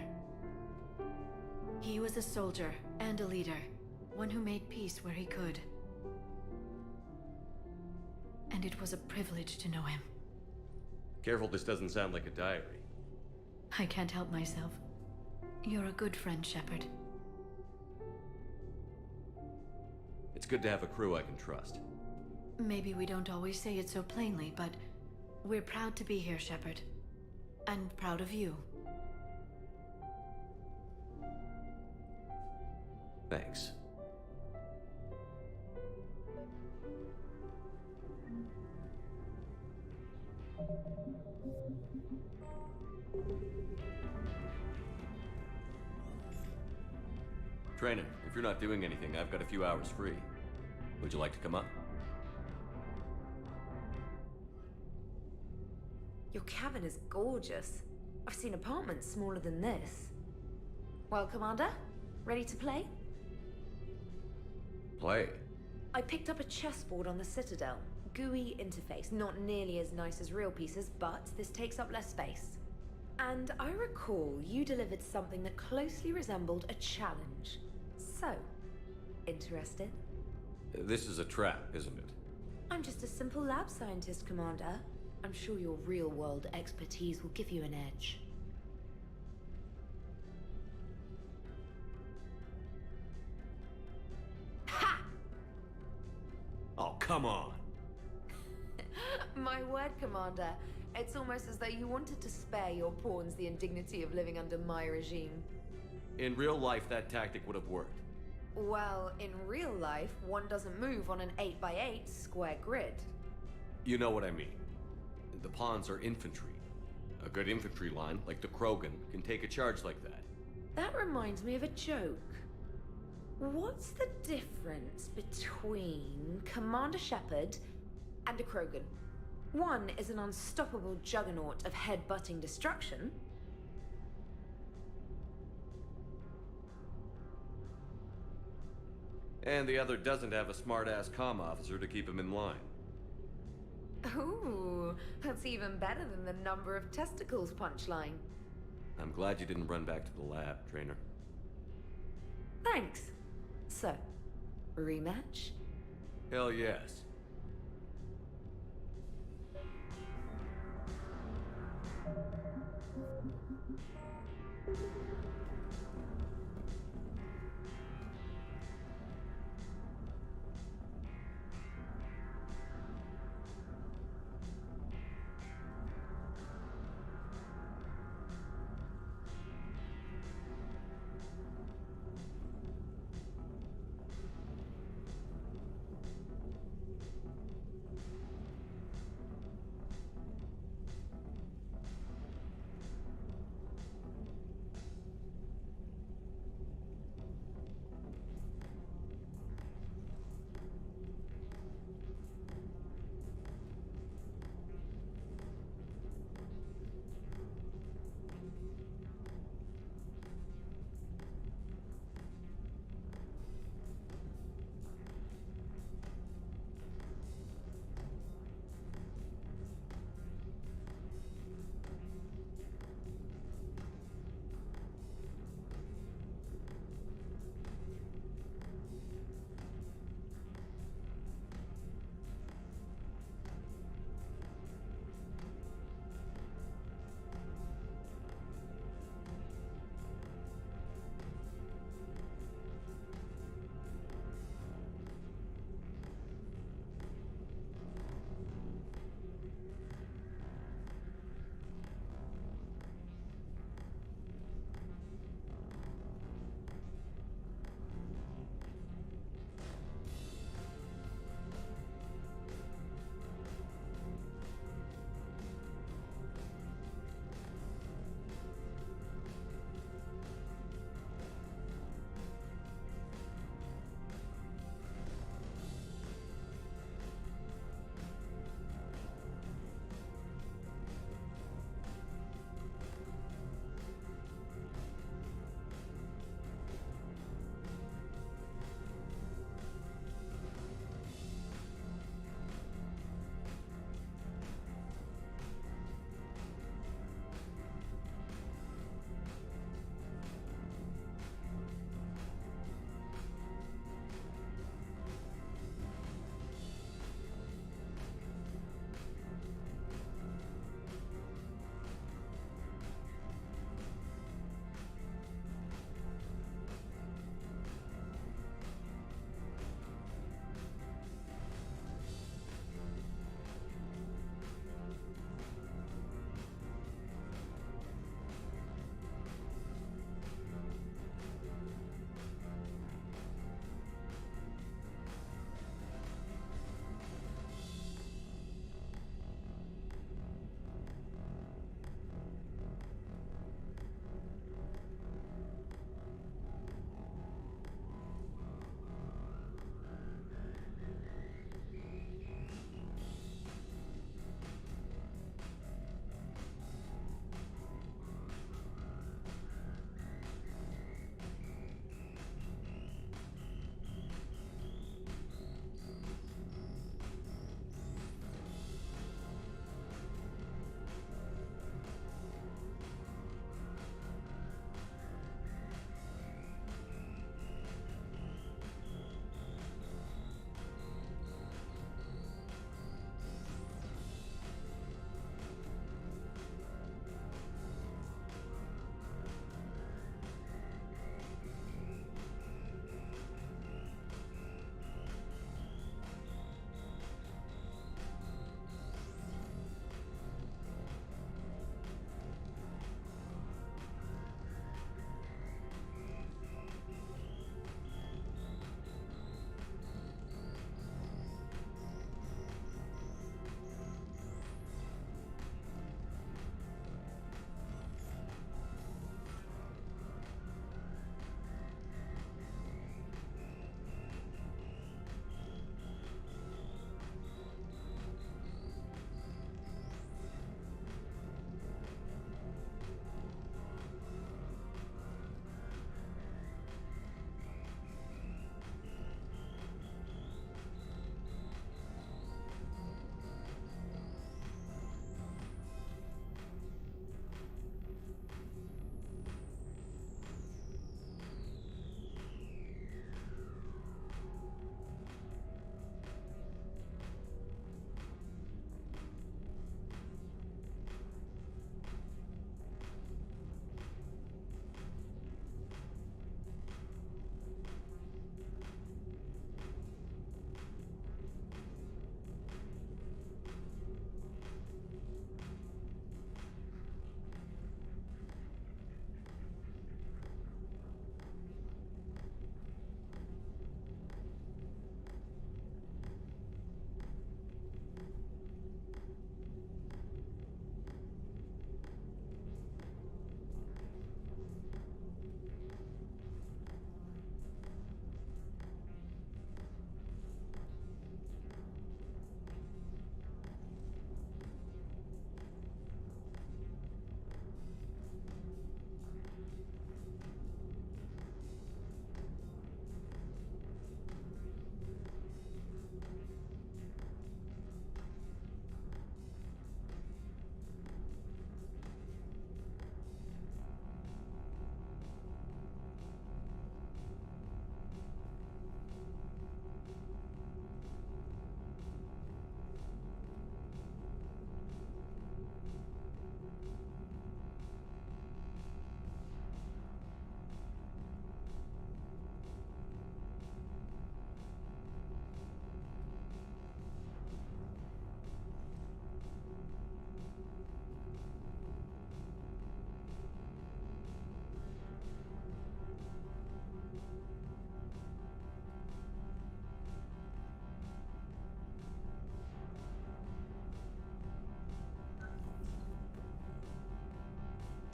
He was a soldier and a leader, one who made peace where he could. And it was a privilege to know him. Careful, this doesn't sound like a diary. I can't help myself. You're a good friend, Shepard. It's good to have a crew I can trust. Maybe we don't always say it so plainly, but we're proud to be here, Shepard. And proud of you. Thanks. Trainer, if you're not doing anything, I've got a few hours free. Would you like to come up? Your cabin is gorgeous. I've seen apartments smaller than this. Well, Commander, ready to play? Play? I picked up a chessboard on the Citadel. GUI interface, not nearly as nice as real pieces, but this takes up less space. And I recall you delivered something that closely resembled a challenge. So, interested? This is a trap, isn't it? I'm just a simple lab scientist, Commander. I'm sure your real-world expertise will give you an edge. Ha! Oh, come on! My word, Commander. It's almost as though you wanted to spare your pawns the indignity of living under my regime. In real life, that tactic would have worked. Well, in real life, one doesn't move on an 8x8 square grid. You know what I mean. The pawns are infantry. A good infantry line, like the Krogan, can take a charge like that. That reminds me of a joke. What's the difference between Commander Shepard and a Krogan? One is an unstoppable juggernaut of head-butting destruction. And the other doesn't have a smart-ass comm officer to keep him in line. Ooh, that's even better than the number of testicles punchline. I'm glad you didn't run back to the lab, Trainer. Thanks. So, rematch? Hell yes.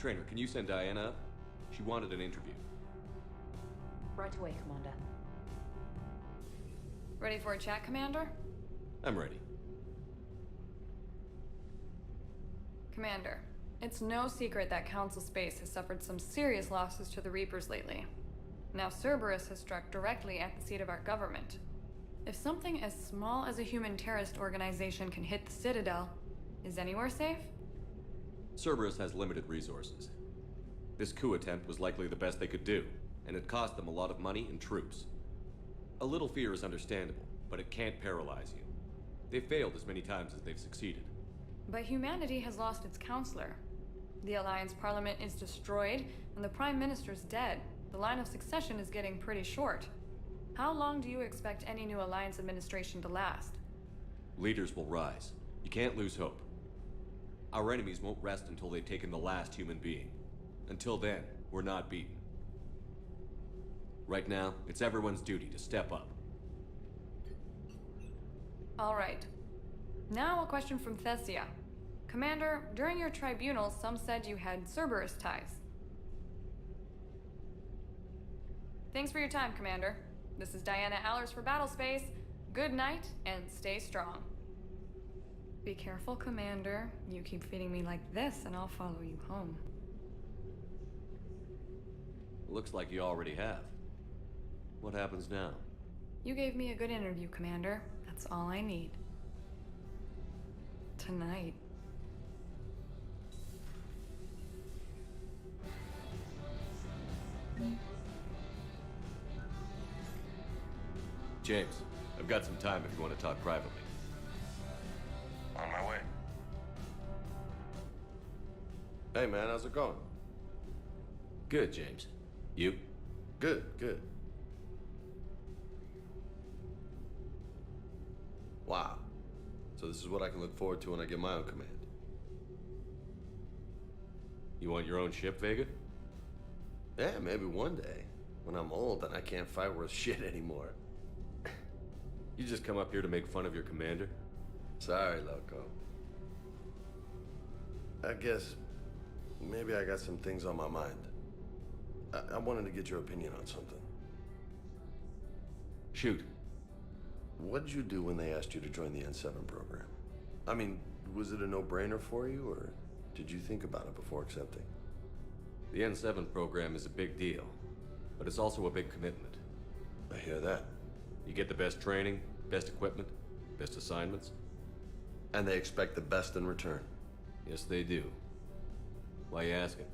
Trainer, can you send Diana up? She wanted an interview. Right away, Commander. Ready for a chat, Commander? I'm ready. Commander, it's no secret that Council Space has suffered some serious losses to the Reapers lately. Now Cerberus has struck directly at the seat of our government. If something as small as a human terrorist organization can hit the Citadel, is anywhere safe? Cerberus has limited resources. This coup attempt was likely the best they could do, and it cost them a lot of money and troops. A little fear is understandable, but it can't paralyze you. They've failed as many times as they've succeeded. But humanity has lost its counselor. The Alliance Parliament is destroyed, and the Prime Minister's dead. The line of succession is getting pretty short. How long do you expect any new Alliance administration to last? Leaders will rise. You can't lose hope. Our enemies won't rest until they've taken the last human being. Until then, we're not beaten. Right now, it's everyone's duty to step up. All right. Now a question from Thessia. Commander, during your tribunal, some said you had Cerberus ties. Thanks for your time, Commander. This is Diana Allers for Battlespace. Good night, and stay strong. Be careful, Commander. You keep feeding me like this, and I'll follow you home. Looks like you already have. What happens now? You gave me a good interview, Commander. That's all I need. Tonight. James, I've got some time if you want to talk privately. On my way. Hey man, how's it going? Good, James. You? Good, good. Wow. So this is what I can look forward to when I get my own command. You want your own ship, Vega? Yeah, maybe one day. When I'm old and I can't fight worth shit anymore. You just come up here to make fun of your commander? Sorry, Loco. I guess maybe I got some things on my mind. I wanted to get your opinion on something. Shoot. What did you do when they asked you to join the N7 program? I mean, was it a no-brainer for you, or did you think about it before accepting? The N7 program is a big deal, but it's also a big commitment. I hear that. You get the best training, best equipment, best assignments. And they expect the best in return. Yes, they do. Why you asking?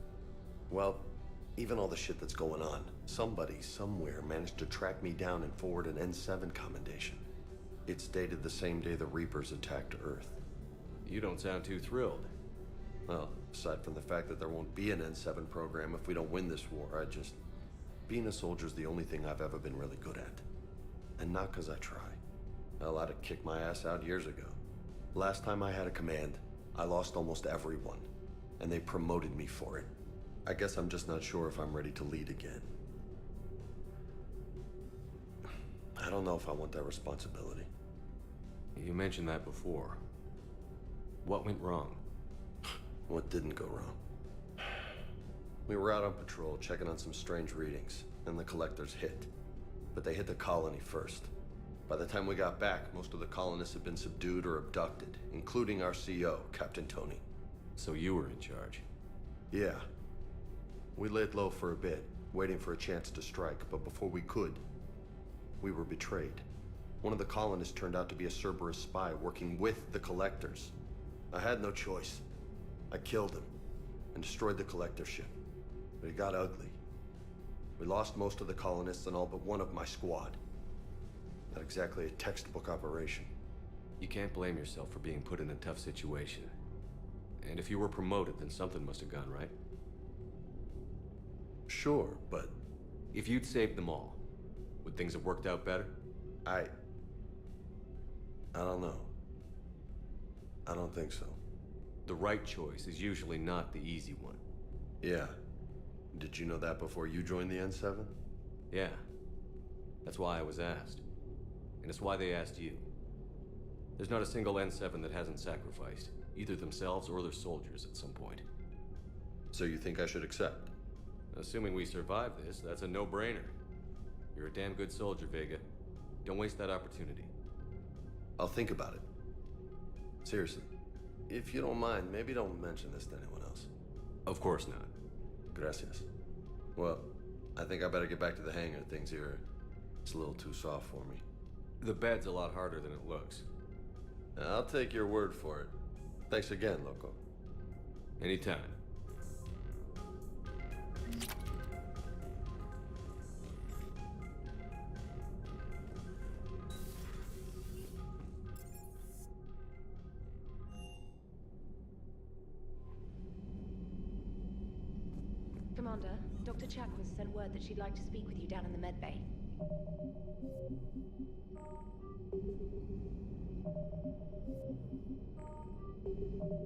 Well, even all the shit that's going on, somebody somewhere managed to track me down and forward an N7 commendation. It's dated the same day the Reapers attacked Earth. You don't sound too thrilled. Well, aside from the fact that there won't be an N7 program if we don't win this war, being a soldier's the only thing I've ever been really good at. And not because I try. Hell, I'd have kicked my ass out years ago. Last time I had a command, I lost almost everyone. And they promoted me for it. I guess I'm just not sure if I'm ready to lead again. I don't know if I want that responsibility. You mentioned that before. What went wrong? What didn't go wrong? We were out on patrol, checking on some strange readings, and the collectors hit. But they hit the colony first. By the time we got back, most of the colonists had been subdued or abducted, including our CO, Captain Tony. So you were in charge? Yeah. We laid low for a bit, waiting for a chance to strike, but before we could, we were betrayed. One of the colonists turned out to be a Cerberus spy working with the collectors. I had no choice. I killed him and destroyed the collector ship. But it got ugly. We lost most of the colonists and all but one of my squad. Not exactly a textbook operation. You can't blame yourself for being put in a tough situation. And if you were promoted, then something must have gone right. Sure, but... If you'd saved them all, would things have worked out better? I don't know. I don't think so. The right choice is usually not the easy one. Yeah. Did you know that before you joined the N7? Yeah. That's why I was asked. And it's why they asked you. There's not a single N7 that hasn't sacrificed, either themselves or their soldiers at some point. So you think I should accept? Assuming we survive this, that's a no-brainer. You're a damn good soldier, Vega. Don't waste that opportunity. I'll think about it. Seriously. If you don't mind, maybe don't mention this to anyone else. Of course not. Gracias. Well, I think I better get back to the hangar. Things here, it's a little too soft for me. The bed's a lot harder than it looks. I'll take your word for it. Thanks again, Loco. Anytime. Commander, Dr. Chakwas sent word that she'd like to speak with you down in the med bay.